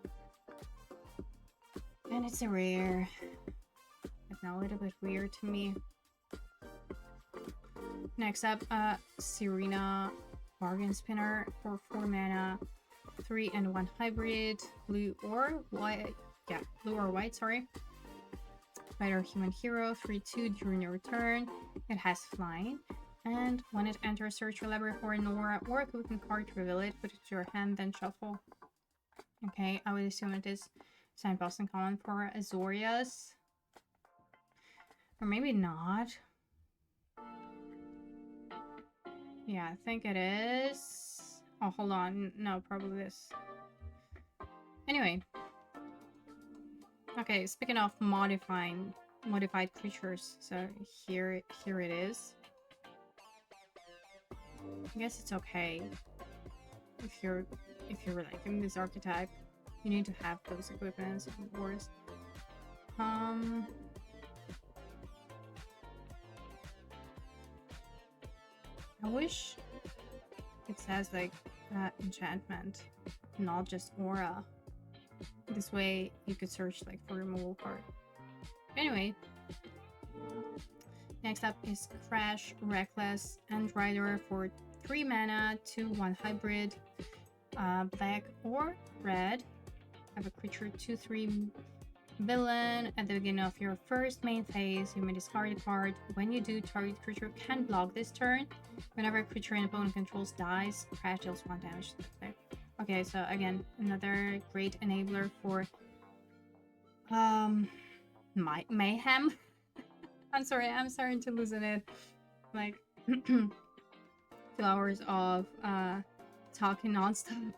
and it's a rare. It's now a little bit weird to me. Next up, Serena Bargain Spinner for 4 mana, 3 and 1 hybrid, blue or white. Yeah, blue or white, sorry. Spider Human Hero, 3/2 during your turn. It has flying, and when it enters, search your library for an aura or a token card to reveal it, put it to your hand, then shuffle. Okay, I would assume it is Signpost and common for Azorius. Or maybe not. Yeah, I think it is. Oh, hold on. No, probably this. Anyway. Okay, speaking of modified creatures, so here it is. I guess it's okay if you're like in this archetype. You need to have those equipments, of course. I wish it says like enchantment, not just aura. This way you could search like for removal card. Anyway, next up is Crash, Reckless, and Rider for 3 mana, 2/1 hybrid, black or red. Have a creature 2/3 villain. At the beginning of your first main phase, you may discard a card. When you do, target creature can block this turn. Whenever a creature an opponent controls dies, Crash deals 1 damage to the player. Okay, so again, another great enabler for mayhem. I'm sorry, I'm starting to loosen it. Like 2 hours of talking nonstop.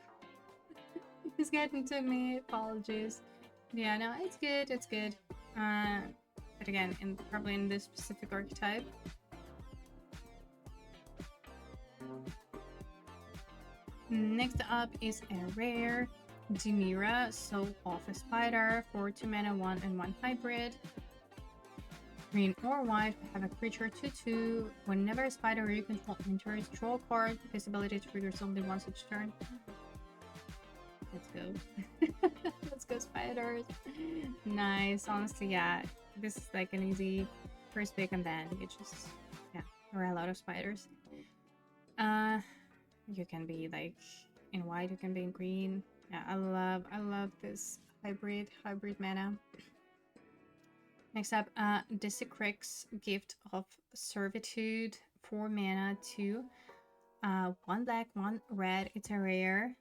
It's getting to me. Apologies. Yeah, no, it's good. It's good. But again, probably in this specific archetype. Next up is a rare Dimira, Soul of a Spider for 2 mana, 1 and 1 hybrid. Green or white, have a creature 2/2. Whenever a spider you control enters, draw a card. This ability triggers only once each turn. Let's go. Let's go, spiders. Nice. Honestly, yeah. This is like an easy first pick, and then you just, yeah, there are a lot of spiders. You can be like in white, you can be in green. Yeah, I love this hybrid mana. Next up, Dissecrix, Gift of Servitude, 4 mana, 2, 1 black, 1 red. It's a rare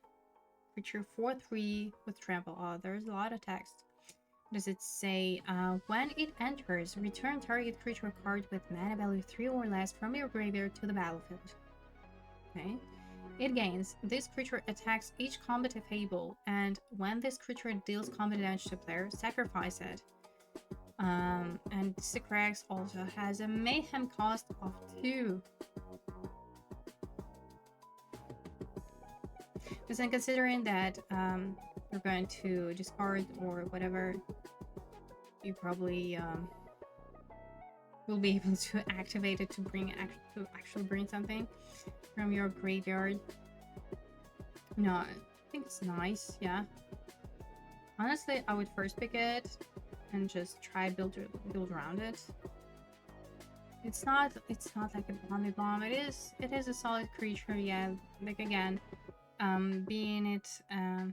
creature 4/3 with trample. Oh, there's a lot of text. Does it say, when it enters, return target creature card with mana value 3 or less from your graveyard to the battlefield. Okay. It gains. This creature attacks each combative able, and when this creature deals combat damage to a player, sacrifice it. And Dissecrix also has a mayhem cost of 2. Because I'm considering that you're going to discard or whatever, you probably will be able to activate it to actually bring something from your graveyard. No, I think it's nice, yeah. Honestly, I would first pick it and just try build around it. It's not like a bomb. It is a solid creature, yeah. Like again, being it a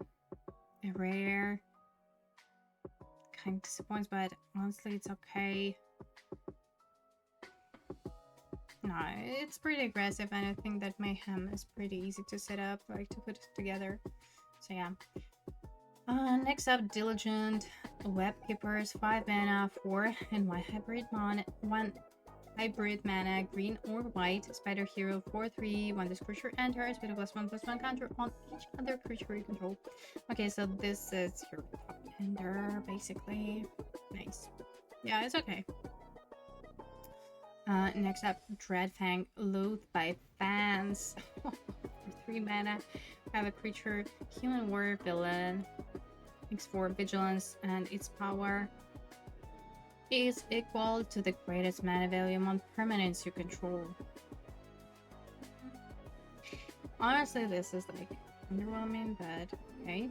rare kind of disappoints, but honestly it's okay. No, it's pretty aggressive, and I think that Mayhem is pretty easy to set up, like to put together. So yeah. Next up, Diligent Web Keepers, 5 mana, 4 and 1 hybrid mana, 1 hybrid mana, green or white. Spider Hero 4/3. When this creature enters with a +1/+1 counter on each other creature you control. Okay, so this is your top ender, basically. Nice. Yeah, it's okay. Next up, Dreadfang, Loathed by Fans. For 3 mana, have a creature, human warrior villain. X4 vigilance, and its power is equal to the greatest mana value among permanents you control. Honestly, this is like underwhelming, but okay.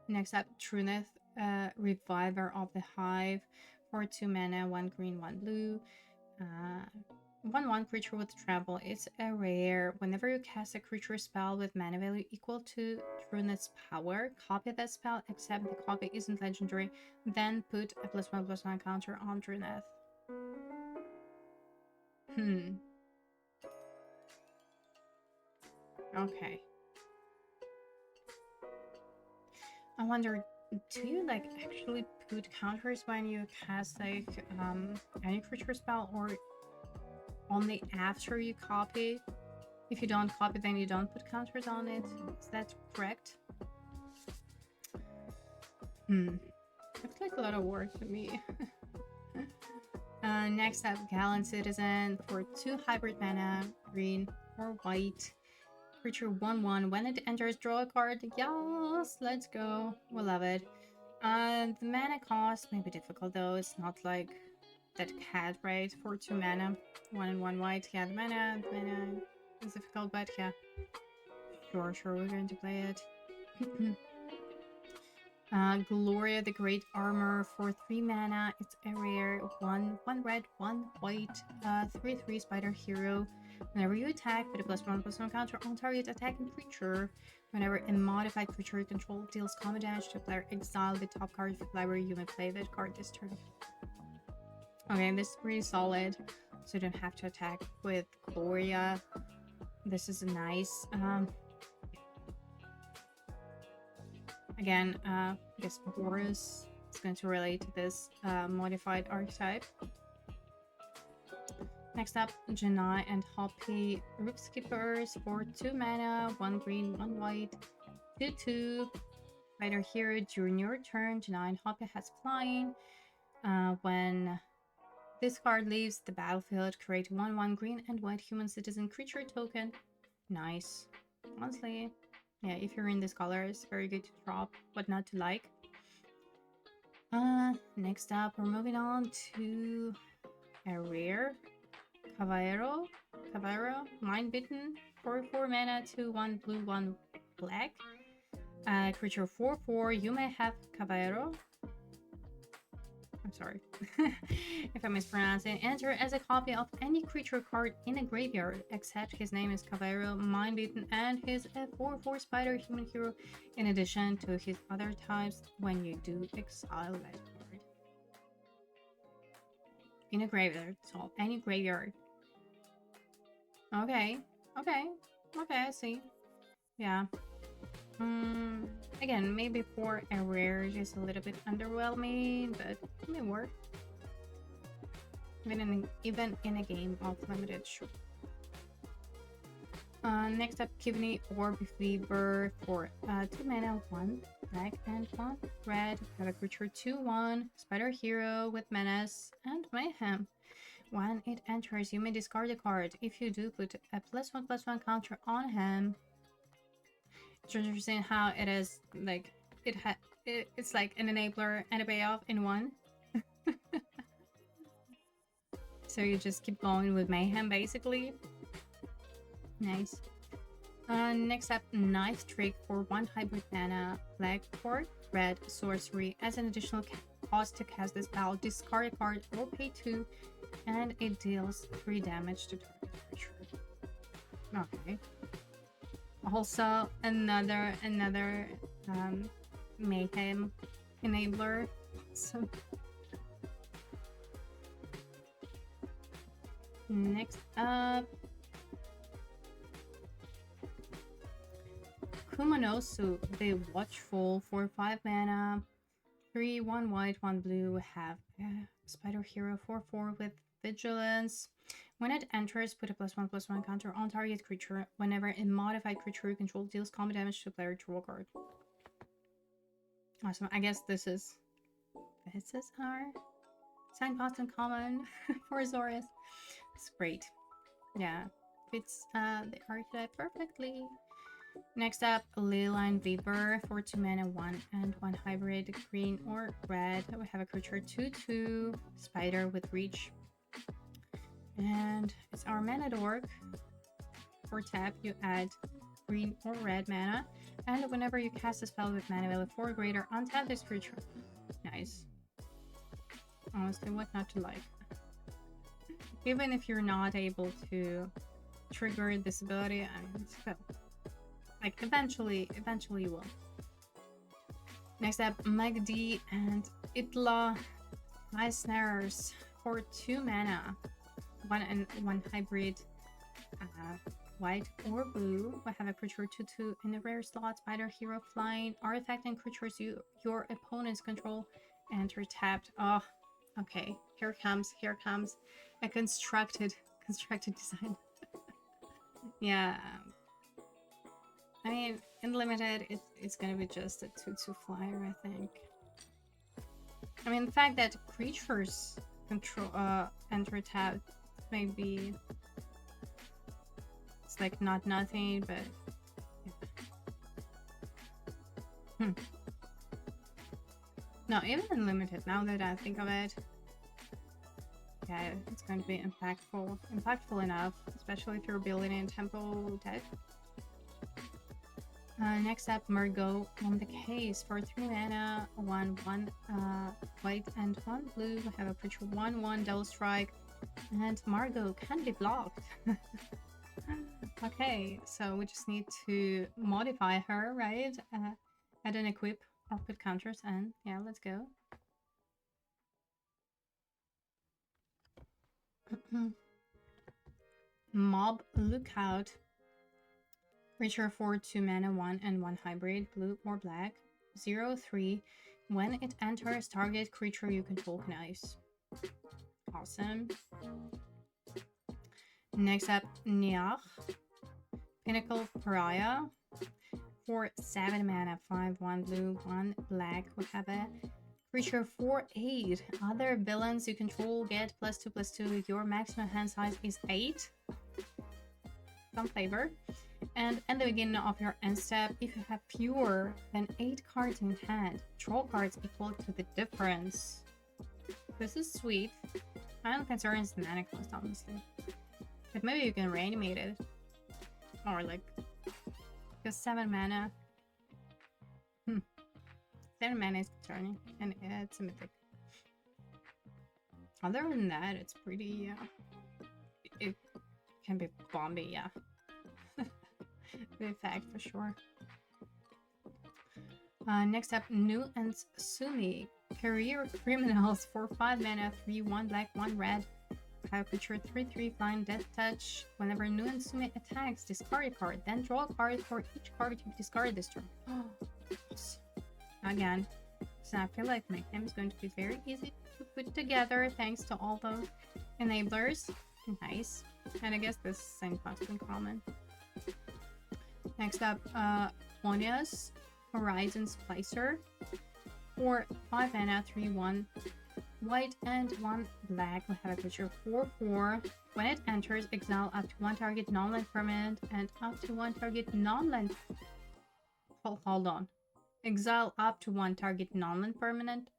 Next up, Truneth, Reviver of the Hive, for 2 mana, 1 green, 1 blue. 1/1 creature with trample. It's a rare. Whenever you cast a creature spell with mana value equal to Truneth's power, copy that spell, except the copy isn't legendary, then put a +1/+1 counter on Truneth. Okay. I wonder, do you like actually put counters when you cast like any creature spell, or only after you copy? If you don't copy, then you don't put counters on it. Is that correct? Looks like a lot of work to me. Next up, Gallant Citizen, for 2 hybrid mana, green or white. Creature 1/1. When it enters, draw a card. Yes, let's go. We love it. The mana cost may be difficult though. It's not like that cat, right? For 2 mana, 1 and 1 white. Yeah, the mana is difficult, but yeah. Sure, we're going to play it. Gloria the Great Armor, for 3 mana. It's a rare. 1 red, 1 white. 3/3 Spider Hero. Whenever you attack, put a +1/+1 counter on target attacking creature. Whenever a modified creature you control deals combat damage to a player, exile the top card of the library. You may play that card this turn. Okay, this is pretty solid, so you don't have to attack with Gloria. This is nice. Again, I guess Boris is going to relate to this modified archetype. Next up, Janai and Hoppy, Rook Skippers, for 2 mana, 1 green, 1 white, 2/2. Spider Hero. During your turn, Janai and Hoppy has flying. When this card leaves the battlefield, create 1/1 green and white human citizen creature token. Nice. Honestly, yeah, if you're in this color, it's very good to drop, but not to like. Next up, we're moving on to a rare. Caballero, Mind Bitten, for 4 mana, 2/1 blue, 1 black. Creature 4/4. You may have Caballero. I'm sorry if I mispronounce it. Enter as a copy of any creature card in a graveyard, except his name is Caballero, Mind Beaten, and he's a 4/4 Spider Human Hero, in addition to his other types when you do exile that card. In a graveyard, so any graveyard. Okay, I see. Yeah. Again, maybe for a rare, just a little bit underwhelming, but it may work. Even in a game of limited, sure. Next up, Kidney Orb Fever, for 2 mana, 1 black and 1 red. Have a creature 2/1 Spider Hero with Menace and Mayhem. When it enters, you may discard a card. If you do, put a +1/+1 counter on him. It's interesting how it is like it's like an enabler and a payoff in one. So you just keep going with Mayhem, basically. Nice. Next up, Knife Trick, for 1 hybrid mana, black or red sorcery. As an additional cost to cast this spell, discard a card or pay 2, and it deals 3 damage to target creature. Okay. Also, another Mayhem enabler. So Next up, Kumanosu, the Watchful, for 5 mana, 3, 1 white, 1 blue. Have Spider Hero 4/4 with Vigilance. When it enters, put a +1/+1 counter on target creature. Whenever a modified creature you control deals combat damage to a player, draw a card. Awesome. I guess this is our signpost in common for Azorius. It's great. Yeah, fits the archetype perfectly. Next up, Leyline Weaver for 2 mana, 1 and 1 hybrid, green or red. We have a creature 2/2 spider with reach. And it's our mana dork. For tap, you add green or red mana. And whenever you cast a spell with mana value 4 or greater, untap this creature. Nice. Honestly, what not to like? Even if you're not able to trigger this ability, I mean, still. Like, eventually you will. Next up, Magdi and Itla Ice Snares for 2 mana. 1 and 1 hybrid, white or blue. We have a creature 2/2 in the rare slot, Spider Hero flying. Artifact and creatures your opponents control enter tapped. Oh, okay. Here comes a constructed design. Yeah. I mean, in limited, it's gonna be just a 2/2 flyer, I think. I mean, the fact that creatures control enter tab, maybe it's like not nothing, but yeah. No, even in limited. Now that I think of it, yeah, it's going to be impactful enough, especially if you're building in tempo deck. Next up, Margot on the case for 3 mana, 1 white and 1 blue. We have a creature 1/1 Double Strike, and Margot can be blocked. Okay, so we just need to modify her, right? Add an equip or put counters, and yeah, let's go. Mob Lookout. Creature for 2 mana, 1 and 1 hybrid, blue or black, 0/3. When it enters, target creature you control connives. Awesome. Next up, Niach, Pinnacle Pariah. For 7 mana, 5/1 blue, 1 black. We have a creature 4/8. Other villains you control get +2/+2. Your maximum hand size is 8. Some flavor. And at the beginning of your end step, if you have fewer than 8 cards in hand, draw cards equal to the difference. This is sweet. My only concern is the mana cost, honestly. But maybe you can reanimate it. Or like, because 7 mana. 7 mana is concerning, and it's a mythic. Other than that, it's pretty, it can be bomby, yeah. The effect for sure. Next up, Nu and Sumi, Career Criminals for 5 mana, 3/1 black, 1 red. Have creature 3/3 flying Death Touch. Whenever Nu and Sumi attacks, discard a card, then draw a card for each card you discard this turn. Again, so I feel like my game is going to be very easy to put together thanks to all the enablers. Nice. And I guess this same cost in common. Next up, Ponia's Horizon Splicer. For 5 mana, 3/1 white and 1 black. We have a creature 4/4. When it enters, exile up to 1 target non-land permanent and up to 1 target non-land. Hold on. Exile up to 1 target non-land permanent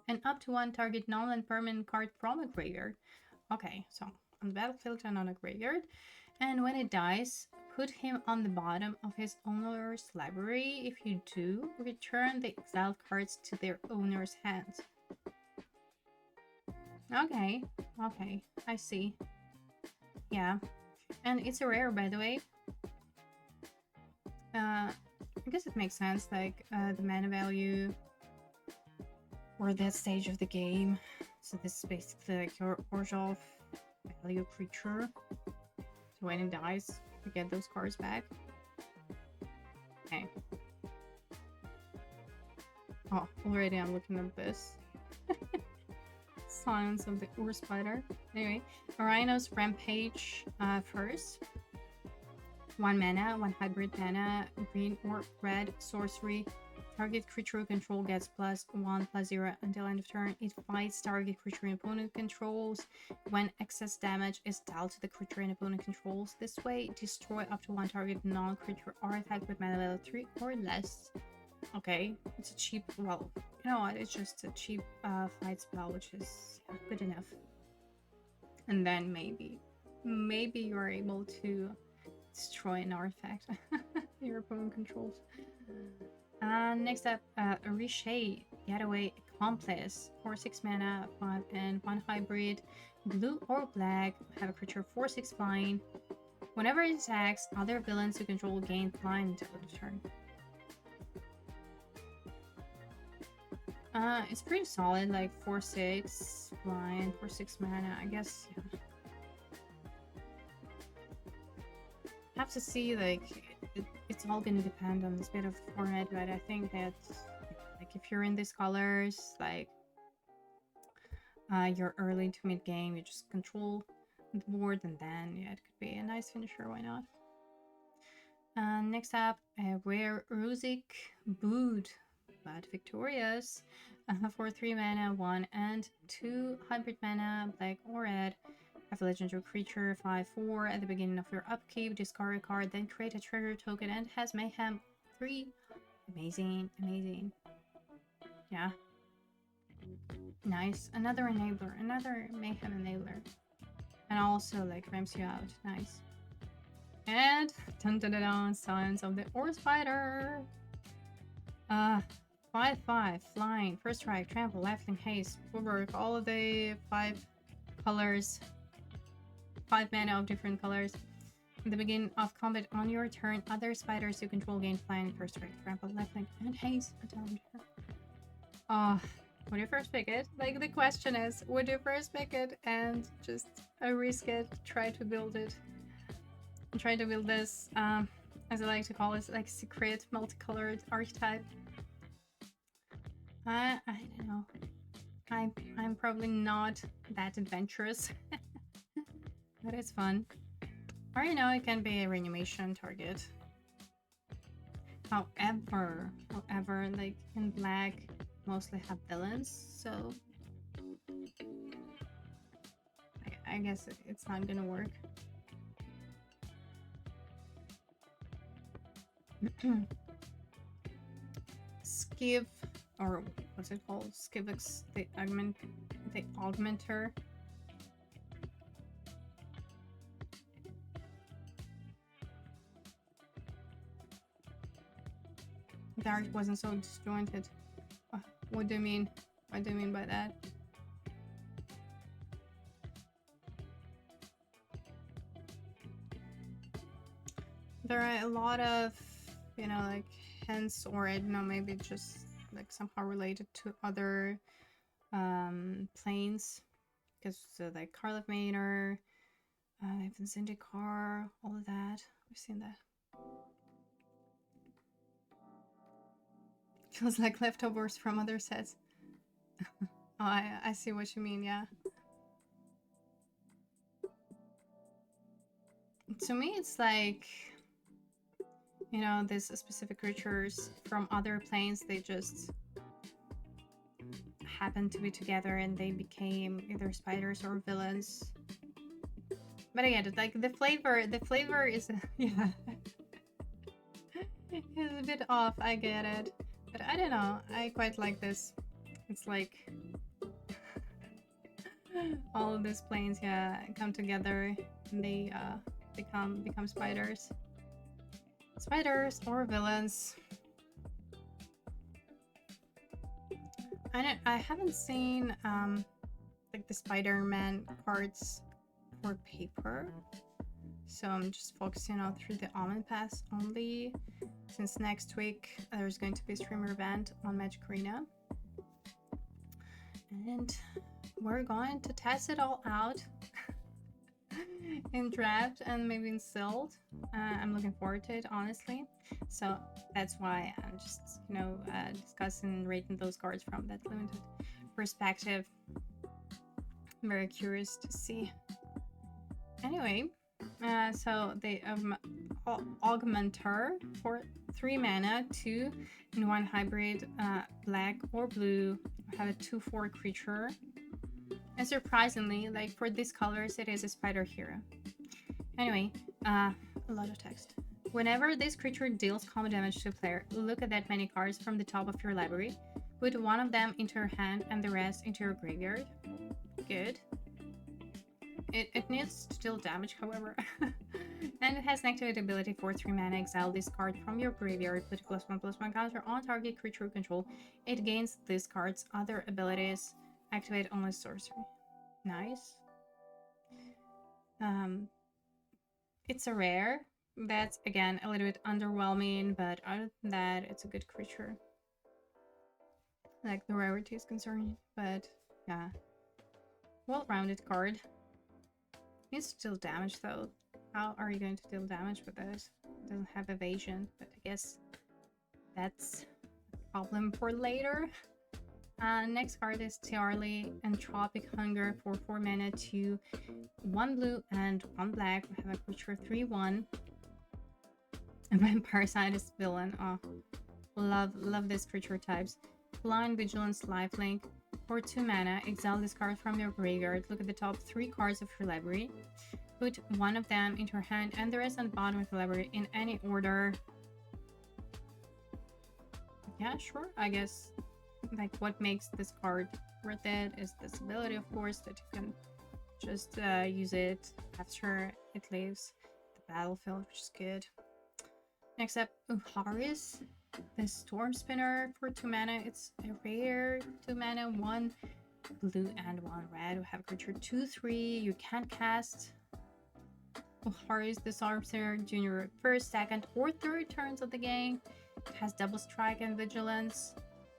and up to 1 target non-land permanent card from a graveyard. Okay, so on the battlefield and on a graveyard. And when it dies, put him on the bottom of his owner's library. If you do, return the exiled cards to their owner's hands. Okay, I see. Yeah, and it's a rare, by the way. I guess it makes sense, like, the mana value for that stage of the game. So this is basically like your Orzhov value creature. So when it dies, we get those cards back. Okay. Oh, already I'm looking at this. Silence of the Ur Spider. Anyway, Rhino's Rampage first. 1 mana, 1 hybrid mana, green or red, sorcery. Target creature you control gets +1/+0 until end of turn. It fights target creature and opponent controls. When excess damage is dealt to the creature and opponent controls this way, destroy up to 1 target non-creature artifact with mana level 3 or less. Okay, it's a cheap, well, you know what, it's just a cheap fight spell, which is good enough. And then maybe you're able to destroy an artifact your opponent controls. Next up, Riche, Getaway Accomplice. 4/6 mana, 5 and 1 hybrid, blue or black. Have a creature 4/6 flying. Whenever it attacks, other villains you control gain flying until the turn. It's pretty solid, like 4/6 flying, 4/6 mana. I guess. Yeah. Have to see, like, it's all gonna depend on this bit of format, but I think that, like, if you're in these colors, like, you're early to mid game, you just control the board, and then yeah, it could be a nice finisher. Why not? Next up, Rare Ruzik Bood, but victorious. For 3 mana, 1 and 2 hybrid mana, black or red. Have a legendary creature 5/4 at the beginning of your upkeep, discard a card, then create a treasure token, and has mayhem 3. Amazing, amazing. Yeah. Nice. Another enabler, another mayhem enabler. And also like ramps you out. Nice. And dun dun dun dun, Silence of the Ur Spider. 5/5 flying, first strike, trample, lifelink, haste, woodwork, all of the 5 colors. 5 mana of different colors. At the beginning of combat on your turn, other spiders you control gain flying, first strike, trample, lifelink, and haste until end of turn. Would you first pick it? Like, the question is, would you first pick it and just risk it, try to build it? And try to build this, as I like to call it, like, secret multicolored archetype. I don't know. I'm probably not that adventurous. But it's fun. Or, you know, it can be a reanimation target. However, like, in black, mostly have villains, so I guess it's not gonna work. Skiv, or what's it called? Skivix, the augmenter. The art wasn't so disjointed. What do you mean? What do you mean by that? There are a lot of, you know, like hints, or I don't know, maybe just like somehow related to other planes, because like Karlov Manor, even Zendikar, all of that. We've seen that. Feels like leftovers from other sets. Oh, I see what you mean, yeah. To me, it's like, you know, these specific creatures from other planes, they just happened to be together and they became either spiders or villains. But again, like, the flavor is, yeah. It's a bit off, I get it. But I don't know, I quite like this. It's like all of these planes, yeah, come together and they become spiders. Spiders or villains. I haven't seen like the Spider-Man cards for paper, so I'm just focusing on through the OMENPATHs only, since next week there's going to be a streamer event on Magic Arena, and we're going to test it all out. in draft and maybe in sealed. I'm looking forward to it, honestly. So that's why I'm just, discussing and rating those cards from that limited perspective. I'm very curious to see. Anyway, so the Augmenter for 3 mana, 2 and 1 hybrid, black or blue, have a 2/4 creature. And surprisingly, like for these colors, it is a spider hero. Anyway, a lot of text. Whenever this creature deals combat damage to a player, look at that many cards from the top of your library. Put one of them into your hand and the rest into your graveyard. Good. It needs to deal damage, however. And it has an activate ability for 3 mana. Exile this card from your graveyard. Put a +1/+1 counter on target creature control. It gains this card's other abilities. Activate only sorcery. Nice. It's a rare. That's, again, a little bit underwhelming, but other than that, it's a good creature. Like, the rarity is concerned, but yeah. Well-rounded card. Needs to deal damage, though. How are you going to deal damage with this? It doesn't have evasion, but I guess that's a problem for later. Next card is Tiarli, Entropic Hunger for 4 mana, 2, 1 blue and 1 black. We have a creature 3/1. And Vampire Scientist Villain. Oh, love this creature types. Blind Vigilance Lifelink for 2 mana. Exile this card from your graveyard. Look at the top 3 cards of your library. Put one of them into your hand and the rest on the bottom of the library in any order. Yeah, sure, I guess. Like, what makes this card worth it is this ability, of course, that you can just use it after it leaves the battlefield, which is good. Next up, Uharis, the Storm Spinner for 2 mana. It's a rare 2 mana, 1 blue and 1 red. We have a creature 2/3. You can't cast Uharis, the Storm Spinner, during your first, second, or third turns of the game. It has double strike and vigilance.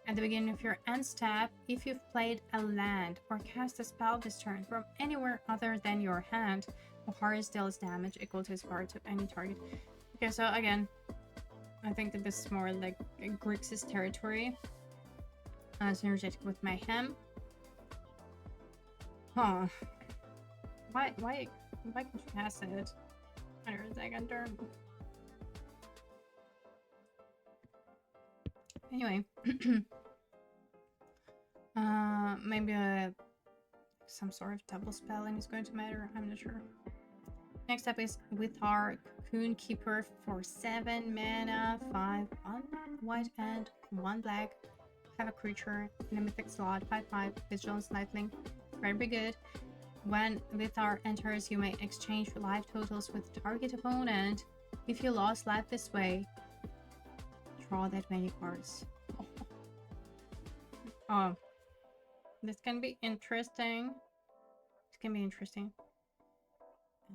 At the beginning of your end step, if you've played a land or cast a spell this turn from anywhere other than your hand, Uharis deals damage equal to its power to any target. Okay, so again, I think that this is more like Grixis territory. Synergetic with Mayhem. Huh. Why can't you cast it under a second turn? Anyway, maybe some sort of double spelling is going to matter. I'm not sure. Next up is with our Cocoon Keeper for 7 mana, 5, 1 white and 1 black. Have a creature in a mythic slot, 5/5, Vigilance Lifelink. Very good. When Vithar enters, you may exchange life totals with target opponent. If you lost life this way, draw that many cards. Oh, this can be interesting. It can be interesting.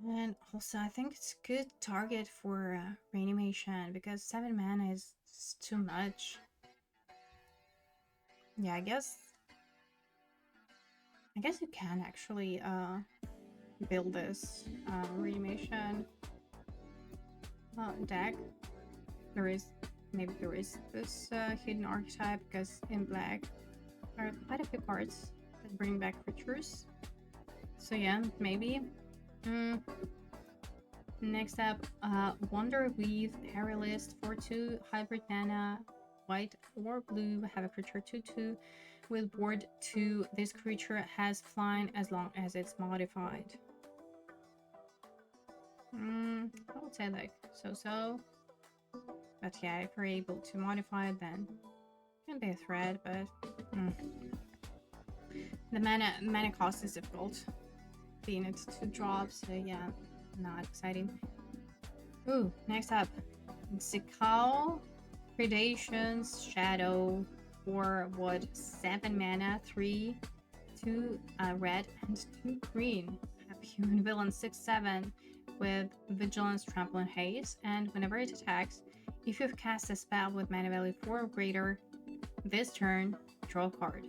And also, I think it's a good target for reanimation because 7 mana is too much. Yeah, I guess you can actually build this reanimation deck. Maybe there is this hidden archetype because in black there are quite a few cards that bring back creatures. So yeah, maybe. Next up, Wonderweave Perilist for 2 hybrid mana, white or blue. Have a creature 2/2 with board 2. This creature has flying as long as it's modified. I would say like so. But yeah, if you're able to modify it, then it can be a threat, but the mana cost is difficult. Being it's 2 drops, so yeah, not exciting. Ooh, next up, Zikao Predation's Shadow for what? 7 mana, 3, 2 red and 2 green. Have human villain 6/7 with Vigilance, Trample, and Haste, and whenever it attacks, if you've cast a spell with mana value 4 or greater this turn, draw a card.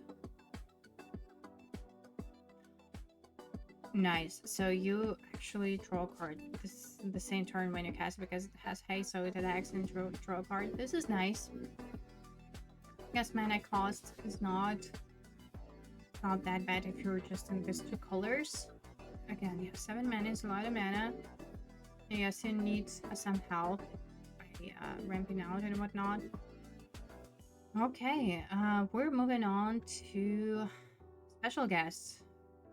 Nice. So you actually draw a card this the same turn when you cast it because it has haste, so it attacks and draw a card. This is nice. Yes, mana cost is not that bad if you're just in these two colors. Again, you have 7 mana, is a lot of mana. Yes, you need some help by ramping out and whatnot. Okay, we're moving on to special guests.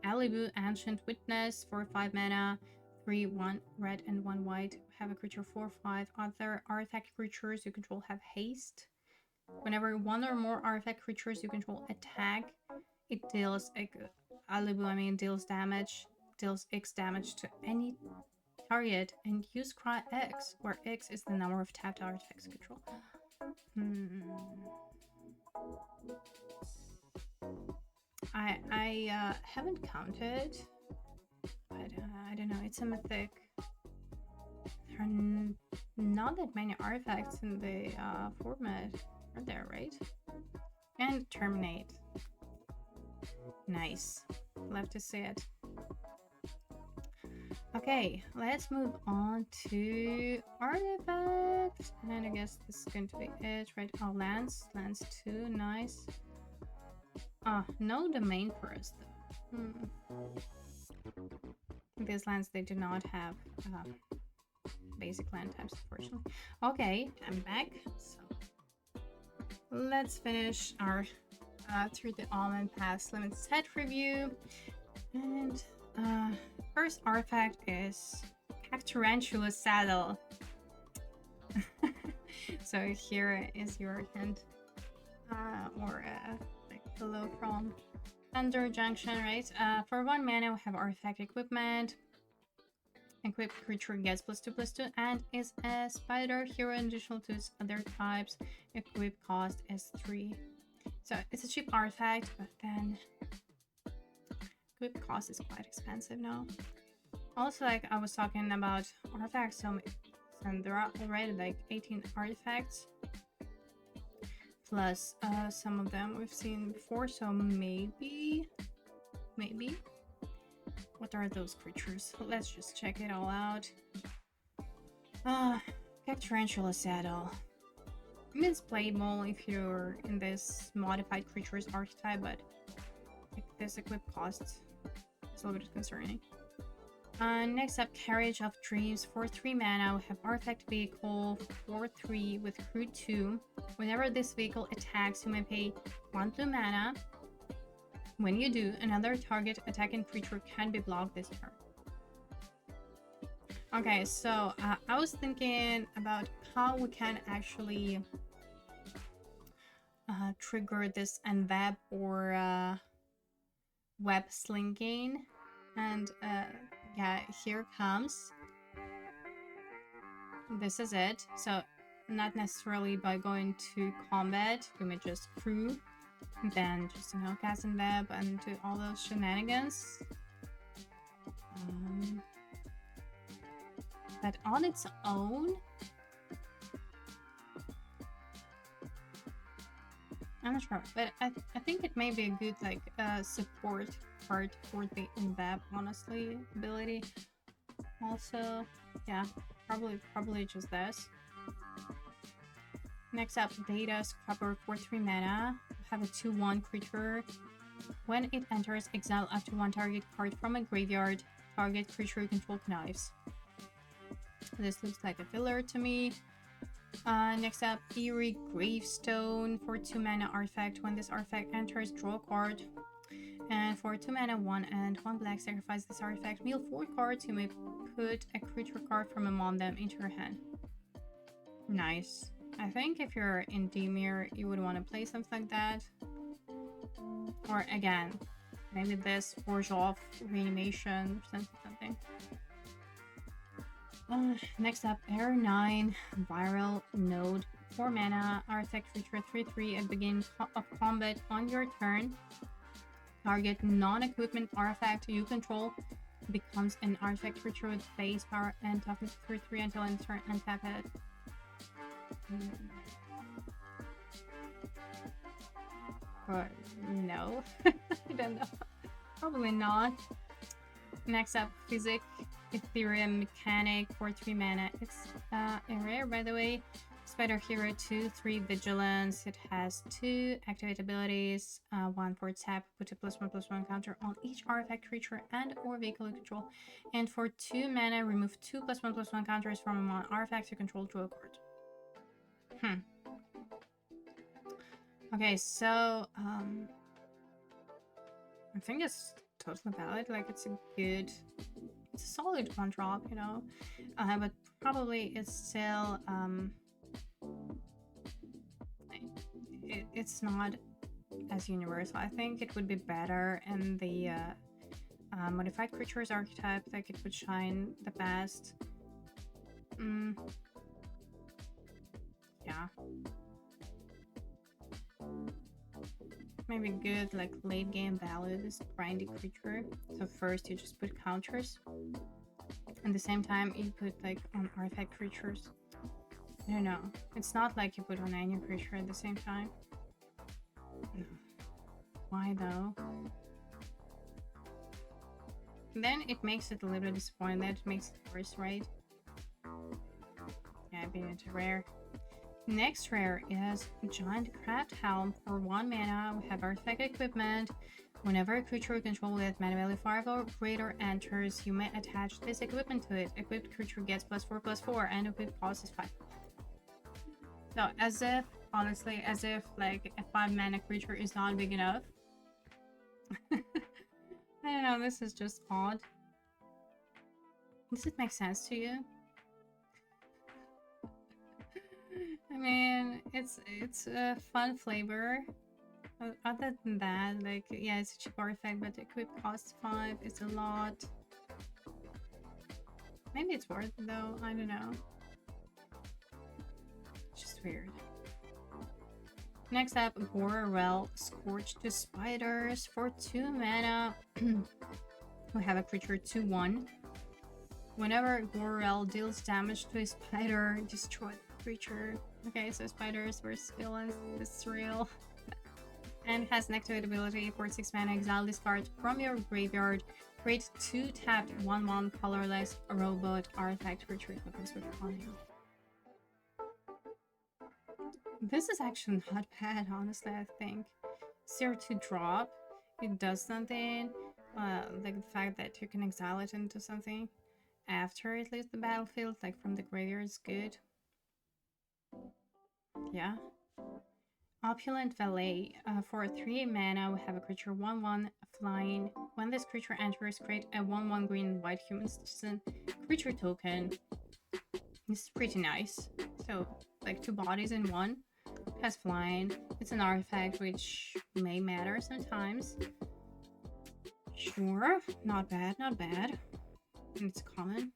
Alibu, Ancient Witness for 5 mana, 3/1 red and 1 white. Have a creature 4/5. Other artifact creatures you control have haste. Whenever one or more artifact creatures you control attack, it deals Alibu, deals damage, deals X damage to any target, and use Cry X, where X is the number of tapped artifacts you control. I haven't counted, but I don't know. It's a mythic. There are not that many artifacts in the format, are there? Right? And terminate. Nice. Love to see it. Okay, let's move on to artifacts. And I guess this is going to be it, right? Oh, lands 2, nice. No domain for us though. These lands, they do not have basic land types, unfortunately. Okay, I'm back. So let's finish our through the OMENPATHS limited set review. And first artifact is Tarantula Saddle. So here is your hint, or like hello from Thunder Junction, right? For 1 mana, we have artifact equipment. Equipped creature gets +2/+2 and is a spider hero in additional to its other types. Equip cost is 3. So it's a cheap artifact, but then equip cost is quite expensive now. Also, like I was talking about artifacts, so there are already like 18 artifacts. Plus some of them we've seen before, so maybe. What are those creatures? Let's just check it all out. Tarantula Saddle. It's playable if you're in this modified creatures archetype, but like, this equip cost is a little bit concerning. Next up, Carriage of Dreams. For 3 mana, we have Artifact Vehicle 4/3 with Crew 2. Whenever this vehicle attacks, you may pay 1 blue mana. When you do, another target attacking creature can be blocked this turn. Okay, so I was thinking about how we can actually trigger this Enweb or web slinging, and yeah, here comes. This is it. So not necessarily by going to combat, we may just crew, then just cast Enweb and do all those shenanigans. But on its own, I'm not sure, but I think it may be a good support card for the Enweb, honestly, ability. Also, yeah, probably just this. Next up, Data Scrubber for 3 mana. Have a 2/1 creature. When it enters, exile up to 1 target card from a graveyard. Target creature you control knives. This looks like a filler to me. Next up, Eerie Gravestone for 2 mana artifact. When this artifact enters, draw a card. And for 2 mana, 1 and 1 black, sacrifice this artifact. Mill 4 cards. You may put a creature card from among them into your hand. Nice. I think if you're in Dimir, you would want to play something like that. Or again, maybe this Forge Off Reanimation or something. Next up, Air 9 Viral Node. 4 mana, artifact creature 3/3 at beginning of combat on your turn. Target non-equipment artifact you control becomes an artifact creature with base power and toughness 3/3 until end turn, untap it. Or no, I don't know. Probably not. Next up, Physic, Ethereum Mechanic for 3 mana. It's a rare, by the way. Spider Hero 2, 3 Vigilance. It has 2 activate abilities. 1 for tap, put a +1/+1 counter on each artifact, creature, and or vehicle you control. And for 2 mana, remove 2 +1/+1 counters from one artifact you control to a card. Okay, so I think it's totally valid. Like, it's a solid 1-drop, you know. But probably it's still it's not as universal. I think it would be better in the modified creatures archetype. Like, it would shine the best. Yeah. Maybe good, like, late game value, this grindy creature. So first you just put counters. At the same time you put like on artifact creatures. I don't know. It's not like you put on any creature at the same time. No. Why though? Then it makes it a little bit disappointing. That makes it worse, right? Yeah, I mean, it's rare. Next rare is Giant Craft Helm for 1 mana. We have artifact equipment. Whenever a creature you control with mana value 5 or greater enters, you may attach this equipment to it. Equipped creature gets +4/+4 and equipped cost is 5. So as if, honestly, as if like a 5 mana creature is not big enough. I don't know, this is just odd. Does it make sense to you? I mean, it's a fun flavor. Other than that, like, yeah, it's a cheap artifact, but the equip costs 5. It's a lot. Maybe it's worth it though. I don't know. It's just weird. Next up, Gorel, Scorch to Spiders for 2 mana. We have a creature 2/1. Whenever Gorel deals damage to a spider, destroy the creature. Okay, so spiders versus villains. This is real. And has an activate ability for 6 mana. Exile this card from your graveyard. Create 2 tapped 1/1 colorless robot artifact creature tokens with Honey. This is actually not bad, honestly. I think 0 to drop. It does something. Like the fact that you can exile it into something after it leaves the battlefield, like from the graveyard, is good. Yeah. Opulent Valet. For 3 mana, we have a creature 1/1 flying. When this creature enters, create a 1/1 green and white human citizen creature token. This is pretty nice. So, like 2 bodies in 1. Has flying. It's an artifact which may matter sometimes. Sure. Not bad, not bad. And it's common.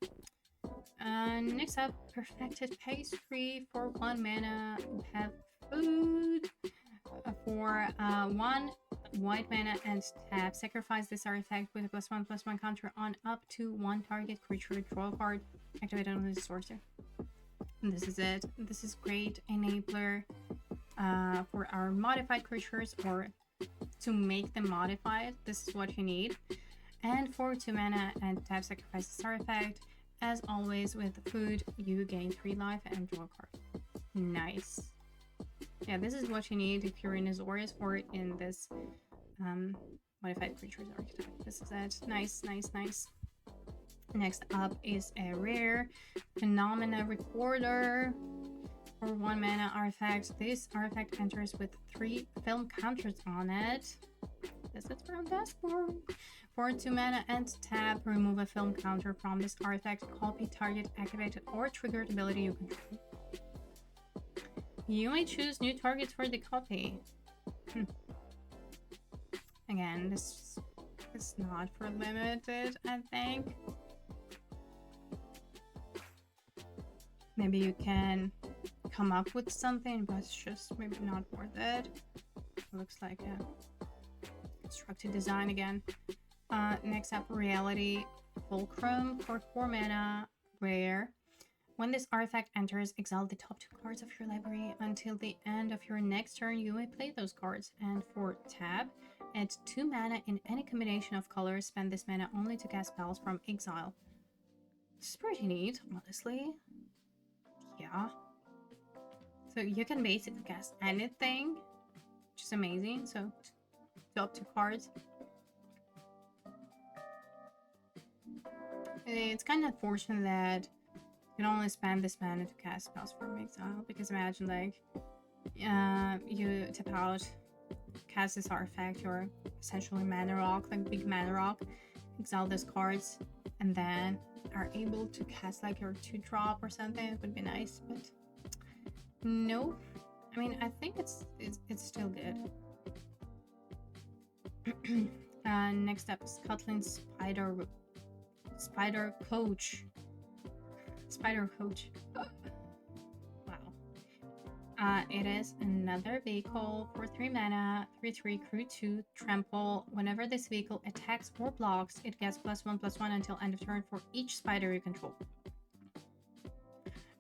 Next up, Perfected Pastry. For 1 mana, we have food. For 1 white mana and tap, sacrifice this artifact with a +1/+1 counter on up to 1 target creature. Draw a card. Activate it on the sorcerer. And this is it. This is great enabler for our modified creatures, or to make them modified. This is what you need. And for 2 mana and tap, sacrifice this artifact. As always with food, you gain 3 life and draw a card. Nice. Yeah, this is what you need if you're in Azorius or in this modified creatures archetype. This is it. Nice, nice, nice. Next up is a rare Phenomena Recorder. For 1 mana artifact, this artifact enters with 3 film counters on it. This is from Dashboard. For 2 mana and tap, remove a film counter from this artifact. Copy target activated or triggered ability you control. You may choose new targets for the copy. Again, this is not for limited, I think. Maybe you can come up with something, but it's just maybe not worth it. Looks like a constructed design again. Next up, Reality Fulcrum. For 4 mana, rare. When this artifact enters, exile the top 2 cards of your library. Until the end of your next turn, you may play those cards. And for tap, Add 2 mana in any combination of colors. Spend this mana only to cast spells from exile. This is pretty neat, honestly. Yeah. So you can basically cast anything, which is amazing. So top 2 cards. It's kind of unfortunate that you can only spend this mana to cast spells from exile, because imagine like you tap out, cast this artifact, or essentially mana rock, like big mana rock, exile these cards, and then are able to cast like your 2-drop or something. It would be nice, but no. I mean, I think it's still good. Next up, Scotland Spider Coach. Wow. It is another vehicle for 3 mana, 3/3, crew 2, trample. Whenever this vehicle attacks or blocks, it gets +1/+1 until end of turn for each spider you control.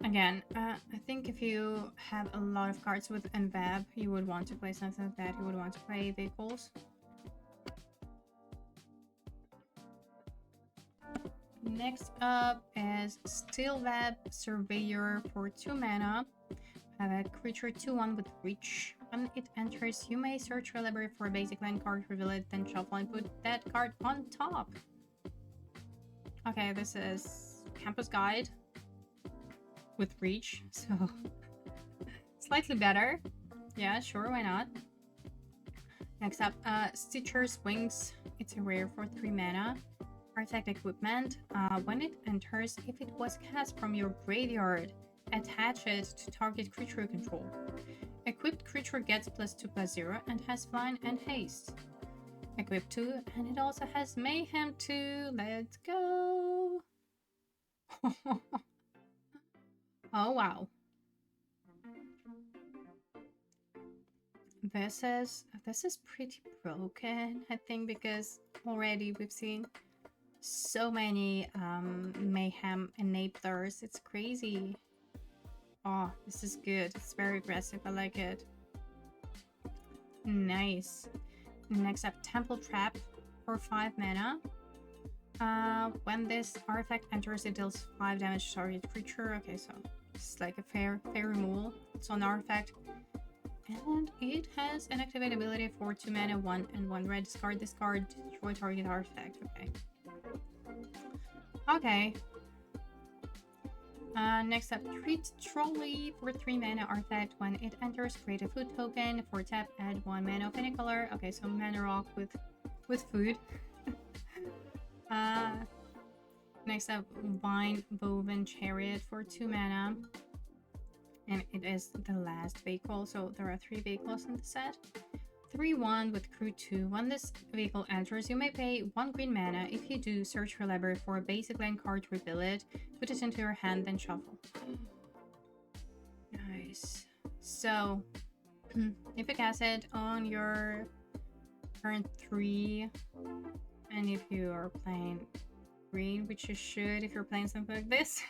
Again, I think if you have a lot of cards with Envab, you would want to play something like that. You would want to play vehicles. Next up is Steelweb Surveyor for 2 mana. Have a creature 2/1 with reach. When it enters, you may search your library for a basic land card, reveal it, then shuffle and put that card on top. Okay, this is Campus Guide with reach, so slightly better. Yeah, sure, why not? Next up, Stitcher's Wings. It's a rare for 3 mana. Artifact equipment. When it enters, if it was cast from your graveyard, attach it to target creature you control. Equipped creature gets +2/+0 and has flying and haste. Equip 2, and it also has mayhem 2. Let's go! Oh wow. This is pretty broken, I think, because already we've seen so many mayhem enablers. It's crazy. Oh, this is good. It's very aggressive. I like it. Nice. Next up, Temple Trap for 5 mana. When this artifact enters, it deals 5 damage to target creature. Okay, so it's like a fair removal. It's an artifact. And it has an activate ability for 2 mana, 1 and 1 red. Discard this card, destroy target artifact. Okay. Okay. Next up, Treat Trolley for 3 mana artifact. When it enters, create a food token. For tap, add 1 mana of any color. Okay, so mana rock with food. Next up, Vine Woven Chariot for 2 mana. And it is the last vehicle, so there are 3 vehicles in the set. 3/1 with crew 2. When this vehicle enters, you may pay 1 green mana. If you do, search your library for a basic land card, reveal it, put it into your hand, then shuffle. Nice. So, if you cast it on your turn 3, and if you are playing green, which you should if you're playing something like this,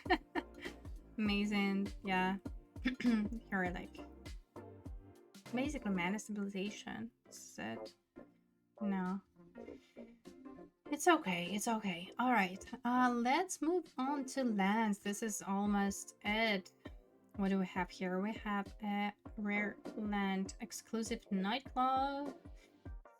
amazing, yeah. You're like basically mana stabilization. Set. No. It's okay, it's okay. Alright. Let's move on to lands. This is almost it. What do we have here? We have a rare land exclusive Nightclub.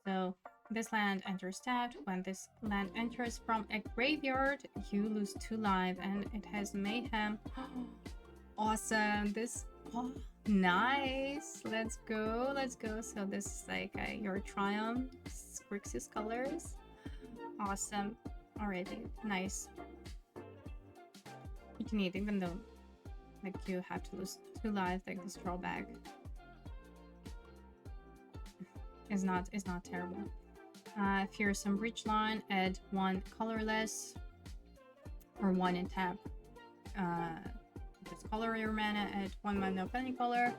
So this land enters tapped. When this land enters from a graveyard, you lose 2 life, and it has mayhem. Awesome. This, oh, nice. Let's go. So this is like your Triumph Grixis colors. Awesome. Already nice. You can eat, even though like you have to lose 2 lives. Like this drawback is not terrible. Fearsome Breachline, add 1 colorless or 1 in tap. Just color your mana at 1 mana of any color.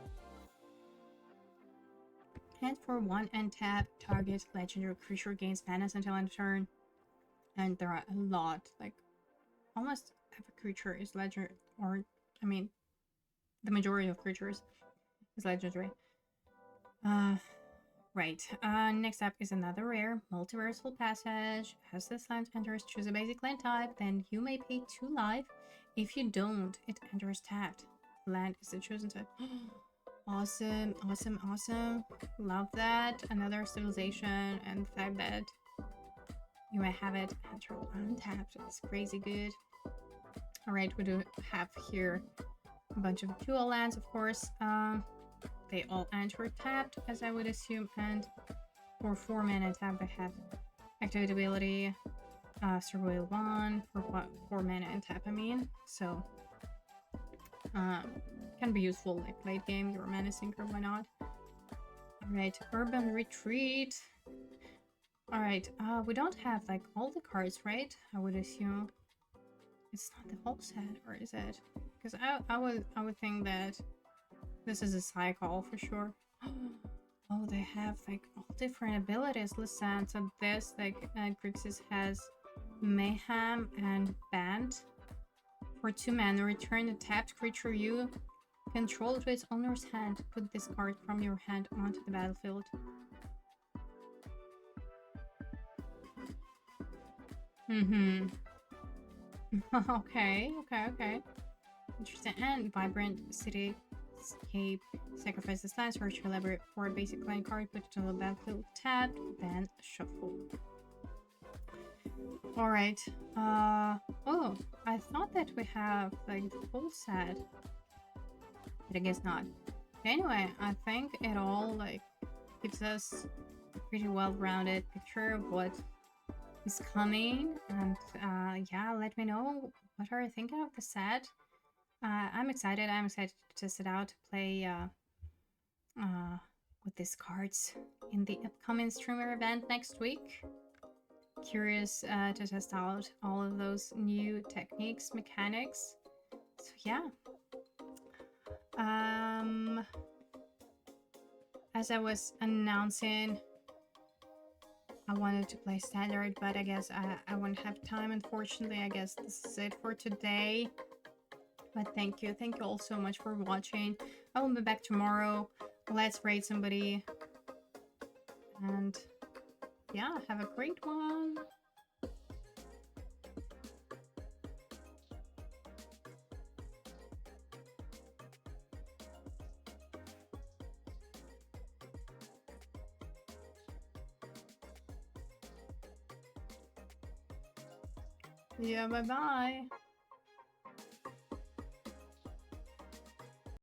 And for 1 and tap, target legendary creature gains mana until end of turn. And there are a lot, like almost every creature is legendary, or I mean, the majority of creatures is legendary. Right. Next up is another rare multiversal passage. As this land enters, choose a basic land type, then you may pay 2 life. If you don't, it enters tapped. Land is the chosen type. Awesome, awesome, awesome. Love that. Another civilization, and the fact that you may have it enter untapped is crazy good. Alright, we do have here a bunch of dual lands, of course. They all enter tapped, as I would assume, and for 4 mana tap, they have activate ability, survival 1 for 4 mana and tap, I mean. So, can be useful like late game, you're a mana sinker, why not? Alright, Urban Retreat. Alright, we don't have like all the cards, right? I would assume. It's not the whole set, or is it? Because I would think that this is a cycle for sure. Oh, they have like all different abilities. Listen, so this like Grixis has Mayhem and Band. For 2 mana, return a tapped creature you control to its owner's hand. Put this card from your hand onto the battlefield. Okay. Interesting. And Vibrant City Escape. Sacrifice this land, search your library for a basic land card, put it on the battlefield tapped, then shuffle. Alright. Oh, I thought that we have like the full set. But I guess not. Anyway, I think it all like gives us a pretty well-rounded picture of what is coming. And yeah, let me know what are you thinking of the set. I'm excited. I'm excited to test it out, to play with these cards in the upcoming streamer event next week. Curious to test out all of those new techniques, mechanics. So yeah. As I was announcing, I wanted to play standard, but I guess I won't have time, unfortunately. I guess this is it for today. But thank you all so much for watching. I will be back tomorrow. Let's raid somebody. And yeah, have a great one. Yeah, bye-bye.